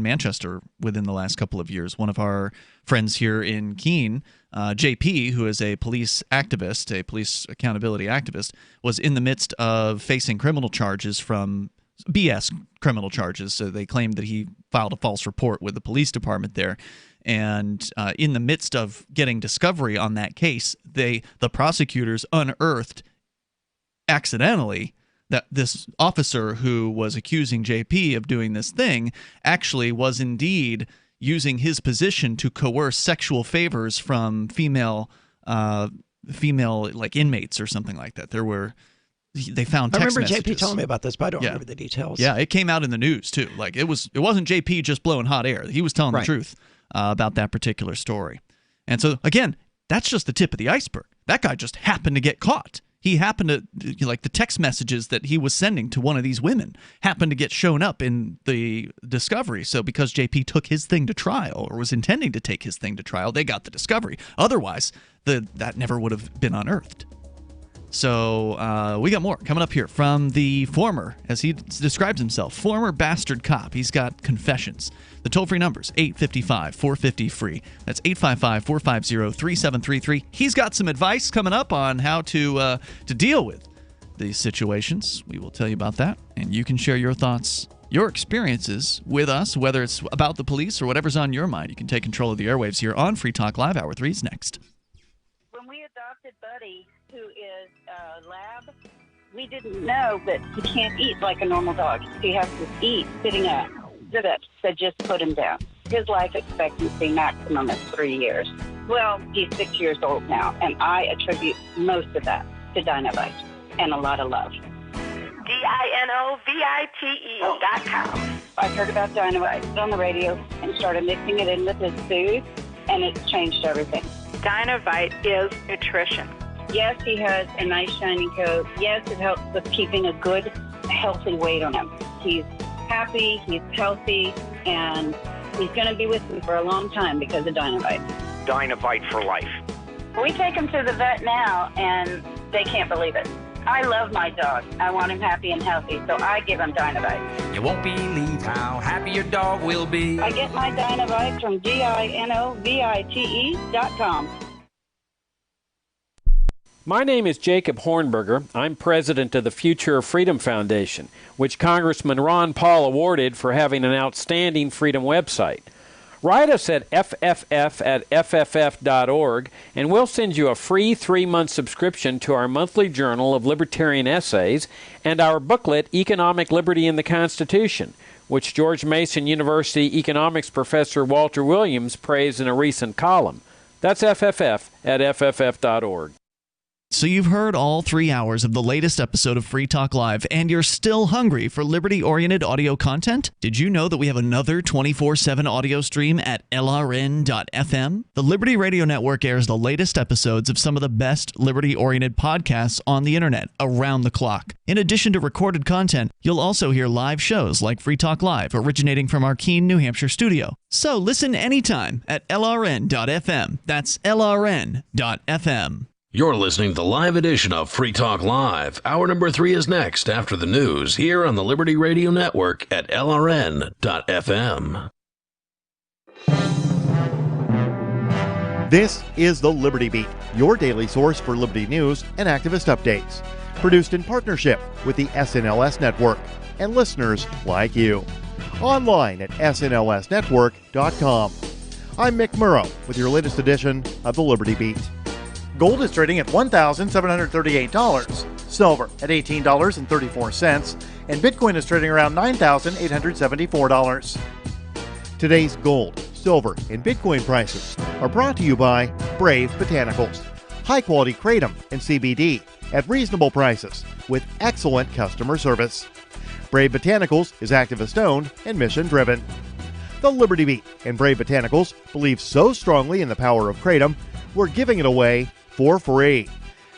Manchester within the last couple of years. One of our friends here in Keene, JP, who is a police activist, a police accountability activist, was in the midst of facing criminal charges from BS criminal charges. So they claimed that he filed a false report with the police department there. And in the midst of getting discovery on that case, the prosecutors unearthed accidentally that this officer who was accusing JP of doing this thing actually was indeed using his position to coerce sexual favors from female like inmates or something like that. They found text messages. I remember JP telling me about this, but I don't remember the details. Yeah, it came out in the news too. Like it wasn't JP just blowing hot air. He was telling the truth about that particular story. And so again, that's just the tip of the iceberg. That guy just happened to get caught. He happened to, like, the text messages that he was sending to one of these women happened to get shown up in the discovery. So because JP took his thing to trial or was intending to take his thing to trial, they got the discovery. Otherwise, that never would have been unearthed. So we got more coming up here from the former, as he describes himself, former bastard cop. He's got confessions. The toll-free number's 855-450-FREE. That's 855-450-3733. He's got some advice coming up on how to deal with these situations. We will tell you about that, and you can share your thoughts, your experiences with us, whether it's about the police or whatever's on your mind. You can take control of the airwaves here on Free Talk Live. Hour 3 is next. When we adopted Buddy, who is a lab, we didn't know that he can't eat like a normal dog. He has to eat sitting up. So just put him down. His life expectancy maximum is 3 years. Well, he's 6 years old now, and I attribute most of that to Dinovite and a lot of love. DINOVITE.com. I heard about Dinovite on the radio and started mixing it in with his food, and it's changed everything. Dinovite is nutrition. Yes, he has a nice shiny coat. Yes, it helps with keeping a good, healthy weight on him. He's happy, he's healthy, and he's going to be with me for a long time because of Dinovite. Dinovite for life. We take him to the vet now, and they can't believe it. I love my dog. I want him happy and healthy, so I give him Dinovite. You won't believe how happy your dog will be. I get my Dinovite from DINOVITE.com. My name is Jacob Hornberger. I'm president of the Future of Freedom Foundation, which Congressman Ron Paul awarded for having an outstanding freedom website. Write us at fff@fff.org, and we'll send you a free 3-month subscription to our monthly journal of libertarian essays and our booklet, Economic Liberty in the Constitution, which George Mason University economics professor Walter Williams praised in a recent column. That's fff@fff.org. So you've heard all 3 hours of the latest episode of Free Talk Live, and you're still hungry for liberty-oriented audio content? Did you know that we have another 24/7 audio stream at LRN.FM? The Liberty Radio Network airs the latest episodes of some of the best liberty-oriented podcasts on the internet around the clock. In addition to recorded content, you'll also hear live shows like Free Talk Live, originating from our Keene, New Hampshire studio. So listen anytime at LRN.FM. That's LRN.FM. You're listening to the live edition of Free Talk Live. Hour number 3 is next after the news here on the Liberty Radio Network at LRN.FM. This is the Liberty Beat, your daily source for liberty news and activist updates. Produced in partnership with the SNLS Network and listeners like you. Online at snlsnetwork.com. I'm Mick Murrow with your latest edition of the Liberty Beat. Gold is trading at $1,738, silver at $18.34, and Bitcoin is trading around $9,874. Today's gold, silver, and Bitcoin prices are brought to you by Brave Botanicals, high-quality kratom and CBD at reasonable prices with excellent customer service. Brave Botanicals is activist-owned and mission-driven. The Liberty Beat and Brave Botanicals believe so strongly in the power of kratom, we're giving it away for free.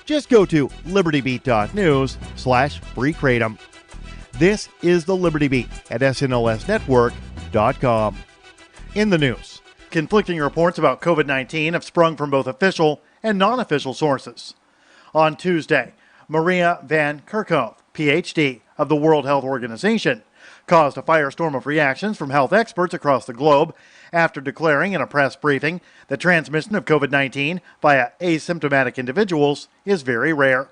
Just go to libertybeat.news/free kratom. This is the Liberty Beat at snlsnetwork.com. In the news, conflicting reports about COVID-19 have sprung from both official and non-official sources. On Tuesday, Maria Van Kerkhove, Ph.D. of the World Health Organization, caused a firestorm of reactions from health experts across the globe after declaring in a press briefing that transmission of COVID-19 via asymptomatic individuals is very rare.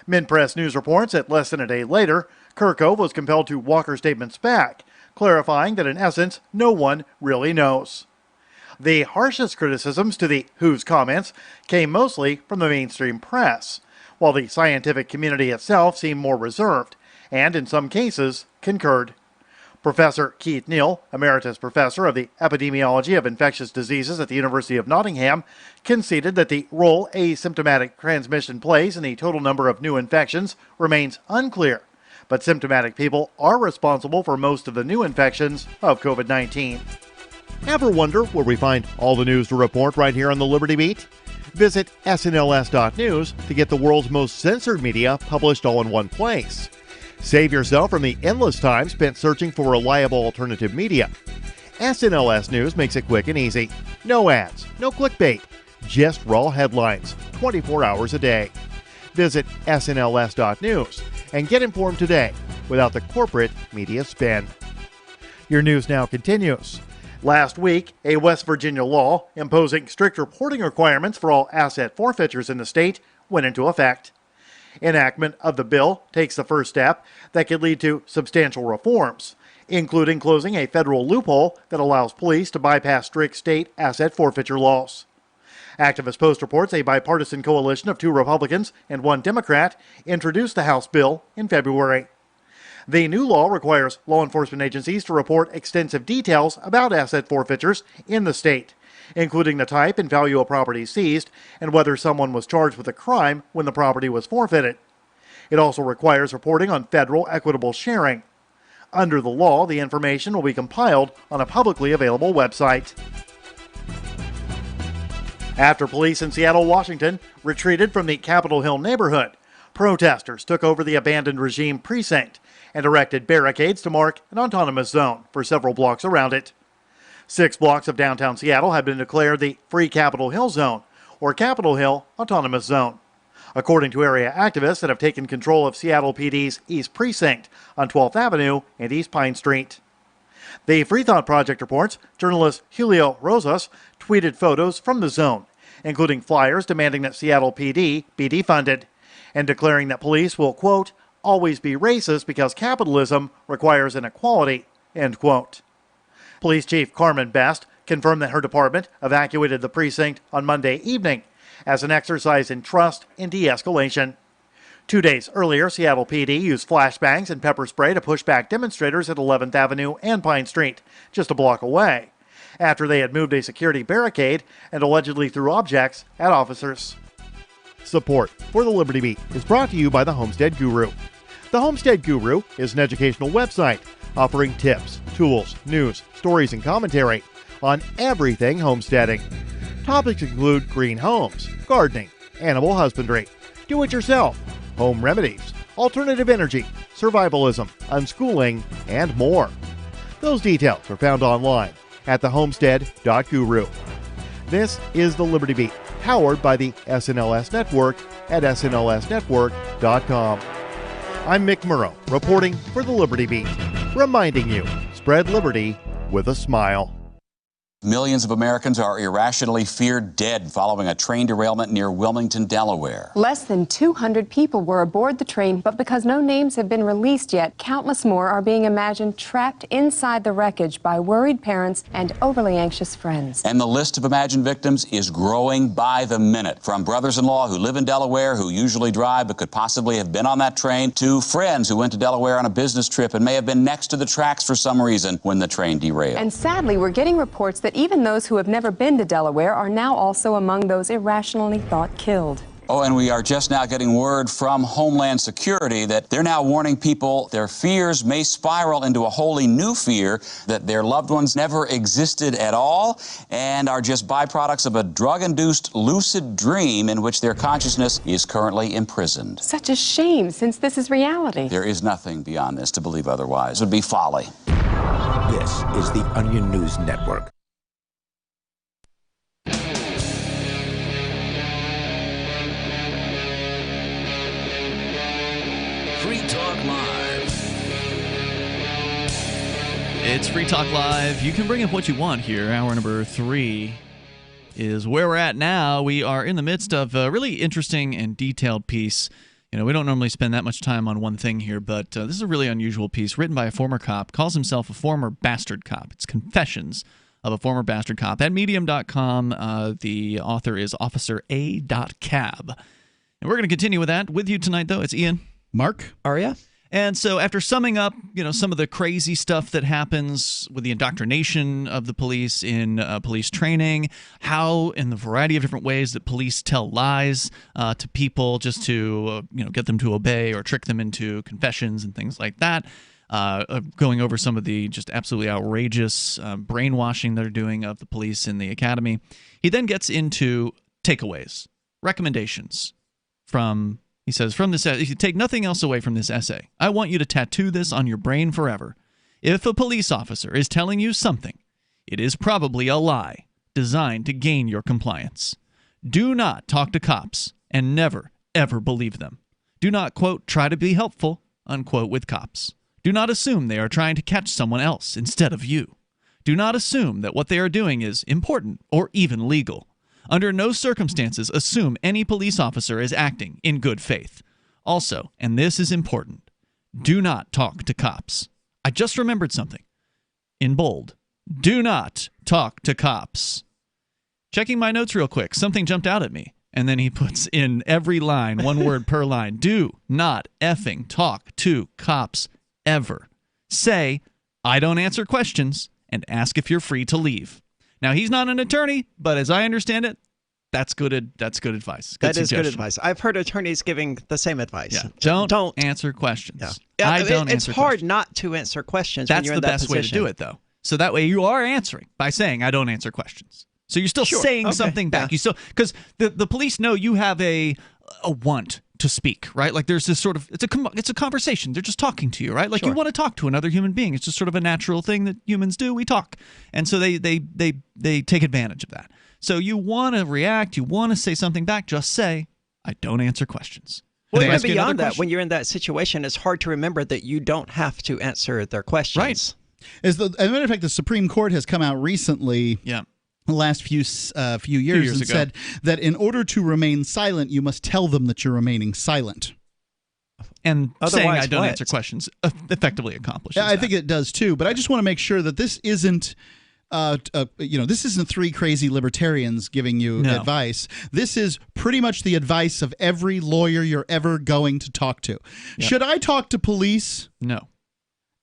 Mid-press news reports that less than a day later, Kerkhove was compelled to walk her statements back, clarifying that in essence, no one really knows. The harshest criticisms to the WHO's comments came mostly from the mainstream press, while the scientific community itself seemed more reserved, and in some cases, concurred. Professor Keith Neal, Emeritus Professor of the Epidemiology of Infectious Diseases at the University of Nottingham, conceded that the role asymptomatic transmission plays in the total number of new infections remains unclear, but symptomatic people are responsible for most of the new infections of COVID-19. Ever wonder where we find all the news to report right here on the Liberty Beat? Visit snls.news to get the world's most censored media published all in one place. Save yourself from the endless time spent searching for reliable alternative media. SNLS News makes it quick and easy. No ads, no clickbait, just raw headlines, 24 hours a day. Visit snls.news and get informed today without the corporate media spin. Your news now continues. Last week, a West Virginia law imposing strict reporting requirements for all asset forfeitures in the state went into effect. Enactment of the bill takes the first step that could lead to substantial reforms, including closing a federal loophole that allows police to bypass strict state asset forfeiture laws. Activist Post reports a bipartisan coalition of 2 Republicans and 1 Democrat introduced the House bill in February. The new law requires law enforcement agencies to report extensive details about asset forfeitures in the state, including the type and value of property seized and whether someone was charged with a crime when the property was forfeited. It also requires reporting on federal equitable sharing. Under the law, the information will be compiled on a publicly available website. After police in Seattle, Washington retreated from the Capitol Hill neighborhood, protesters took over the abandoned regime precinct and erected barricades to mark an autonomous zone for several blocks around it. 6 blocks of downtown Seattle have been declared the Free Capitol Hill Zone, or Capitol Hill Autonomous Zone, according to area activists that have taken control of Seattle PD's East Precinct on 12th Avenue and East Pine Street. The Free Thought Project reports journalist Julio Rosas tweeted photos from the zone, including flyers demanding that Seattle PD be defunded, and declaring that police will, quote, always be racist because capitalism requires inequality, end quote. Police Chief Carmen Best confirmed that her department evacuated the precinct on Monday evening as an exercise in trust and de-escalation. 2 days earlier, Seattle PD used flashbangs and pepper spray to push back demonstrators at 11th Avenue and Pine Street, just a block away, after they had moved a security barricade and allegedly threw objects at officers. Support for the Liberty Beat is brought to you by the Homestead Guru. The Homestead Guru is an educational website offering tips, tools, news, stories, and commentary on everything homesteading. Topics include green homes, gardening, animal husbandry, do-it-yourself, home remedies, alternative energy, survivalism, unschooling, and more. Those details are found online at thehomestead.guru. This is the Liberty Beat, powered by the SNLS Network at snlsnetwork.com. I'm Mick Murrow, reporting for the Liberty Beat, reminding you, spread liberty with a smile. Millions of Americans are irrationally feared dead following a train derailment near Wilmington, Delaware. Less than 200 people were aboard the train, but because no names have been released yet, countless more are being imagined trapped inside the wreckage by worried parents and overly anxious friends. And the list of imagined victims is growing by the minute. From brothers-in-law who live in Delaware, who usually drive but could possibly have been on that train, to friends who went to Delaware on a business trip and may have been next to the tracks for some reason when the train derailed. And sadly, we're getting reports that even those who have never been to Delaware are now also among those irrationally thought killed. Oh, and we are just now getting word from Homeland Security that they're now warning people their fears may spiral into a wholly new fear that their loved ones never existed at all and are just byproducts of a drug-induced lucid dream in which their consciousness is currently imprisoned. Such a shame, since this is reality. There is nothing beyond this to believe otherwise. It would be folly. This is the Onion News Network. Free Talk Live. It's Free Talk Live. You can bring up what you want here. Hour number 3 is where we're at now. We are in the midst of a really interesting and detailed piece. You know, we don't normally spend that much time on one thing here, but this is a really unusual piece written by a former cop. Calls himself a former bastard cop. It's Confessions of a Former Bastard Cop. At Medium.com, the author is Officer A.Cab. And we're going to continue with that. With you tonight, though, it's Ian. Mark. Aria. And so after summing up, some of the crazy stuff that happens with the indoctrination of the police in police training, how in the variety of different ways that police tell lies to people just to get them to obey or trick them into confessions and things like that, going over some of the just absolutely outrageous brainwashing they're doing of the police in the academy, he then gets into takeaways, recommendations from... He says, from this, if you take nothing else away from this essay, I want you to tattoo this on your brain forever. If a police officer is telling you something, it is probably a lie designed to gain your compliance. Do not talk to cops and never, ever believe them. Do not, quote, try to be helpful, unquote, with cops. Do not assume they are trying to catch someone else instead of you. Do not assume that what they are doing is important or even legal. Under no circumstances assume any police officer is acting in good faith. Also, and this is important, do not talk to cops. I just remembered something. In bold, do not talk to cops. Checking my notes real quick, something jumped out at me. And then he puts in every line, one word per line. Do not effing talk to cops ever. Say, I don't answer questions, and ask if you're free to leave. Now, he's not an attorney, but as I understand it, that's good advice. That is good advice. I've heard attorneys giving the same advice. Yeah. Don't answer questions. Yeah. I don't answer It's hard not to answer questions when you're in that position. That's the best way to do it, though. So that way you are answering by saying, I don't answer questions. So you're still saying something back. You still, because the police know you have a want to speak, right? Like there's this sort of it's a conversation. They're just talking to you, right? Like you want to talk to another human being. It's just sort of a natural thing that humans do. We talk, and so they take advantage of that. So you want to react, you want to say something back. Just say, I don't answer questions. Well, even beyond that, when you're in that situation, it's hard to remember that you don't have to answer their questions. Right. As a matter of fact, the Supreme Court has come out recently. Yeah. The last few years and said that in order to remain silent, you must tell them that you're remaining silent. And saying I don't answer questions effectively accomplishes that. I think it does too. But I just want to make sure that this isn't, this isn't three crazy libertarians giving you advice. This is pretty much the advice of every lawyer you're ever going to talk to. Yep. Should I talk to police? No.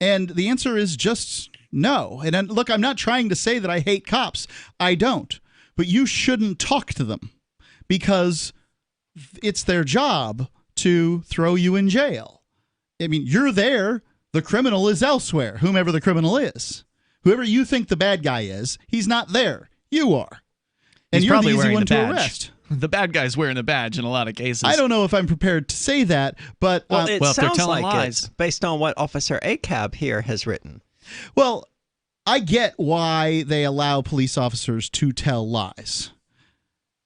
And the answer is just no. And look, I'm not trying to say that I hate cops. I don't. But you shouldn't talk to them because it's their job to throw you in jail. I mean, you're there. The criminal is elsewhere, whomever the criminal is. Whoever you think the bad guy is, he's not there. You are. And he's you're probably the easy wearing one the badge. to arrest. The bad guy's wearing the badge in a lot of cases. I don't know if I'm prepared to say that, but well, it if they're sounds telling like lies, it's based on what Officer A.Cab here has written. Well, I get why they allow police officers to tell lies.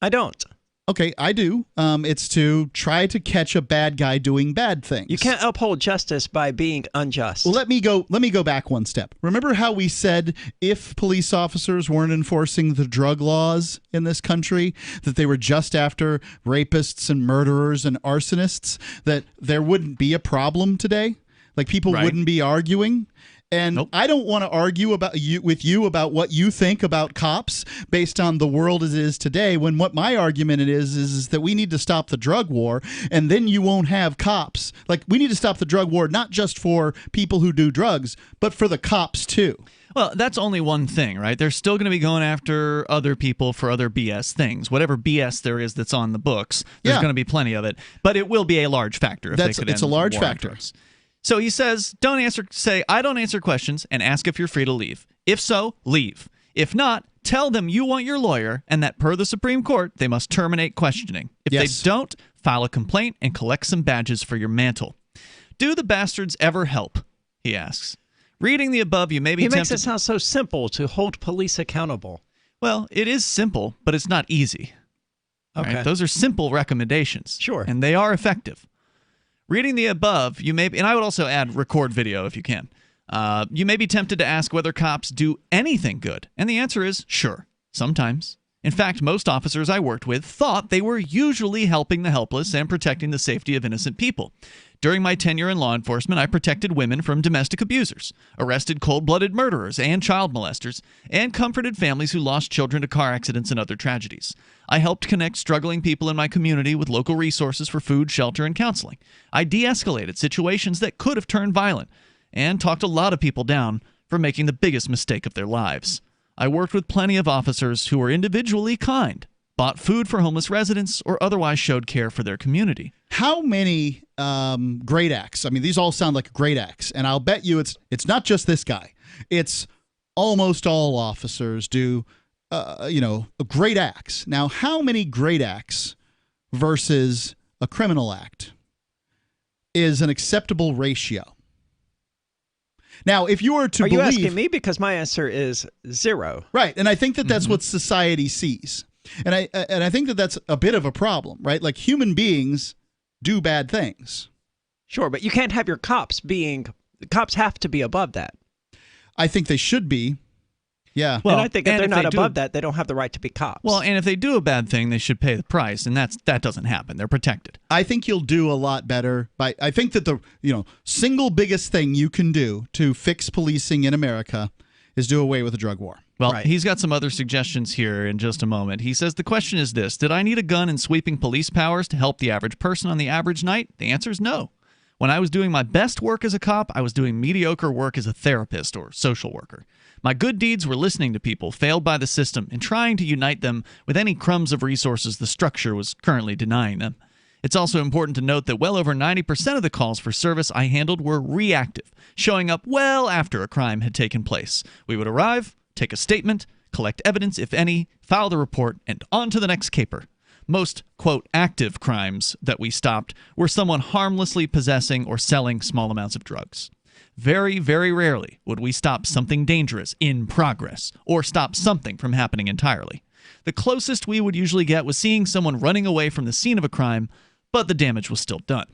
I don't. Okay, I do. It's to try to catch a bad guy doing bad things. You can't uphold justice by being unjust. Well, let me go back one step. Remember how we said if police officers weren't enforcing the drug laws in this country, that they were just after rapists and murderers and arsonists, that there wouldn't be a problem today? Like people wouldn't be arguing? And I don't want to argue with you about what you think about cops based on the world as it is today, when what my argument is that we need to stop the drug war, and then you won't have cops. Like, we need to stop the drug war not just for people who do drugs, but for the cops too. Well, that's only one thing, right? They're still going to be going after other people for other BS things. Whatever BS there is that's on the books, there's going to be plenty of it. But it will be a large factor. It's a large factor. So he says, I don't answer questions, and ask if you're free to leave. If so, leave. If not, tell them you want your lawyer and that per the Supreme Court, they must terminate questioning. If they don't, file a complaint and collect some badges for your mantle. Do the bastards ever help? He asks. Reading the above, you may be tempted... He makes it sound so simple to hold police accountable. Well, it is simple, but it's not easy. Okay. Right? Those are simple recommendations. Sure. And they are effective. Reading the above, you may, and I would also add record video if you can. You may be tempted to ask whether cops do anything good, and the answer is sure, sometimes. In fact, most officers I worked with thought they were usually helping the helpless and protecting the safety of innocent people. During my tenure in law enforcement, I protected women from domestic abusers, arrested cold-blooded murderers and child molesters, and comforted families who lost children to car accidents and other tragedies. I helped connect struggling people in my community with local resources for food, shelter, and counseling. I de-escalated situations that could have turned violent, and talked a lot of people down for making the biggest mistake of their lives. I worked with plenty of officers who were individually kind, bought food for homeless residents, or otherwise showed care for their community. How many great acts? I mean, these all sound like great acts, and I'll bet you it's not just this guy. It's almost all officers do, great acts. Now, how many great acts versus a criminal act is an acceptable ratio? Now, if you were to believe... Are you asking me? Because my answer is 0. Right, and I think that's what society sees. And I think that's a bit of a problem, right? Like, human beings do bad things. Sure, but you can't have your cops have to be above that. I think they should be. Yeah. Well, and I think if they're not above that, they don't have the right to be cops. Well, and if they do a bad thing, they should pay the price, and that doesn't happen. They're protected. I think you'll do a lot better I think that the single biggest thing you can do to fix policing in America is do away with the drug war. Well, he's got some other suggestions here in just a moment. He says the question is this: did I need a gun and sweeping police powers to help the average person on the average night? The answer is no. When I was doing my best work as a cop, I was doing mediocre work as a therapist or social worker. My good deeds were listening to people failed by the system and trying to unite them with any crumbs of resources the structure was currently denying them. It's also important to note that well over 90% of the calls for service I handled were reactive, showing up well after a crime had taken place. We would arrive, take a statement, collect evidence, if any, file the report, and on to the next caper. Most, quote, active crimes that we stopped were someone harmlessly possessing or selling small amounts of drugs. Very, very rarely would we stop something dangerous in progress or stop something from happening entirely. The closest we would usually get was seeing someone running away from the scene of a crime, but the damage was still done.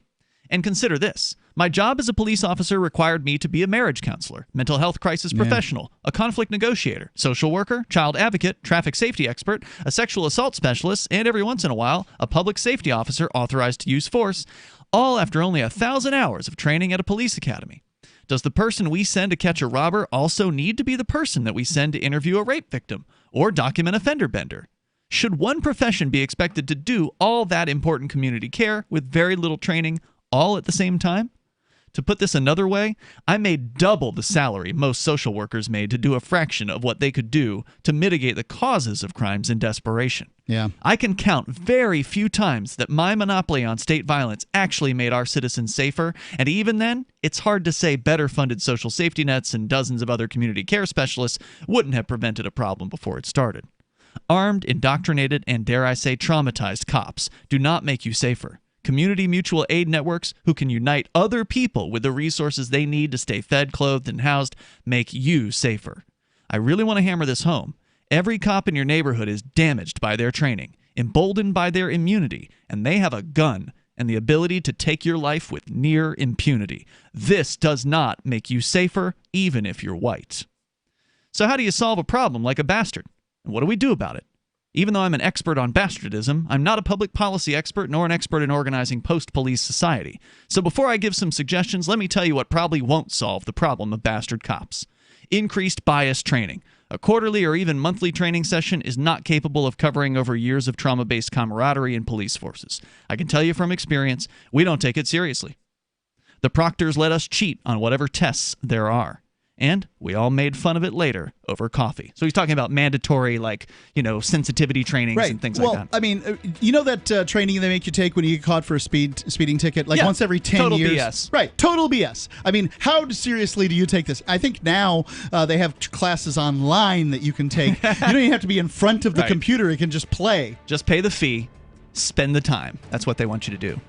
And consider this. My job as a police officer required me to be a marriage counselor, mental health crisis professional, a conflict negotiator, social worker, child advocate, traffic safety expert, a sexual assault specialist, and every once in a while, a public safety officer authorized to use force, all after only 1,000 hours of training at a police academy. Does the person we send to catch a robber also need to be the person that we send to interview a rape victim or document a fender bender? Should one profession be expected to do all that important community care with very little training all at the same time? To put this another way, I made double the salary most social workers made to do a fraction of what they could do to mitigate the causes of crimes in desperation. Yeah. I can count very few times that my monopoly on state violence actually made our citizens safer, and even then, it's hard to say better funded social safety nets and dozens of other community care specialists wouldn't have prevented a problem before it started. Armed, indoctrinated, and dare I say traumatized cops do not make you safer. Community mutual aid networks who can unite other people with the resources they need to stay fed, clothed, and housed make you safer. I really want to hammer this home. Every cop in your neighborhood is damaged by their training. emboldened by their immunity, and they have a gun and the ability to take your life with near impunity. This does not make you safer, even if you're white. So how do you solve a problem like a bastard? And what do we do about it? Even though I'm an expert on bastardism, I'm not a public policy expert nor an expert in organizing post-police society. So before I give some suggestions, let me tell you what probably won't solve the problem of bastard cops. Increased bias training. A quarterly or even monthly training session is not capable of covering over years of trauma-based camaraderie in police forces. I can tell you from experience, we don't take it seriously. The proctors let us cheat on whatever tests there are. And we all made fun of it later over coffee. So he's talking about mandatory, sensitivity trainings and things like that. Well, I mean, you know that training they make you take when you get caught for a speeding ticket? Like once every 10 total years? BS. Right, total BS. I mean, how seriously do you take this? I think now they have classes online that you can take. You don't even have to be in front of the computer. It can just play. Just pay the fee, spend the time. That's what they want you to do.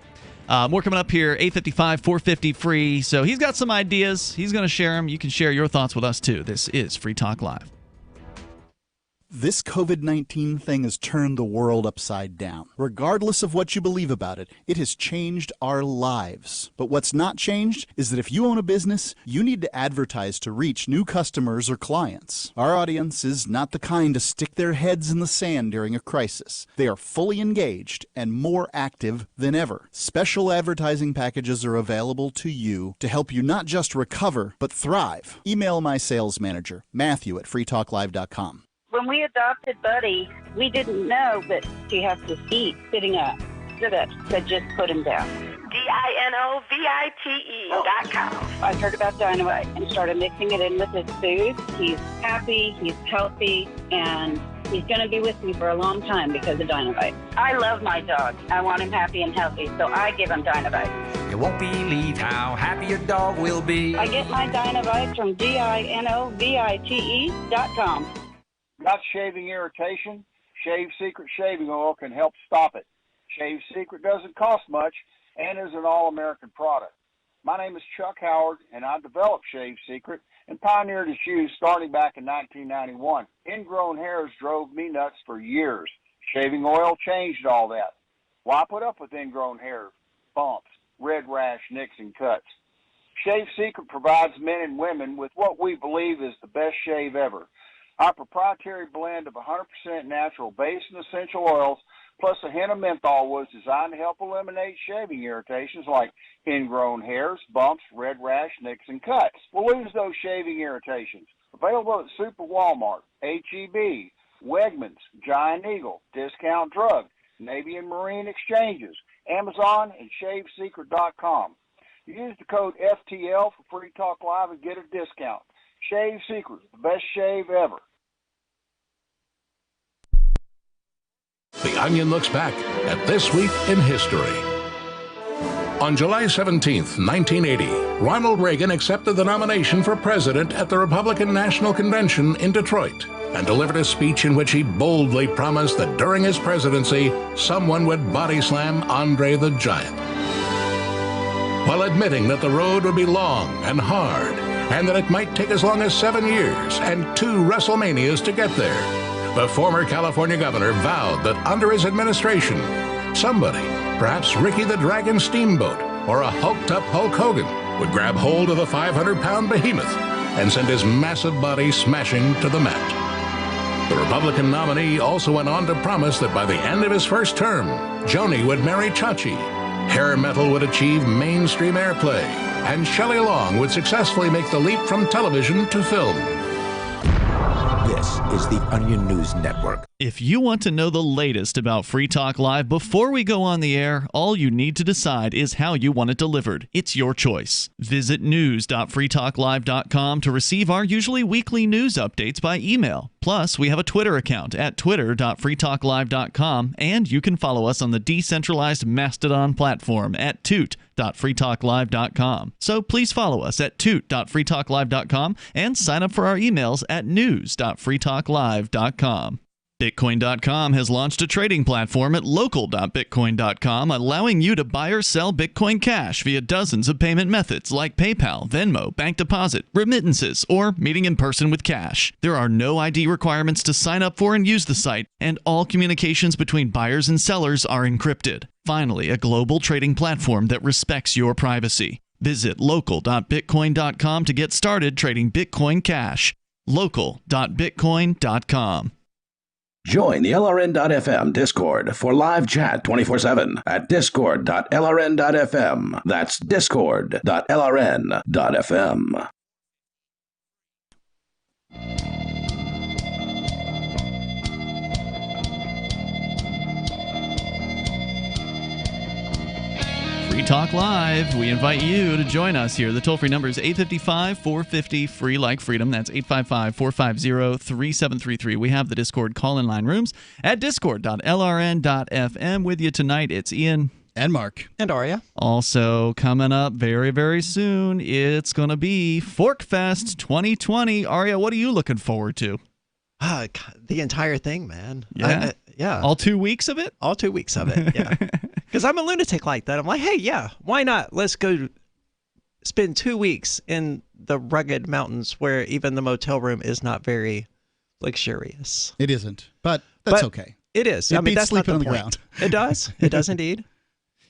More coming up here, 855, 450 free. So he's got some ideas. He's going to share them. You can share your thoughts with us, too. This is Free Talk Live. This COVID-19 thing has turned the world upside down. Regardless of what you believe about it, it has changed our lives. But what's not changed is that if you own a business, you need to advertise to reach new customers or clients. Our audience is not the kind to stick their heads in the sand during a crisis. They are fully engaged and more active than ever. Special advertising packages are available to you to help you not just recover, but thrive. Email my sales manager, Matthew at freetalklive.com. When we adopted Buddy, we didn't know that he has to eat sitting up. So just put him down. DINOVITE.com. I heard about Dynamite and started mixing it in with his food. He's happy, he's healthy, and he's going to be with me for a long time because of Dynamite. I love my dog. I want him happy and healthy, so I give him Dynamite. You won't believe how happy your dog will be. I get my Dynamite from DINOVITE.com. Got shaving irritation? Shave Secret shaving oil can help stop it. Shave Secret doesn't cost much and is an all-American product. My name is Chuck Howard, and I developed Shave Secret and pioneered its use starting back in 1991. Ingrown hairs drove me nuts for years. Shaving oil changed all that. Why put up with ingrown hair, bumps, red rash, nicks, and cuts? Shave Secret provides men and women with what we believe is the best shave ever. Our proprietary blend of 100% natural base and essential oils plus a hint of menthol was designed to help eliminate shaving irritations like ingrown hairs, bumps, red rash, nicks, and cuts. We'll lose those shaving irritations. Available at Super Walmart, H-E-B, Wegmans, Giant Eagle, Discount Drug, Navy and Marine Exchanges, Amazon, and ShaveSecret.com. Use the code FTL for Free Talk Live and get a discount. Shave Secret, the best shave ever. The Onion looks back at this week in history. On July 17, 1980, Ronald Reagan accepted the nomination for president at the Republican National Convention in Detroit and delivered a speech in which he boldly promised that during his presidency, someone would body slam Andre the Giant. While admitting that the road would be long and hard, and that it might take as long as 7 years and 2 WrestleManias to get there, the former California governor vowed that under his administration, somebody, perhaps Ricky the Dragon Steamboat or a hulked-up Hulk Hogan, would grab hold of the 500-pound behemoth and send his massive body smashing to the mat. The Republican nominee also went on to promise that by the end of his first term, Joni would marry Chachi, hair metal would achieve mainstream airplay, and Shelley Long would successfully make the leap from television to film. This is the Onion News Network. If you want to know the latest about Free Talk Live before we go on the air, all you need to decide is how you want it delivered. It's your choice. Visit news.freetalklive.com to receive our usually weekly news updates by email. Plus, we have a Twitter account at twitter.freetalklive.com, and you can follow us on the decentralized Mastodon platform at toot.freetalklive.com. So please follow us at toot.freetalklive.com and sign up for our emails at news.freetalklive.com. Bitcoin.com has launched a trading platform at local.bitcoin.com, allowing you to buy or sell Bitcoin Cash via dozens of payment methods like PayPal, Venmo, bank deposit, remittances, or meeting in person with cash. There are no ID requirements to sign up for and use the site, and all communications between buyers and sellers are encrypted. Finally, a global trading platform that respects your privacy. Visit local.bitcoin.com to get started trading Bitcoin Cash. local.bitcoin.com. Join the LRN.FM Discord for live chat 24/7 at discord.lrn.fm. That's discord.lrn.fm. Free Talk Live. We invite you to join us here. The toll-free number is 855-450-FREE like freedom. That's 855-450-3733. We have the Discord call-in line rooms at discord.lrn.fm. With you tonight, it's Ian. And Mark. And Aria. Also coming up very, very soon, it's going to be Forkfest 2020. Aria, what are you looking forward to? The entire thing, man. Yeah? Yeah. All 2 weeks of it? All 2 weeks of it, yeah. Because I'm a lunatic like that. I'm like, hey, yeah, why not? Let's go spend 2 weeks in the rugged mountains where even the motel room is not very luxurious. It isn't, but that's okay. It is. It I mean, beats that's not sleeping on the point. ground. It does. It does indeed.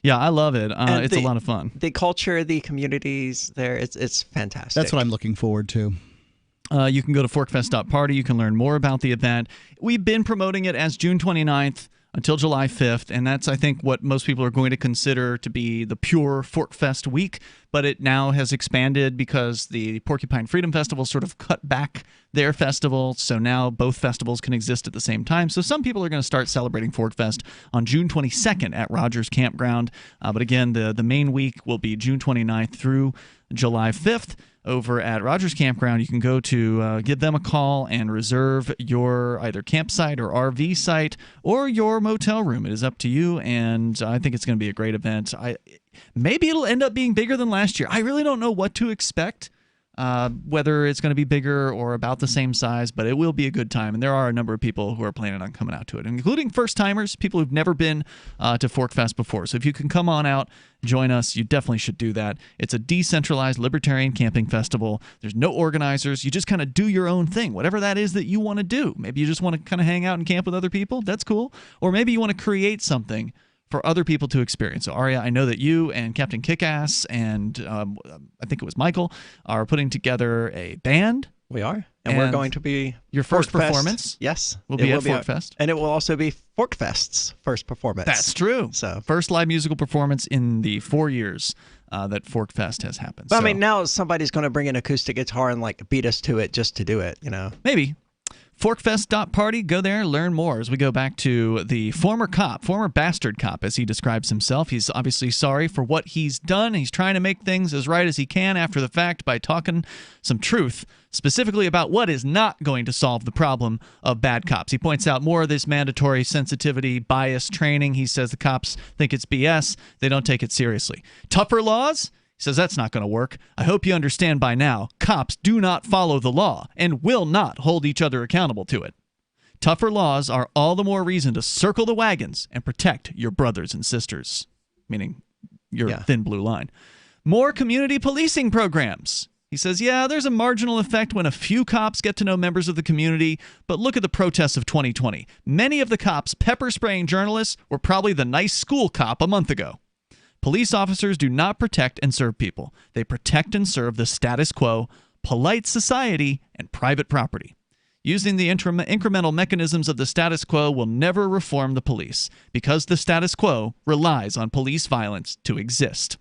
Yeah, I love it. And it's a lot of fun. The culture, the communities there, it's fantastic. That's what I'm looking forward to. You can go to forkfest.party. You can learn more about the event. We've been promoting it as June 29th until July 5th, and that's, I think, what most people are going to consider to be the pure Forkfest week, but it now has expanded because the Porcupine Freedom Festival sort of cut back their festival, so now both festivals can exist at the same time. So some people are going to start celebrating Forkfest on June 22nd at Rogers Campground, but again, the main week will be June 29th through July 5th. Over at Rogers Campground, you can go to give them a call and reserve your either campsite or RV site or your motel room. It is up to you, and I think it's going to be a great event. Maybe it'll end up being bigger than last year. I really don't know what to expect, whether it's going to be bigger or about the same size, but it will be a good time, and there are a number of people who are planning on coming out to it, including first-timers, people who've never been to Forkfest before. So if you can come on out, join us, you definitely should do that. It's a decentralized libertarian camping festival. There's no organizers. You just kind of do your own thing, whatever that is that you want to do. Maybe you just want to kind of hang out and camp with other people. That's cool. Or maybe you want to create something for other people to experience. So, Aria, I know that you and Captain Kickass and I think it was Michael are putting together a band. We are. And we're going to be... Your first Forkfest. Performance? Yes. Will be at Forkfest. And it will also be Forkfest's first performance. That's true. So first live musical performance in the 4 years that Forkfest has happened. But, I mean, now somebody's going to bring an acoustic guitar and like beat us to it just to do it, you know? Maybe. Forkfest.party. Go there, learn more as we go back to the former bastard cop, as he describes himself. He's obviously sorry for what he's done. He's trying to make things as right as he can after the fact by talking some truth, specifically about what is not going to solve the problem of bad cops. He points out more of this mandatory sensitivity bias training. He says the cops think it's BS. They don't take it seriously. Tougher laws? He says that's not going to work. I hope you understand by now, cops do not follow the law and will not hold each other accountable to it. Tougher laws are all the more reason to circle the wagons and protect your brothers and sisters, meaning your thin blue line. More community policing programs. He says, yeah, there's a marginal effect when a few cops get to know members of the community, but look at the protests of 2020. Many of the cops pepper spraying journalists were probably the nice school cop a month ago. Police officers do not protect and serve people. They protect and serve the status quo, polite society, and private property. Using the incremental mechanisms of the status quo will never reform the police, because the status quo relies on police violence to exist.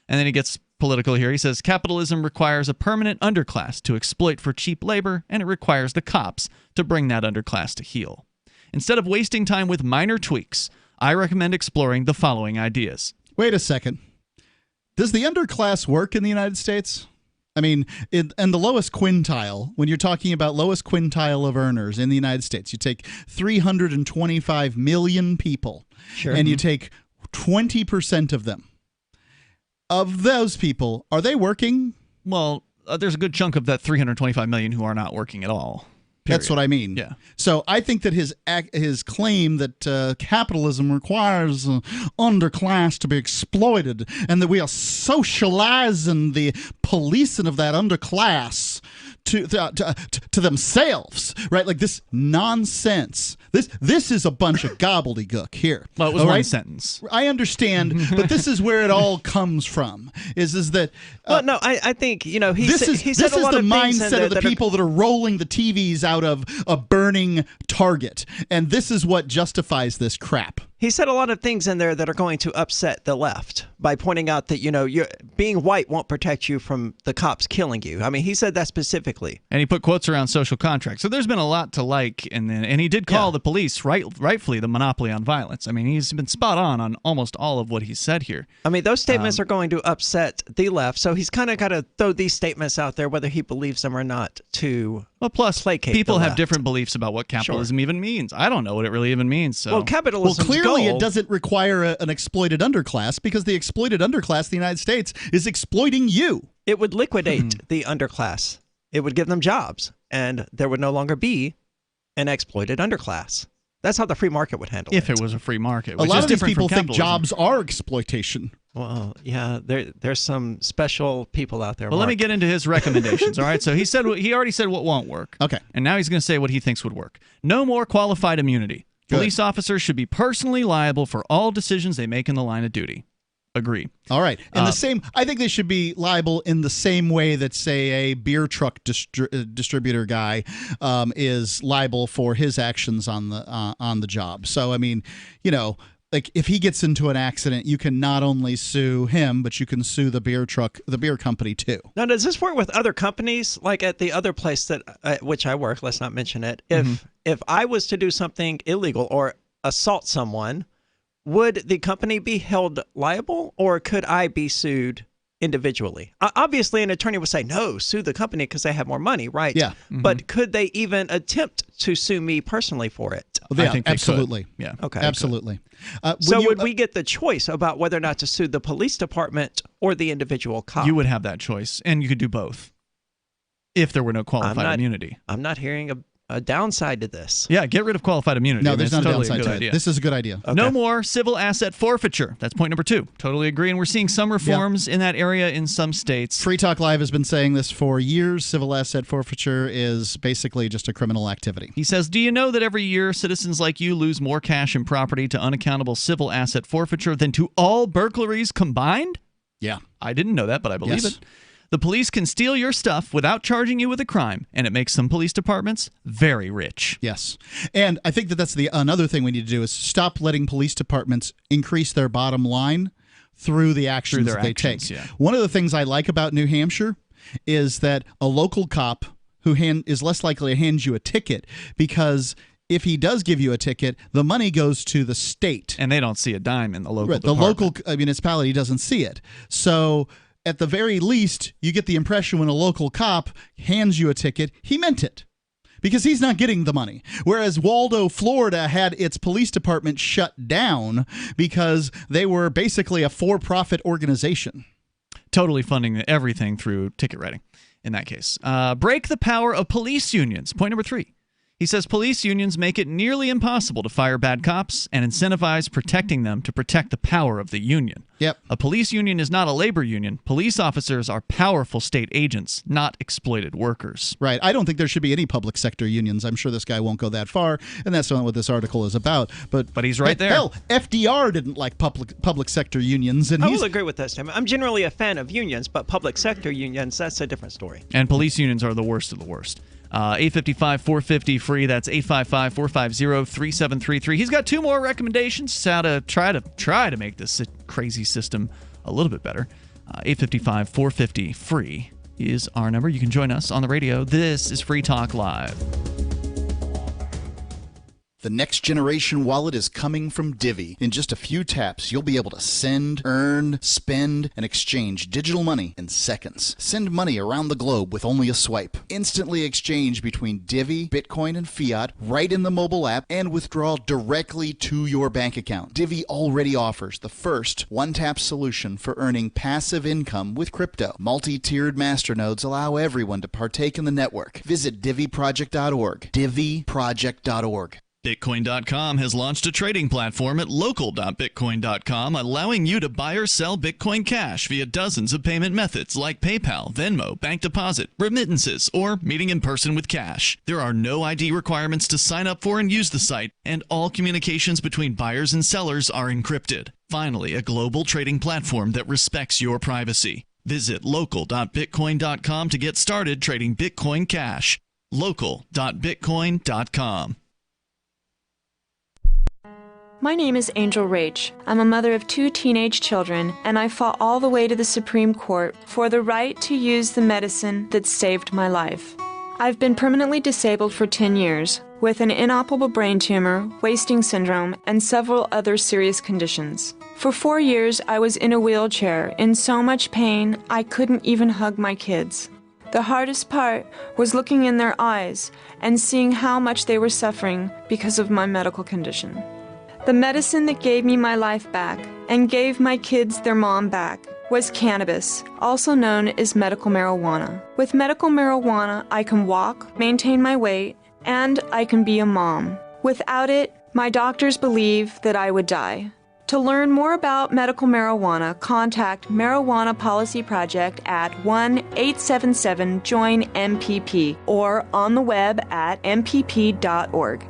And then he gets political here. He says, capitalism requires a permanent underclass to exploit for cheap labor, and it requires the cops to bring that underclass to heel. Instead of wasting time with minor tweaks, I recommend exploring the following ideas. Wait a second. Does the underclass work in the United States? I mean, in the lowest quintile, when you're talking about lowest quintile of earners in the United States, you take 325 million people, and you take 20% of them. Of those people, are they working? Well, there's a good chunk of that 325 million who are not working at all. That's what I mean. Yeah. So I think that his claim that capitalism requires underclass to be exploited and that we are socializing the policing of that underclass to themselves, right? Like this nonsense. This is a bunch of gobbledygook here. Well, it was one sentence. I understand, but this is where it all comes from. Is that? Well, no, I think he this said, is he said the mindset of the that are- people that are rolling the TVs out of a burning Target, and this is what justifies this crap. He said a lot of things in there that are going to upset the left by pointing out that, you're being white won't protect you from the cops killing you. I mean, he said that specifically. And he put quotes around social contracts. So there's been a lot to like, and he did call the police rightfully the monopoly on violence. I mean, he's been spot on almost all of what he said here. I mean, those statements are going to upset the left, so he's kind of got to throw these statements out there, whether he believes them or not, to plus placate people the have left. different beliefs about what capitalism even means. I don't know what it really even means. So. Well, capitalism's clearly goal- it doesn't require an exploited underclass, because the exploited underclass of the United States is exploiting you. It would liquidate the underclass. It would give them jobs, and there would no longer be an exploited underclass. That's how the free market would handle it. If it was a free market. A lot of these people think jobs are exploitation. Well, yeah, there's some special people out there. Well, let me Mark. get into his recommendations. All right, so he already said what won't work. Okay. And now he's going to say what he thinks would work. No more qualified immunity. Good. Police officers should be personally liable for all decisions they make in the line of duty. Agree. All right. And I think they should be liable in the same way that, say, a beer truck distributor guy is liable for his actions on the job. So, I mean, like if he gets into an accident, you can not only sue him, but you can sue the beer company too. Now, does this work with other companies? Like at the other place that which I work, let's not mention it. If I was to do something illegal or assault someone, would the company be held liable, or could I be sued individually? Obviously, an attorney would say, no, sue the company because they have more money, right? Yeah. But could they even attempt to sue me personally for it? Yeah, I think they absolutely. could. Yeah. Okay. Absolutely. So would we get the choice about whether or not to sue the police department or the individual cop? You would have that choice, and you could do both if there were no qualified immunity. I'm not hearing a downside to this. Yeah, get rid of qualified immunity. No, there's not totally a downside to it. idea. This is a good idea. Okay. No more civil asset forfeiture. That's point number 2. Totally agree. And we're seeing some reforms in that area in some states. Free Talk Live has been saying this for years. Civil asset forfeiture is basically just a criminal activity. He says, do you know that every year citizens like you lose more cash and property to unaccountable civil asset forfeiture than to all burglaries combined? Yeah. I didn't know that, but I believe Yes. it. The police can steal your stuff without charging you with a crime, and it makes some police departments very rich. Yes. And I think that that's another thing we need to do is stop letting police departments increase their bottom line through the actions their that they actions, take. yeah. One of the things I like about New Hampshire is that a local cop who is less likely to hand you a ticket, because if he does give you a ticket, the money goes to the state. And they don't see a dime in the local Right, the department. local municipality doesn't see it. So at the very least, you get the impression when a local cop hands you a ticket, he meant it, because he's not getting the money. Whereas Waldo, Florida had its police department shut down because they were basically a for-profit organization. Totally funding everything through ticket writing in that case. Break the power of police unions. Point number 3. He says police unions make it nearly impossible to fire bad cops and incentivize protecting them to protect the power of the union. Yep. A police union is not a labor union. Police officers are powerful state agents, not exploited workers. Right. I don't think there should be any public sector unions. I'm sure this guy won't go that far, and that's not what this article is about. But he's right there. Hell, FDR didn't like public sector unions, and I will agree with that statement. I'm generally a fan of unions, but public sector unions, that's a different story. And police unions are the worst of the worst. 855-450-FREE. That's 855-450-3733. He's got 2 more recommendations how to try to make this crazy system a little bit better. 855-450-FREE is our number. You can join us on the radio. This is Free Talk Live. The next generation wallet is coming from Divvy. In just a few taps, you'll be able to send, earn, spend, and exchange digital money in seconds. Send money around the globe with only a swipe. Instantly exchange between Divvy, Bitcoin, and fiat right in the mobile app and withdraw directly to your bank account. Divvy already offers the first one-tap solution for earning passive income with crypto. Multi-tiered masternodes allow everyone to partake in the network. Visit DivvyProject.org. DivvyProject.org. Bitcoin.com has launched a trading platform at local.bitcoin.com, allowing you to buy or sell Bitcoin Cash via dozens of payment methods like PayPal, Venmo, bank deposit, remittances, or meeting in person with cash. There are no ID requirements to sign up for and use the site, and all communications between buyers and sellers are encrypted. Finally, a global trading platform that respects your privacy. Visit local.bitcoin.com to get started trading Bitcoin Cash. local.bitcoin.com. My name is Angel Rach. I'm a mother of 2 teenage children, and I fought all the way to the Supreme Court for the right to use the medicine that saved my life. I've been permanently disabled for 10 years, with an inoperable brain tumor, wasting syndrome, and several other serious conditions. For 4 years, I was in a wheelchair, in so much pain, I couldn't even hug my kids. The hardest part was looking in their eyes and seeing how much they were suffering because of my medical condition. The medicine that gave me my life back and gave my kids their mom back was cannabis, also known as medical marijuana. With medical marijuana, I can walk, maintain my weight, and I can be a mom. Without it, my doctors believe that I would die. To learn more about medical marijuana, contact Marijuana Policy Project at 1-877-JOIN-MPP or on the web at mpp.org.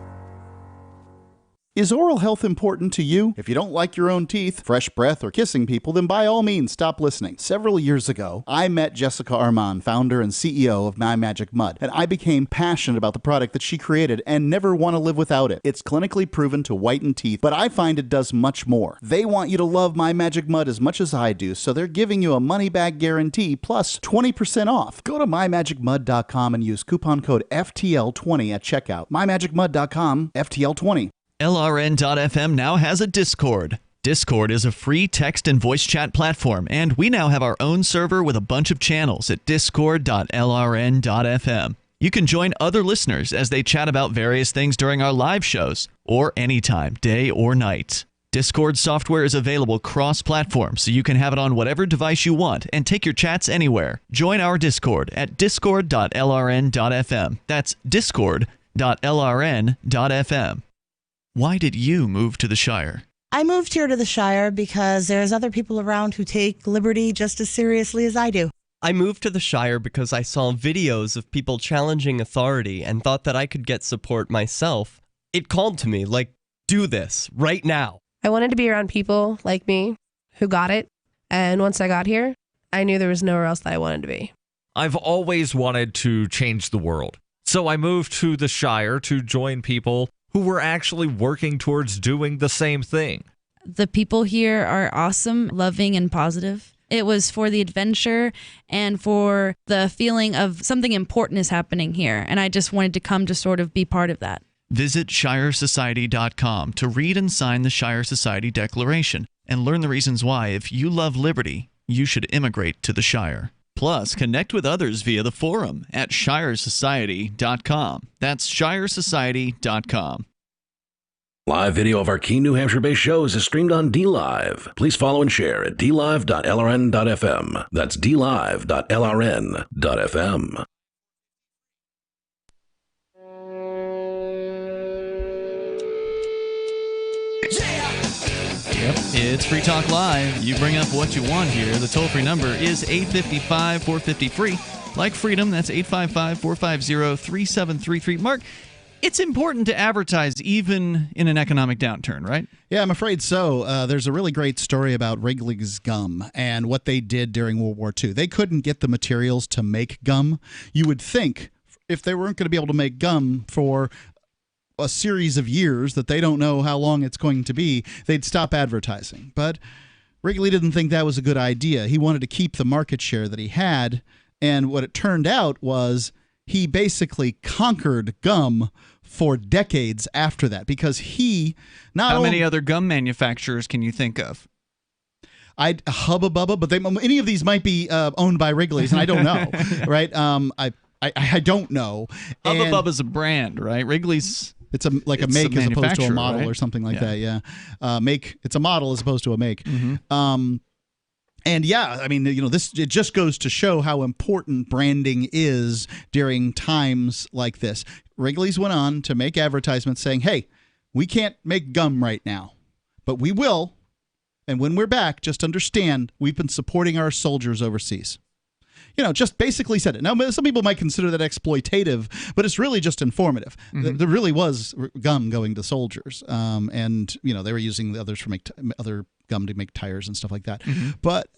Is oral health important to you? If you don't like your own teeth, fresh breath, or kissing people, then by all means stop listening. Several years ago, I met Jessica Armand, founder and CEO of My Magic Mud, and I became passionate about the product that she created and never want to live without it. It's clinically proven to whiten teeth, but I find it does much more. They want you to love My Magic Mud as much as I do, so they're giving you a money-back guarantee plus 20% off. Go to mymagicmud.com and use coupon code FTL20 at checkout. mymagicmud.com, FTL20. LRN.FM now has a Discord. Discord is a free text and voice chat platform, and we now have our own server with a bunch of channels at discord.lrn.fm. You can join other listeners as they chat about various things during our live shows, or anytime, day or night. Discord software is available cross-platform, so you can have it on whatever device you want and take your chats anywhere. Join our Discord at discord.lrn.fm. That's discord.lrn.fm. Why did you move to the Shire? I moved here to the Shire because there's other people around who take liberty just as seriously as I do. I moved to the Shire because I saw videos of people challenging authority and thought that I could get support myself. It called to me, like, do this, right now. I wanted to be around people like me who got it, and once I got here, I knew there was nowhere else that I wanted to be. I've always wanted to change the world, so I moved to the Shire to join people who were actually working towards doing the same thing. The people here are awesome, loving, and positive. It was for the adventure and for the feeling of something important is happening here, and I just wanted to come to sort of be part of that. Visit ShireSociety.com to read and sign the Shire Society Declaration and learn the reasons why, if you love liberty, you should immigrate to the Shire. Plus, connect with others via the forum at ShireSociety.com. That's ShireSociety.com. Live video of our key New Hampshire-based shows is streamed on DLive. Please follow and share at dlive.lrn.fm. That's dlive.lrn.fm. Yep, it's Free Talk Live. You bring up what you want here. The toll-free number is 855-450-FREE. Like freedom, that's 855-450-3733. Mark, it's important to advertise even in an economic downturn, right? Yeah, I'm afraid so. There's a really great story about Wrigley's gum and what they did during World War II. They couldn't get the materials to make gum. You would think if they weren't going to be able to make gum for a series of years that they don't know how long it's going to be, they'd stop advertising. But Wrigley didn't think that was a good idea. He wanted to keep the market share that he had, and what it turned out was he basically conquered gum for decades after that, because he not How many other gum manufacturers can you think of? Hubba Bubba, but any of these might be owned by Wrigley's, and I don't know, right? I don't know. Hubba Bubba's a brand, right? Wrigley's. It's a make as opposed to a model, right? or something like that. Yeah, make. It's a model as opposed to a make. Mm-hmm. And yeah, I mean, it just goes to show how important branding is during times like this. Wrigley's went on to make advertisements saying, "Hey, we can't make gum right now, but we will. And when we're back, just understand we've been supporting our soldiers overseas." Just basically said it. Now, some people might consider that exploitative, but it's really just informative. Mm-hmm. There really was gum going to soldiers, and they were using the others for other gum to make tires and stuff like that. Mm-hmm. But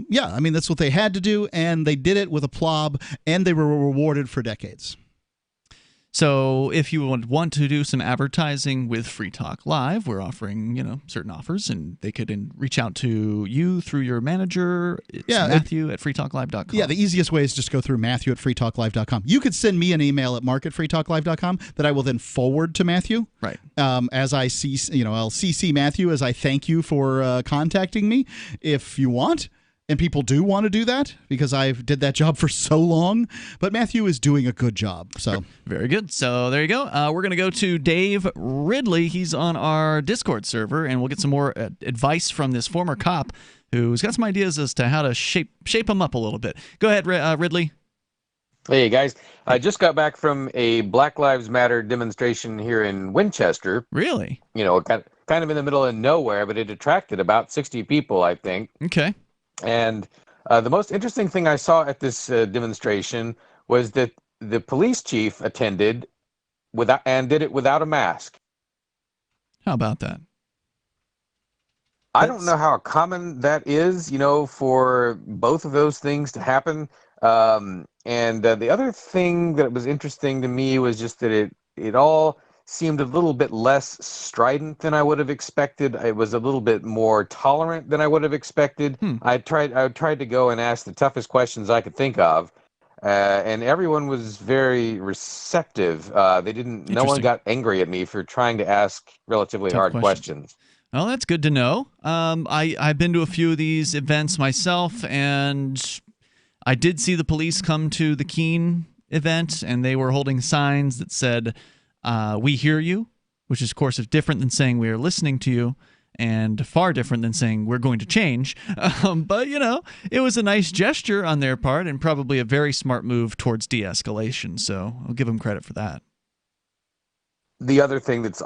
yeah, I mean, that's what they had to do, and they did it with aplomb, and they were rewarded for decades. So if you would want to do some advertising with Free Talk Live, we're offering, certain offers, and they could reach out to you through your manager. It's Matthew at freetalklive.com. Yeah, the easiest way is just go through Matthew at freetalklive.com. You could send me an email at mark@freetalklive.com that I will then forward to Matthew. Right. As I see, I'll CC Matthew as I thank you for contacting me if you want. And people do want to do that because I've did that job for so long. But Matthew is doing a good job. So very good. So there you go. We're going to go to Dave Ridley. He's on our Discord server, and we'll get some more advice from this former cop who's got some ideas as to how to shape him up a little bit. Go ahead, Ridley. Hey, guys. I just got back from a Black Lives Matter demonstration here in Winchester. Really? Kind of in the middle of nowhere, but it attracted about 60 people, I think. Okay. And the most interesting thing I saw at this demonstration was that the police chief attended did it without a mask. How about that? I don't know how common that is, for both of those things to happen. And the other thing that was interesting to me was just that it all seemed a little bit less strident than I would have expected. It was a little bit more tolerant than I would have expected. I tried to go and ask the toughest questions I could think of, and everyone was very receptive. No one got angry at me for trying to ask relatively hard questions. Well, that's good to know. I've been to a few of these events myself, and I did see the police come to the Keene event, and they were holding signs that said, "We hear you," which is, of course, different than saying we are listening to you, and far different than saying we're going to change. But, it was a nice gesture on their part and probably a very smart move towards de-escalation. So I'll give them credit for that. The other thing that's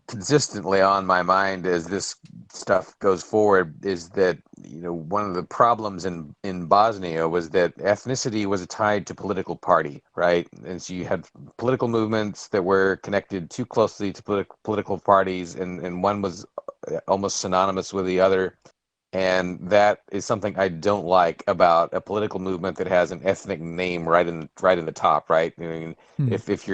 consistently on my mind as this stuff goes forward is that one of the problems in Bosnia was that ethnicity was tied to political party, right? And so you had political movements that were connected too closely to political parties, and one was almost synonymous with the other. And that is something I don't like about a political movement that has an ethnic name right in the top, right? I mean, if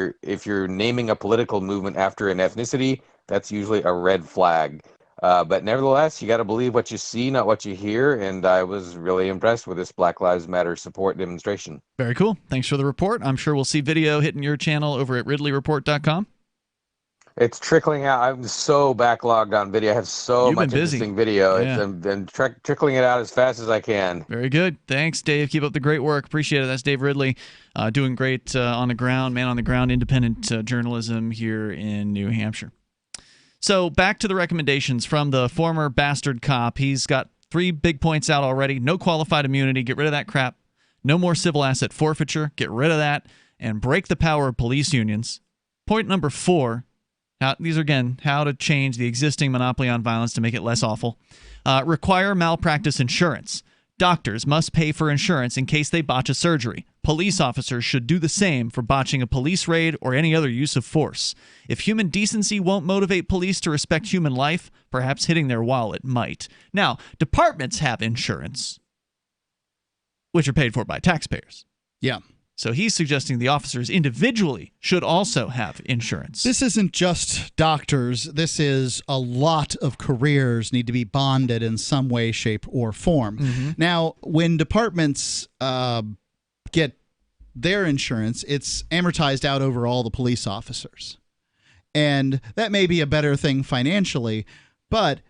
you're naming a political movement after an ethnicity, that's usually a red flag. But nevertheless, you got to believe what you see, not what you hear. And I was really impressed with this Black Lives Matter support demonstration. Very cool. Thanks for the report. I'm sure we'll see video hitting your channel over at ridleyreport.com. It's trickling out. I'm so backlogged on video. I have so much interesting video. Yeah. I'm trickling it out as fast as I can. Very good. Thanks, Dave. Keep up the great work. Appreciate it. That's Dave Ridley, doing great on the ground, man on the ground, independent journalism here in New Hampshire. So back to the recommendations from the former bastard cop. He's got 3 big points out already. No qualified immunity. Get rid of that crap. No more civil asset forfeiture. Get rid of that. And break the power of police unions. Point number 4. These are, again, how to change the existing monopoly on violence to make it less awful. Require malpractice insurance. Doctors must pay for insurance in case they botch a surgery. Police officers should do the same for botching a police raid or any other use of force. If human decency won't motivate police to respect human life, perhaps hitting their wallet might. Now, departments have insurance, which are paid for by taxpayers. Yeah. So he's suggesting the officers individually should also have insurance. This isn't just doctors. This is a lot of careers need to be bonded in some way, shape, or form. Mm-hmm. Now, when departments get their insurance, it's amortized out over all the police officers. And that may be a better thing financially, but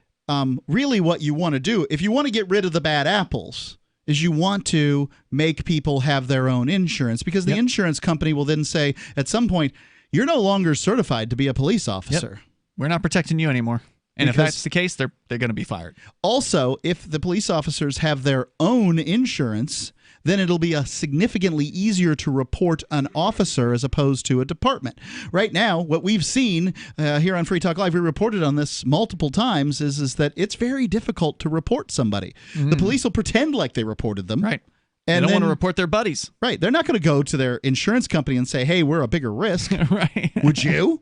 really what you want to do, if you want to get rid of the bad apples, is you want to make people have their own insurance, because the insurance company will then say at some point, you're no longer certified to be a police officer. We're not protecting you anymore. And if that's the case, they're going to be fired. Also, if the police officers have their own insurance, then it'll be significantly easier to report an officer as opposed to a department. Right now, what we've seen here on Free Talk Live, we reported on this multiple times, is that it's very difficult to report somebody. The police will pretend like they reported them. Right. And they don't want to report their buddies. Right. They're not going to go to their insurance company and say, hey, we're a bigger risk. Right. Would you?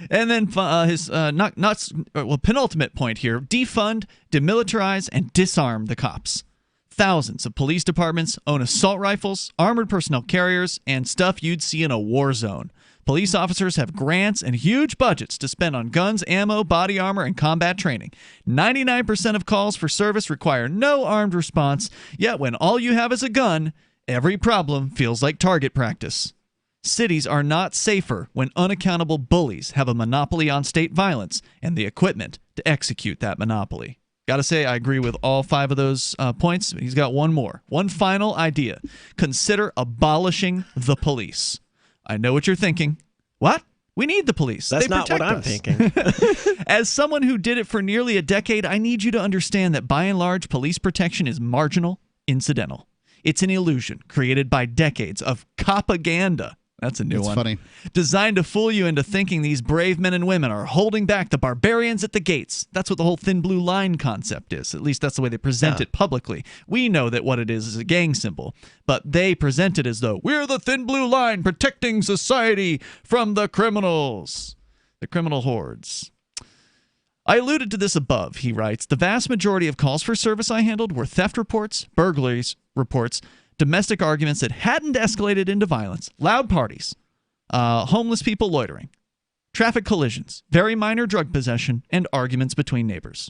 And then his penultimate point here: defund, demilitarize, and disarm the cops. Thousands of police departments own assault rifles, armored personnel carriers, and stuff you'd see in a war zone. Police officers have grants and huge budgets to spend on guns, ammo, body armor, and combat training. 99% of calls for service require no armed response, yet when all you have is a gun, every problem feels like target practice. Cities are not safer when unaccountable bullies have a monopoly on state violence and the equipment to execute that monopoly. Gotta say, I agree with all 5 of those points. He's got one more. One final idea. Consider abolishing the police. I know what you're thinking. What? We need the police. That's They not what protect I'm us. thinking. As someone who did it for nearly a decade, I need you to understand that by and large, police protection is marginal, incidental. It's an illusion created by decades of propaganda. That's a new one. Funny. Designed to fool you into thinking these brave men and women are holding back the barbarians at the gates. That's what the whole thin blue line concept is. At least that's the way they present it publicly. We know that what it is a gang symbol, but they present it as though we're the thin blue line protecting society from the criminals, the criminal hordes. I alluded to this above, he writes. The vast majority of calls for service I handled were theft reports, burglaries reports, domestic arguments that hadn't escalated into violence, loud parties, homeless people loitering, traffic collisions, very minor drug possession, and arguments between neighbors.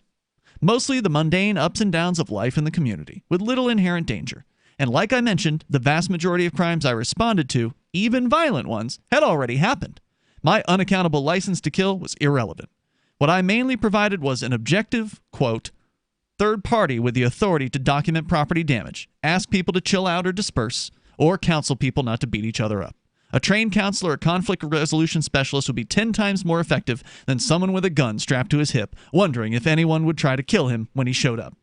Mostly the mundane ups and downs of life in the community, with little inherent danger. And like I mentioned, the vast majority of crimes I responded to, even violent ones, had already happened. My unaccountable license to kill was irrelevant. What I mainly provided was an objective, quote, third party with the authority to document property damage, ask people to chill out or disperse, or counsel people not to beat each other up. A trained counselor or conflict resolution specialist would be 10 times more effective than someone with a gun strapped to his hip, wondering if anyone would try to kill him when he showed up.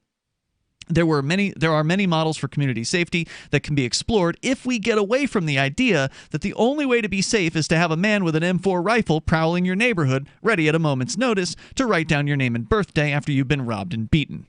There are many models for community safety that can be explored if we get away from the idea that the only way to be safe is to have a man with an M4 rifle prowling your neighborhood, ready at a moment's notice to write down your name and birthday after you've been robbed and beaten.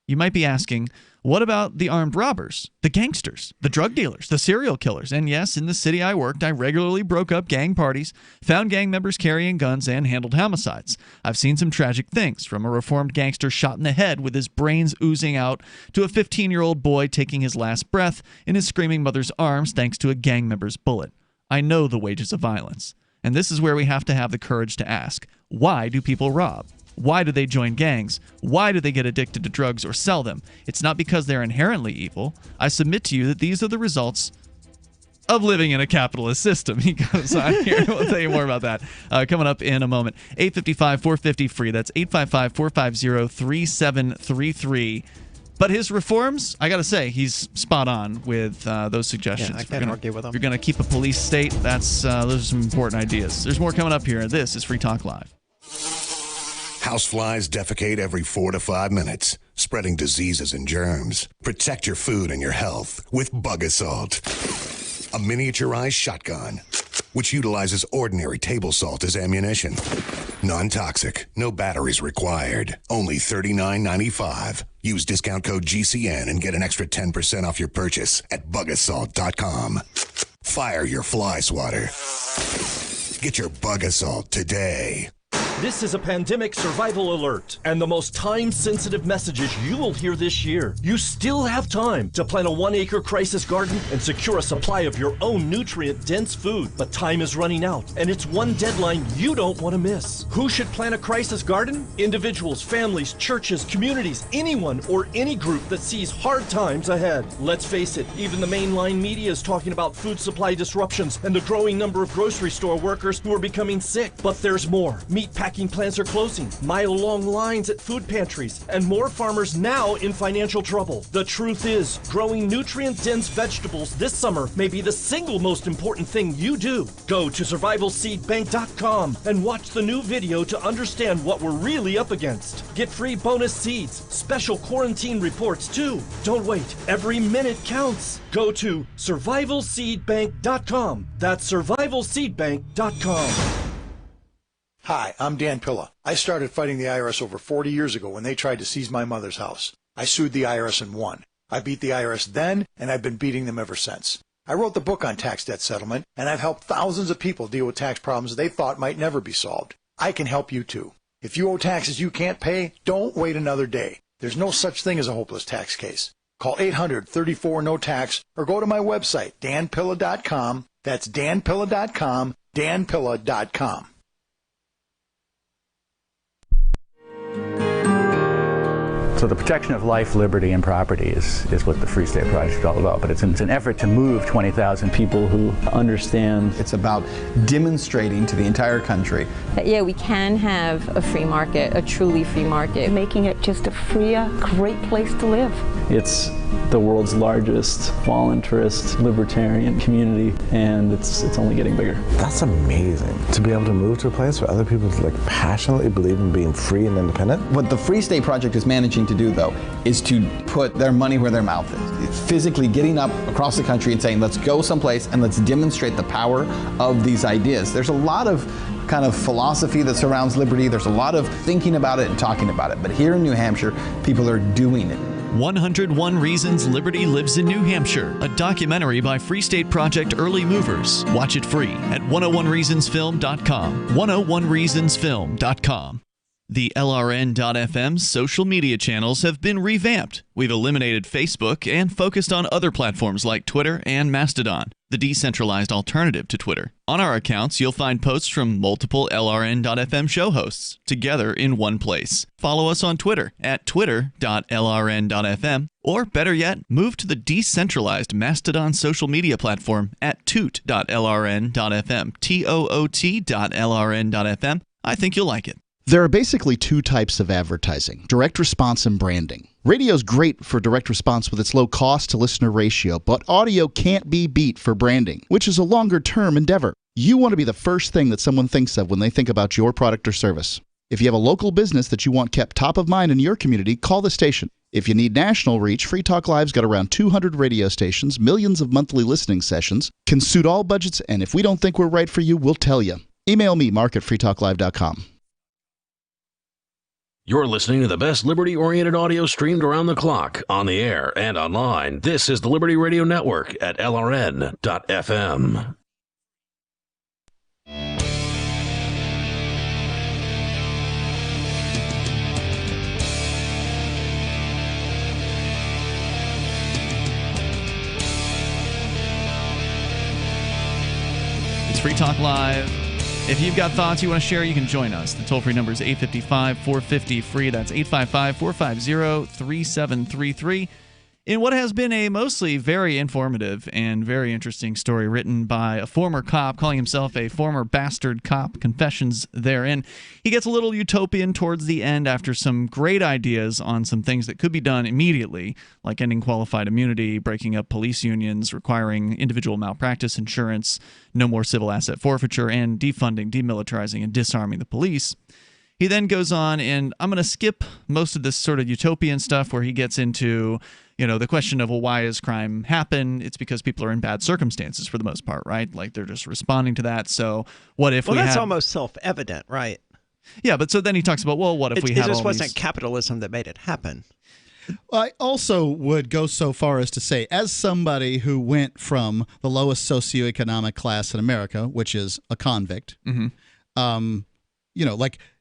You might be asking, what about the armed robbers, the gangsters, the drug dealers, the serial killers? And yes, in the city I worked, I regularly broke up gang parties, found gang members carrying guns, and handled homicides. I've seen some tragic things, from a reformed gangster shot in the head with his brains oozing out to a 15-year-old boy taking his last breath in his screaming mother's arms thanks to a gang member's bullet. I know the wages of violence. And this is where we have to have the courage to ask, why do people rob? Why do they join gangs? Why do they get addicted to drugs or sell them? It's not because they're inherently evil. I submit to you that these are the results of living in a capitalist system. He goes on here. We'll tell you more about that coming up in a moment. 855-450-FREE. That's 855-450-3733. But his reforms, I got to say, he's spot on with those suggestions. Yeah, I can't argue with him. If you're going to keep a police state, those are some important ideas. There's more coming up here. This is Free Talk Live. Houseflies defecate every 4 to 5 minutes, spreading diseases and germs. Protect your food and your health with Bug Assault, a miniaturized shotgun, which utilizes ordinary table salt as ammunition. Non-toxic, no batteries required. Only $39.95. Use discount code GCN and get an extra 10% off your purchase at bugassault.com. Fire your fly swatter. Get your Bug Assault today. This is a pandemic survival alert, and the most time-sensitive messages you will hear this year. You still have time to plant a 1-acre crisis garden and secure a supply of your own nutrient-dense food. But time is running out, and it's one deadline you don't want to miss. Who should plant a crisis garden? Individuals, families, churches, communities, anyone or any group that sees hard times ahead. Let's face it, even the mainline media is talking about food supply disruptions and the growing number of grocery store workers who are becoming sick. But there's more. Meat packing plants are closing, mile-long lines at food pantries, and more farmers now in financial trouble. The truth is, growing nutrient-dense vegetables this summer may be the single most important thing you do. Go to survivalseedbank.com and watch the new video to understand what we're really up against. Get free bonus seeds, special quarantine reports too. Don't wait. Every minute counts. Go to survivalseedbank.com. That's survivalseedbank.com. Hi, I'm Dan Pilla. I started fighting the IRS over 40 years ago when they tried to seize my mother's house. I sued the IRS and won. I beat the IRS then, and I've been beating them ever since. I wrote the book on tax debt settlement, and I've helped thousands of people deal with tax problems they thought might never be solved. I can help you too. If you owe taxes you can't pay, don't wait another day. There's no such thing as a hopeless tax case. Call 800-34-NO-TAX or go to my website, danpilla.com. That's danpilla.com, danpilla.com. So the protection of life, liberty, and property is what the Free State Project is all about. But it's an effort to move 20,000 people who understand. It's about demonstrating to the entire country that, yeah, we can have a free market, a truly free market. Making it just a freer, great place to live. It's the world's largest voluntarist libertarian community, and it's only getting bigger. That's amazing, to be able to move to a place where other people passionately believe in being free and independent. What the Free State Project is managing to do, though, is to put their money where their mouth is. It's physically getting up across the country and saying, let's go someplace and let's demonstrate the power of these ideas. There's a lot of kind of philosophy that surrounds liberty. There's a lot of thinking about it and talking about it. But here in New Hampshire, people are doing it. 101 Reasons Liberty Lives in New Hampshire, a documentary by Free State Project early movers. Watch it free at 101reasonsfilm.com. 101reasonsfilm.com. The LRN.FM social media channels have been revamped. We've eliminated Facebook and focused on other platforms like Twitter and Mastodon, the decentralized alternative to Twitter. On our accounts, you'll find posts from multiple LRN.FM show hosts together in one place. Follow us on Twitter at twitter.lrn.fm, or better yet, move to the decentralized Mastodon social media platform at toot.lrn.fm, toot.lrn.fm. I think you'll like it. There are basically two types of advertising: direct response and branding. Radio's great for direct response with its low cost to listener ratio, but audio can't be beat for branding, which is a longer-term endeavor. You want to be the first thing that someone thinks of when they think about your product or service. If you have a local business that you want kept top of mind in your community, call the station. If you need national reach, Free Talk Live's got around 200 radio stations, millions of monthly listening sessions, can suit all budgets, and if we don't think we're right for you, we'll tell you. Email me, mark@freetalklive.com. You're listening to the best liberty-oriented audio streamed around the clock, on the air and online. This is the Liberty Radio Network at LRN.FM. It's Free Talk Live. If you've got thoughts you want to share, you can join us. The toll-free number is 855-450-FREE. That's 855-450-3733. In what has been a mostly very informative and very interesting story written by a former cop, calling himself a former bastard cop, confessions therein, he gets a little utopian towards the end after some great ideas on some things that could be done immediately, like ending qualified immunity, breaking up police unions, requiring individual malpractice insurance, no more civil asset forfeiture, and defunding, demilitarizing, and disarming the police. He then goes on, and I'm going to skip most of this sort of utopian stuff where he gets into, the question of, well, why does crime happen? It's because people are in bad circumstances for the most part, right? Like they're just responding to that. So what if that's almost self-evident, right? Yeah, but so then he talks about, well, what if we had all these... It just wasn't capitalism that made it happen. I also would go so far as to say, as somebody who went from the lowest socioeconomic class in America, which is a convict,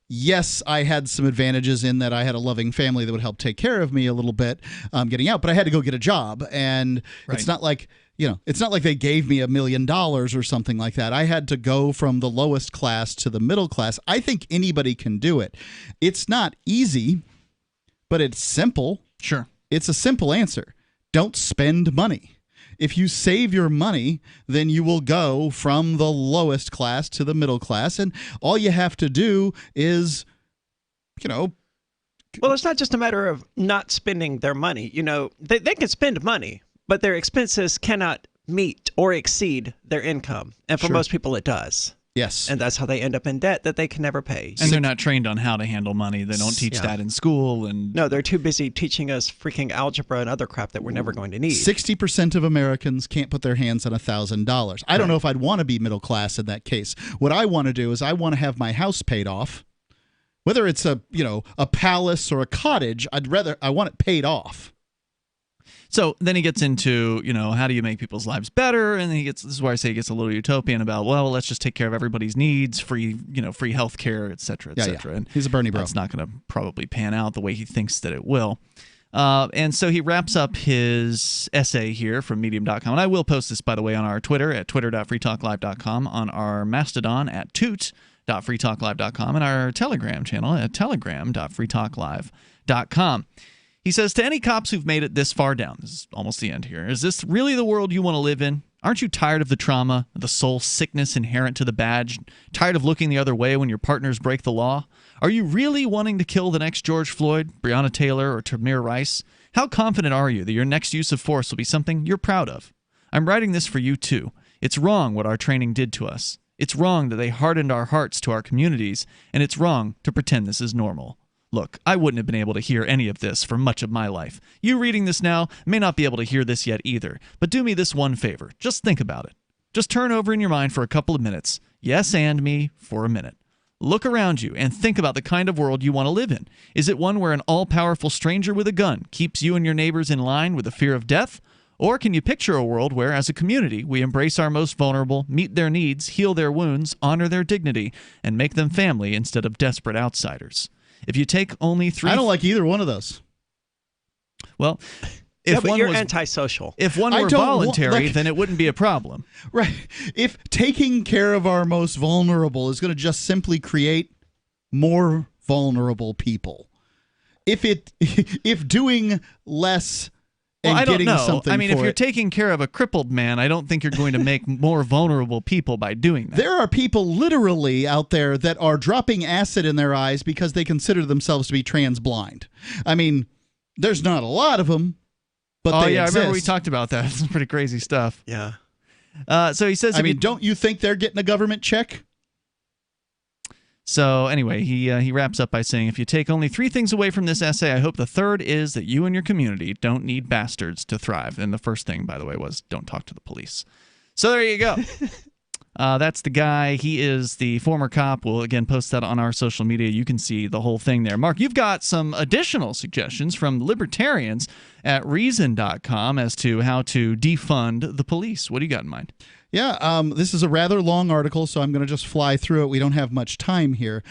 yes, I had some advantages in that I had a loving family that would help take care of me a little bit getting out, but I had to go get a job. And it's not like, it's not like they gave me $1 million or something like that. I had to go from the lowest class to the middle class. I think anybody can do it. It's not easy, but it's simple. Sure. It's a simple answer. Don't spend money. If you save your money, then you will go from the lowest class to the middle class. And all you have to do is, Well, it's not just a matter of not spending their money. They can spend money, but their expenses cannot meet or exceed their income. And for most people, it does. Yes. And that's how they end up in debt that they can never pay. And they're not trained on how to handle money. They don't teach that in school. And no, they're too busy teaching us freaking algebra and other crap that we're never going to need. 60% of Americans can't put their hands on $1,000. I don't know if I'd want to be middle class in that case. What I want to do is I want to have my house paid off. Whether it's a palace or a cottage, I want it paid off. So then he gets into, how do you make people's lives better? And this is where I say he gets a little utopian about, well, let's just take care of everybody's needs, free health care, et cetera, et cetera. And he's a Bernie bro. That's not going to probably pan out the way he thinks that it will. And so he wraps up his essay here from Medium.com. And I will post this, by the way, on our Twitter at twitter.freetalklive.com, on our Mastodon at toot.freetalklive.com, and our Telegram channel at telegram.freetalklive.com. He says, to any cops who've made it this far down, this is almost the end here, is this really the world you want to live in? Aren't you tired of the trauma, the soul sickness inherent to the badge? Tired of looking the other way when your partners break the law? Are you really wanting to kill the next George Floyd, Breonna Taylor, or Tamir Rice? How confident are you that your next use of force will be something you're proud of? I'm writing this for you, too. It's wrong what our training did to us. It's wrong that they hardened our hearts to our communities, and it's wrong to pretend this is normal. Look, I wouldn't have been able to hear any of this for much of my life. You reading this now may not be able to hear this yet either, but do me this one favor. Just think about it. Just turn over in your mind for a couple of minutes. Yes, and me for a minute. Look around you and think about the kind of world you want to live in. Is it one where an all-powerful stranger with a gun keeps you and your neighbors in line with the fear of death? Or can you picture a world where, as a community, we embrace our most vulnerable, meet their needs, heal their wounds, honor their dignity, and make them family instead of desperate outsiders? If you take only three... I don't like either one of those. Well, if but one you're was antisocial. If one were voluntary, then it wouldn't be a problem. Right. If taking care of our most vulnerable is going to just simply create more vulnerable people. If doing less and I don't getting know. something I mean, if for you're it, taking care of a crippled man, I don't think you're going to make more vulnerable people by doing that. there are people literally out there that are dropping acid in their eyes because they consider themselves to be trans blind. I mean, there's not a lot of them, but they I exist. remember we talked about that. It's pretty crazy stuff. Yeah. So he says, don't you think they're getting a government check? So anyway, he wraps up by saying, if you take only three things away from this essay, I hope the third is that you and your community don't need bastards to thrive. And the first thing, by the way, was don't talk to the police. So there you go. That's the guy. He is the former cop. We'll, again, post that on our social media. You can see the whole thing there. Mark, you've got some additional suggestions from libertarians at Reason.com as to how to defund the police. What do you got in mind? Yeah, this is a rather long article, so I'm going to just fly through it. We don't have much time here.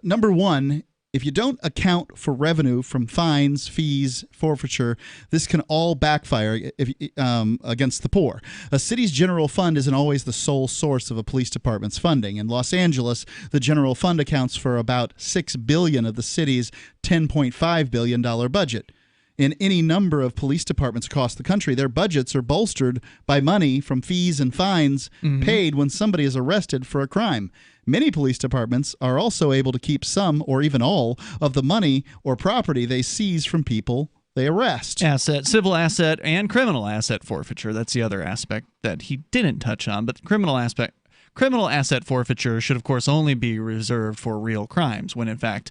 Number one, if you don't account for revenue from fines, fees, forfeiture, this can all backfire against the poor. A city's general fund isn't always the sole source of a police department's funding. In Los Angeles, the general fund accounts for about $6 billion of the city's $10.5 billion budget. In any number of police departments across the country, their budgets are bolstered by money from fees and fines paid when somebody is arrested for a crime. Many police departments are also able to keep some or even all of the money or property they seize from people they arrest. Civil asset and criminal asset forfeiture. That's the other aspect that he didn't touch on, but the criminal asset forfeiture should, of course, only be reserved for real crimes when, in fact,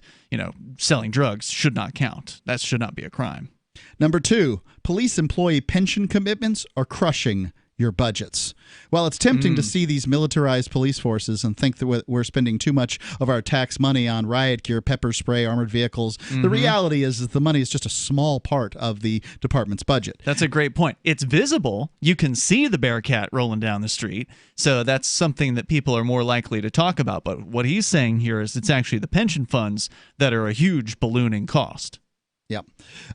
selling drugs should not count. That should not be a crime. Number two, police employee pension commitments are crushing your budgets. While it's tempting to see these militarized police forces and think that we're spending too much of our tax money on riot gear, pepper spray, armored vehicles, the reality is that the money is just a small part of the department's budget. That's a great point. It's visible. You can see the Bearcat rolling down the street, so that's something that people are more likely to talk about. But what he's saying here is it's actually the pension funds that are a huge ballooning cost. Yep.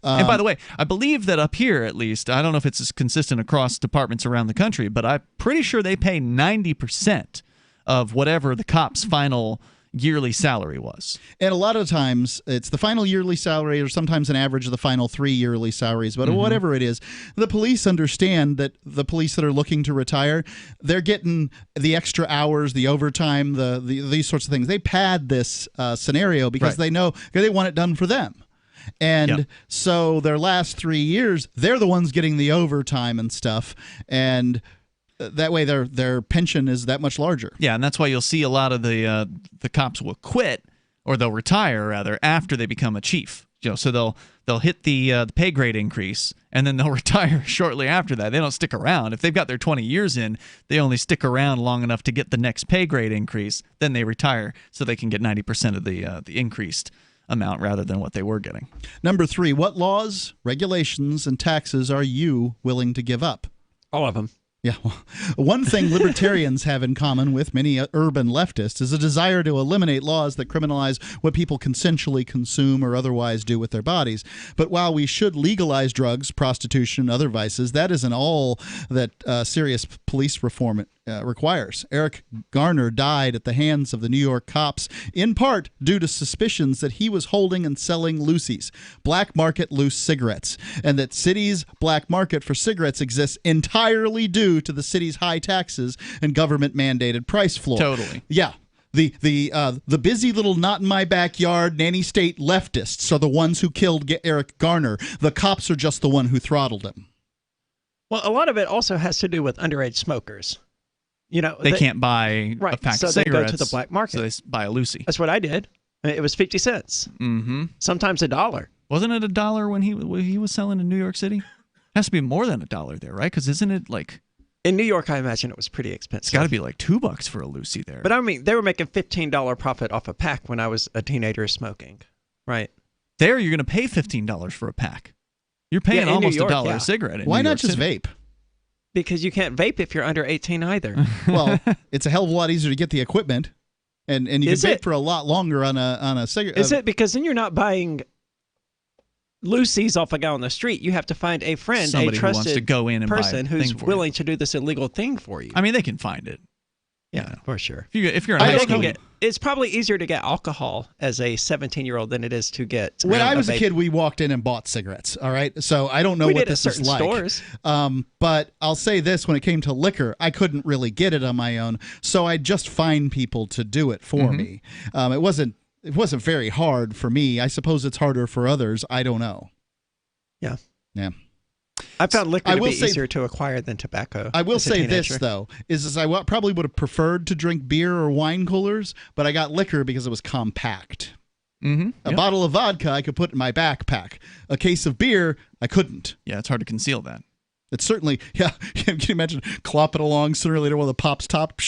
And by the way, I believe that up here, at least, I don't know if it's as consistent across departments around the country, but I'm pretty sure they pay 90% of whatever the cop's final yearly salary was. And a lot of times it's the final yearly salary or sometimes an average of the final 3 yearly salaries. But whatever it is, the police understand that the police that are looking to retire, they're getting the extra hours, the overtime, these sorts of things. They pad this scenario because they know they want it done for them. And so their last 3 years, they're the ones getting the overtime and stuff. And that way their pension is that much larger. Yeah, and that's why you'll see a lot of the cops will quit, or they'll retire rather, after they become a chief. So they'll hit the pay grade increase, and then they'll retire shortly after that. They don't stick around. If they've got their 20 years in, they only stick around long enough to get the next pay grade increase. Then they retire so they can get 90% of the increased amount rather than what they were getting. Number 3, what laws, regulations, and taxes are you willing to give up? All of them. Yeah. One thing libertarians have in common with many urban leftists is a desire to eliminate laws that criminalize what people consensually consume or otherwise do with their bodies. But while we should legalize drugs, prostitution, and other vices, that isn't all that serious police reform requires. Eric Garner died at the hands of the New York cops, in part due to suspicions that he was holding and selling loosies, black market loose cigarettes, and that city's black market for cigarettes exists entirely due to the city's high taxes and government-mandated price floor. Totally. Yeah. The busy little not in my backyard nanny state leftists are the ones who killed Eric Garner. The cops are just the one who throttled him. Well, a lot of it also has to do with underage smokers. They can't buy a pack of cigarettes. So they go to the black market. So they buy a loosie. That's what I did. It was 50 cents. Mm-hmm. Sometimes $1. Wasn't it $1 when he was selling in New York City? Has to be more than $1 there, right? Because isn't it like... In New York, I imagine it was pretty expensive. It's got to be like $2 for a loosie there. But I mean, they were making $15 profit off a pack when I was a teenager smoking, right? There, you're going to pay $15 for a pack. You're paying almost $1 a cigarette. Why not just vape? Because you can't vape if you're under 18 either. Well, it's a hell of a lot easier to get the equipment, and you can vape for a lot longer on a cigarette. Is it? Because then you're not buying loosies off a guy on the street. You have to find a friend, somebody a trusted who wants to go in and person buy who's willing to do this illegal thing for you. I mean, they can find it. Yeah, for sure. If you're in high school, it's probably easier to get alcohol as a 17-year-old than it is to get. When I was a kid, we walked in and bought cigarettes. All right, so I don't know what this is like. Stores. But I'll say this: when it came to liquor, I couldn't really get it on my own, so I just find people to do it for me. It wasn't very hard for me. I suppose it's harder for others. I don't know. Yeah. Yeah. I found liquor to be easier to acquire than tobacco. I will say this, though, is I probably would have preferred to drink beer or wine coolers, but I got liquor because it was compact. A bottle of vodka I could put in my backpack. A case of beer, I couldn't. Yeah, it's hard to conceal that. It's certainly, can you imagine clopping along sooner or later when the pop's top?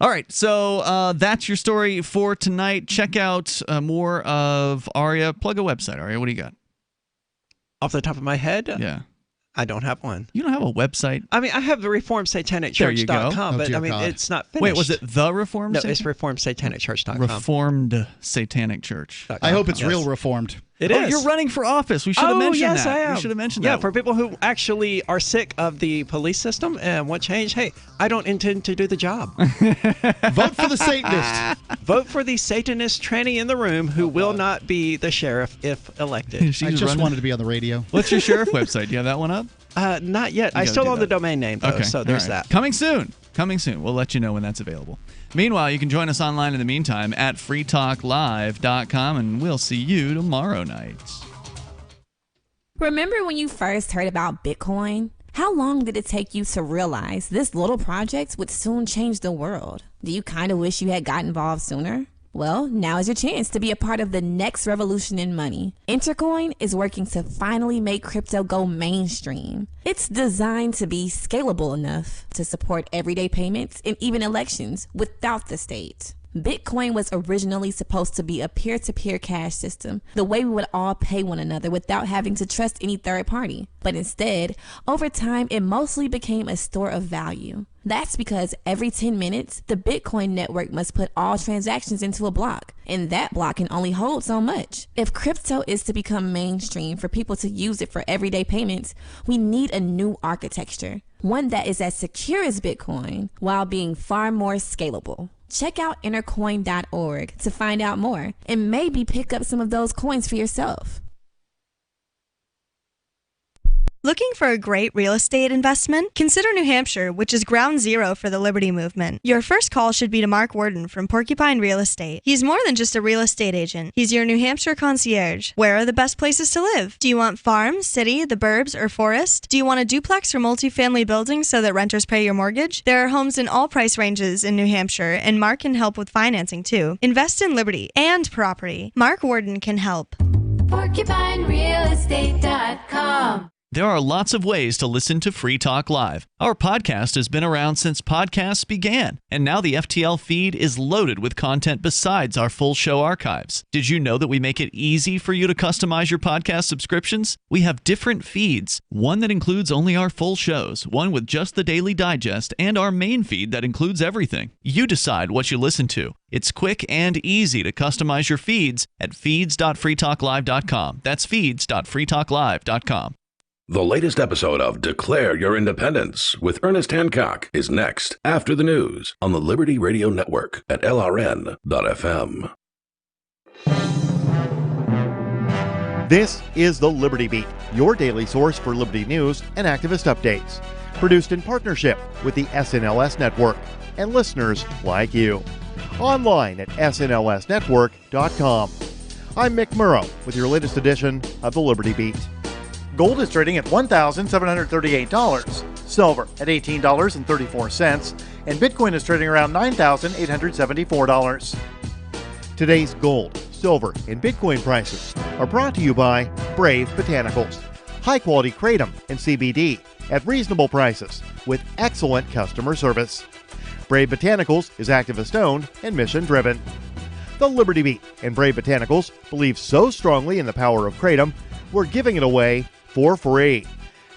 All right, so that's your story for tonight. Check out more of Aria. Plug a website, Aria. What do you got? Off the top of my head? Yeah. I don't have one. You don't have a website? I mean, I have the reformedsatanicchurch.com, but I mean, it's not finished. Wait, was it the Reformed? No, it's reformedsatanicchurch.com. Reformed Satanic Church. I hope it's real reformed. It is. You're running for office. We should have mentioned yes, that. I am. We should have mentioned that. Yeah, for people who actually are sick of the police system and want change, hey, I don't intend to do the job. Vote for the Satanist. Vote for the Satanist tranny in the room who will not be the sheriff if elected. I just wanted to be on the radio. What's your sheriff website? Do you have that one up? Not yet. I still own the domain name, though, so there's that. Coming soon. Coming soon. We'll let you know when that's available. Meanwhile, you can join us online in the meantime at freetalklive.com, and we'll see you tomorrow night. Remember when you first heard about Bitcoin? How long did it take you to realize this little project would soon change the world? Do you kind of wish you had got involved sooner? Well, now is your chance to be a part of the next revolution in money. Intercoin is working to finally make crypto go mainstream. It's designed to be scalable enough to support everyday payments and even elections without the state. Bitcoin was originally supposed to be a peer-to-peer cash system, the way we would all pay one another without having to trust any third party. But instead, over time, it mostly became a store of value. That's because every 10 minutes, the Bitcoin network must put all transactions into a block, and that block can only hold so much. If crypto is to become mainstream for people to use it for everyday payments, we need a new architecture, one that is as secure as Bitcoin while being far more scalable. Check out intercoin.org to find out more and maybe pick up some of those coins for yourself. Looking for a great real estate investment? Consider New Hampshire, which is ground zero for the Liberty Movement. Your first call should be to Mark Worden from Porcupine Real Estate. He's more than just a real estate agent. He's your New Hampshire concierge. Where are the best places to live? Do you want farm, city, the burbs, or forest? Do you want a duplex or multifamily building so that renters pay your mortgage? There are homes in all price ranges in New Hampshire, and Mark can help with financing too. Invest in liberty and property. Mark Worden can help. PorcupineRealEstate.com. There are lots of ways to listen to Free Talk Live. Our podcast has been around since podcasts began, and now the FTL feed is loaded with content besides our full show archives. Did you know that we make it easy for you to customize your podcast subscriptions? We have different feeds, one that includes only our full shows, one with just the Daily Digest, and our main feed that includes everything. You decide what you listen to. It's quick and easy to customize your feeds at feeds.freetalklive.com. That's feeds.freetalklive.com. The latest episode of Declare Your Independence with Ernest Hancock is next after the news on the Liberty Radio Network at LRN.FM. This is the Liberty Beat, your daily source for Liberty news and activist updates. Produced in partnership with the SNLS Network and listeners like you. Online at snlsnetwork.com. I'm Mick Murrow with your latest edition of the Liberty Beat. Gold is trading at $1,738, silver at $18.34, and Bitcoin is trading around $9,874. Today's gold, silver, and Bitcoin prices are brought to you by Brave Botanicals, high-quality kratom and CBD at reasonable prices with excellent customer service. Brave Botanicals is activist-owned and mission-driven. The Liberty Beat and Brave Botanicals believe so strongly in the power of kratom, we're giving it away for free.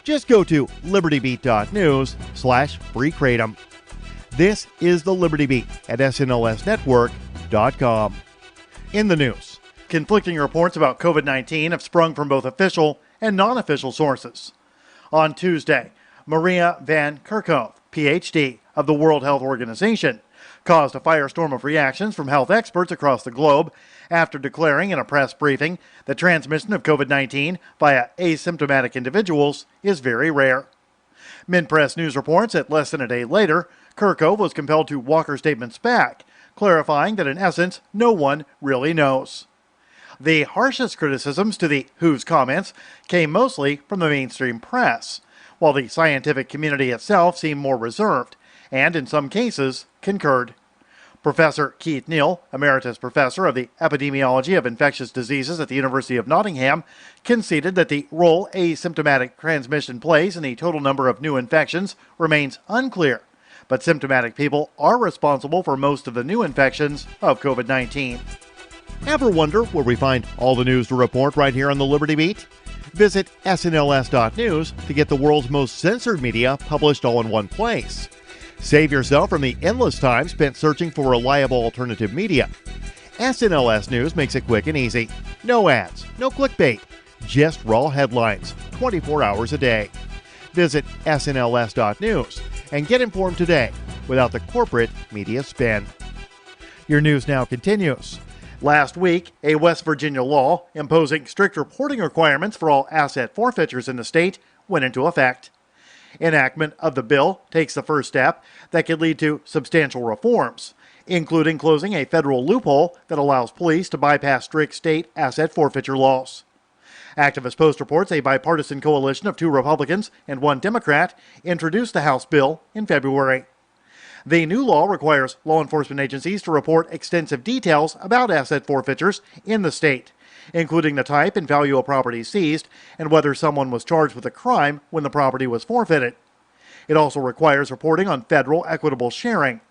Just go to libertybeat.news/free kratom. This is the Liberty Beat at snlsnetwork.com. In the news, conflicting reports about COVID-19 have sprung from both official and non-official sources. On Tuesday, Maria Van Kerkhove, PhD of the World Health Organization, caused a firestorm of reactions from health experts across the globe after declaring in a press briefing that transmission of COVID-19 via asymptomatic individuals is very rare. Minpress News reports that less than a day later, Kerkhove was compelled to walk her statements back, clarifying that in essence, no one really knows. The harshest criticisms to the WHO's comments came mostly from the mainstream press, while the scientific community itself seemed more reserved, and in some cases, concurred. Professor Keith Neal, Emeritus Professor of the Epidemiology of Infectious Diseases at the University of Nottingham, conceded that the role asymptomatic transmission plays in the total number of new infections remains unclear, but symptomatic people are responsible for most of the new infections of COVID-19. Ever wonder where we find all the news to report right here on the Liberty Beat? Visit snls.news to get the world's most censored media published all in one place. Save yourself from the endless time spent searching for reliable alternative media. SNLS News makes it quick and easy. No ads, no clickbait, just raw headlines, 24 hours a day. Visit snls.news and get informed today without the corporate media spin. Your news now continues. Last week, a West Virginia law imposing strict reporting requirements for all asset forfeitures in the state went into effect. Enactment of the bill takes the first step that could lead to substantial reforms, including closing a federal loophole that allows police to bypass strict state asset forfeiture laws. Activist Post reports a bipartisan coalition of 2 Republicans and 1 Democrat introduced the House bill in February. The new law requires law enforcement agencies to report extensive details about asset forfeitures in the state, including the type and value of property seized and whether someone was charged with a crime when the property was forfeited. It also requires reporting on federal equitable sharing.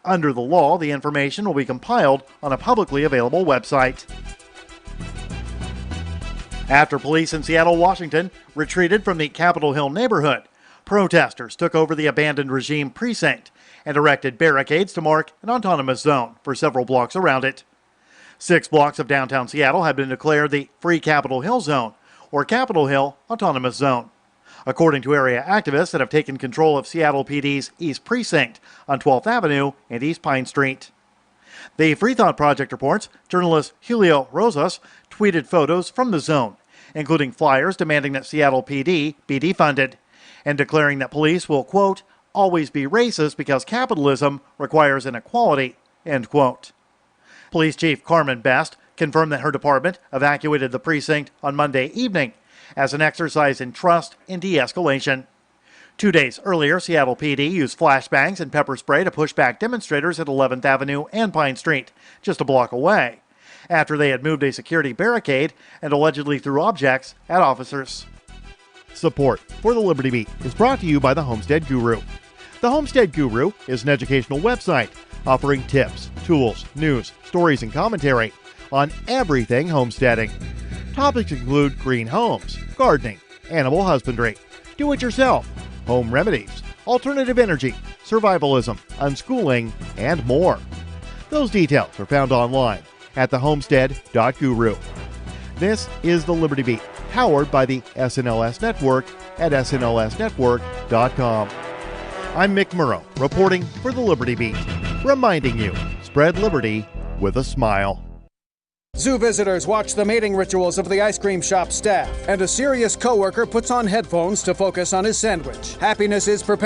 Under the law, the information will be compiled on a publicly available website. After police in Seattle, Washington retreated from the Capitol Hill neighborhood, protesters took over the abandoned regime precinct and erected barricades to mark an autonomous zone for several blocks around it. 6 blocks of downtown Seattle have been declared the Free Capitol Hill Zone, or Capitol Hill Autonomous Zone, according to area activists that have taken control of Seattle PD's East Precinct on 12th Avenue and East Pine Street. The Free Thought Project reports journalist Julio Rosas tweeted photos from the zone, including flyers demanding that Seattle PD be defunded and declaring that police will, quote, always be racist because capitalism requires inequality, end quote. Police Chief Carmen Best confirmed that her department evacuated the precinct on Monday evening as an exercise in trust and de-escalation. 2 days earlier, Seattle PD used flashbangs and pepper spray to push back demonstrators at 11th Avenue and Pine Street, just a block away, after they had moved a security barricade and allegedly threw objects at officers. Support for the Liberty Beat is brought to you by the Homestead Guru. The Homestead Guru is an educational website offering tips, tools, news, stories, and commentary on everything homesteading. Topics include green homes, gardening, animal husbandry, do-it-yourself, home remedies, alternative energy, survivalism, unschooling, and more. Those details are found online at thehomestead.guru. This is the Liberty Beat, powered by the SNLS Network at snlsnetwork.com. I'm Mick Murrow, reporting for the Liberty Beat, reminding you, spread liberty with a smile. Zoo visitors watch the mating rituals of the ice cream shop staff, and a serious coworker puts on headphones to focus on his sandwich. Happiness is perpetual.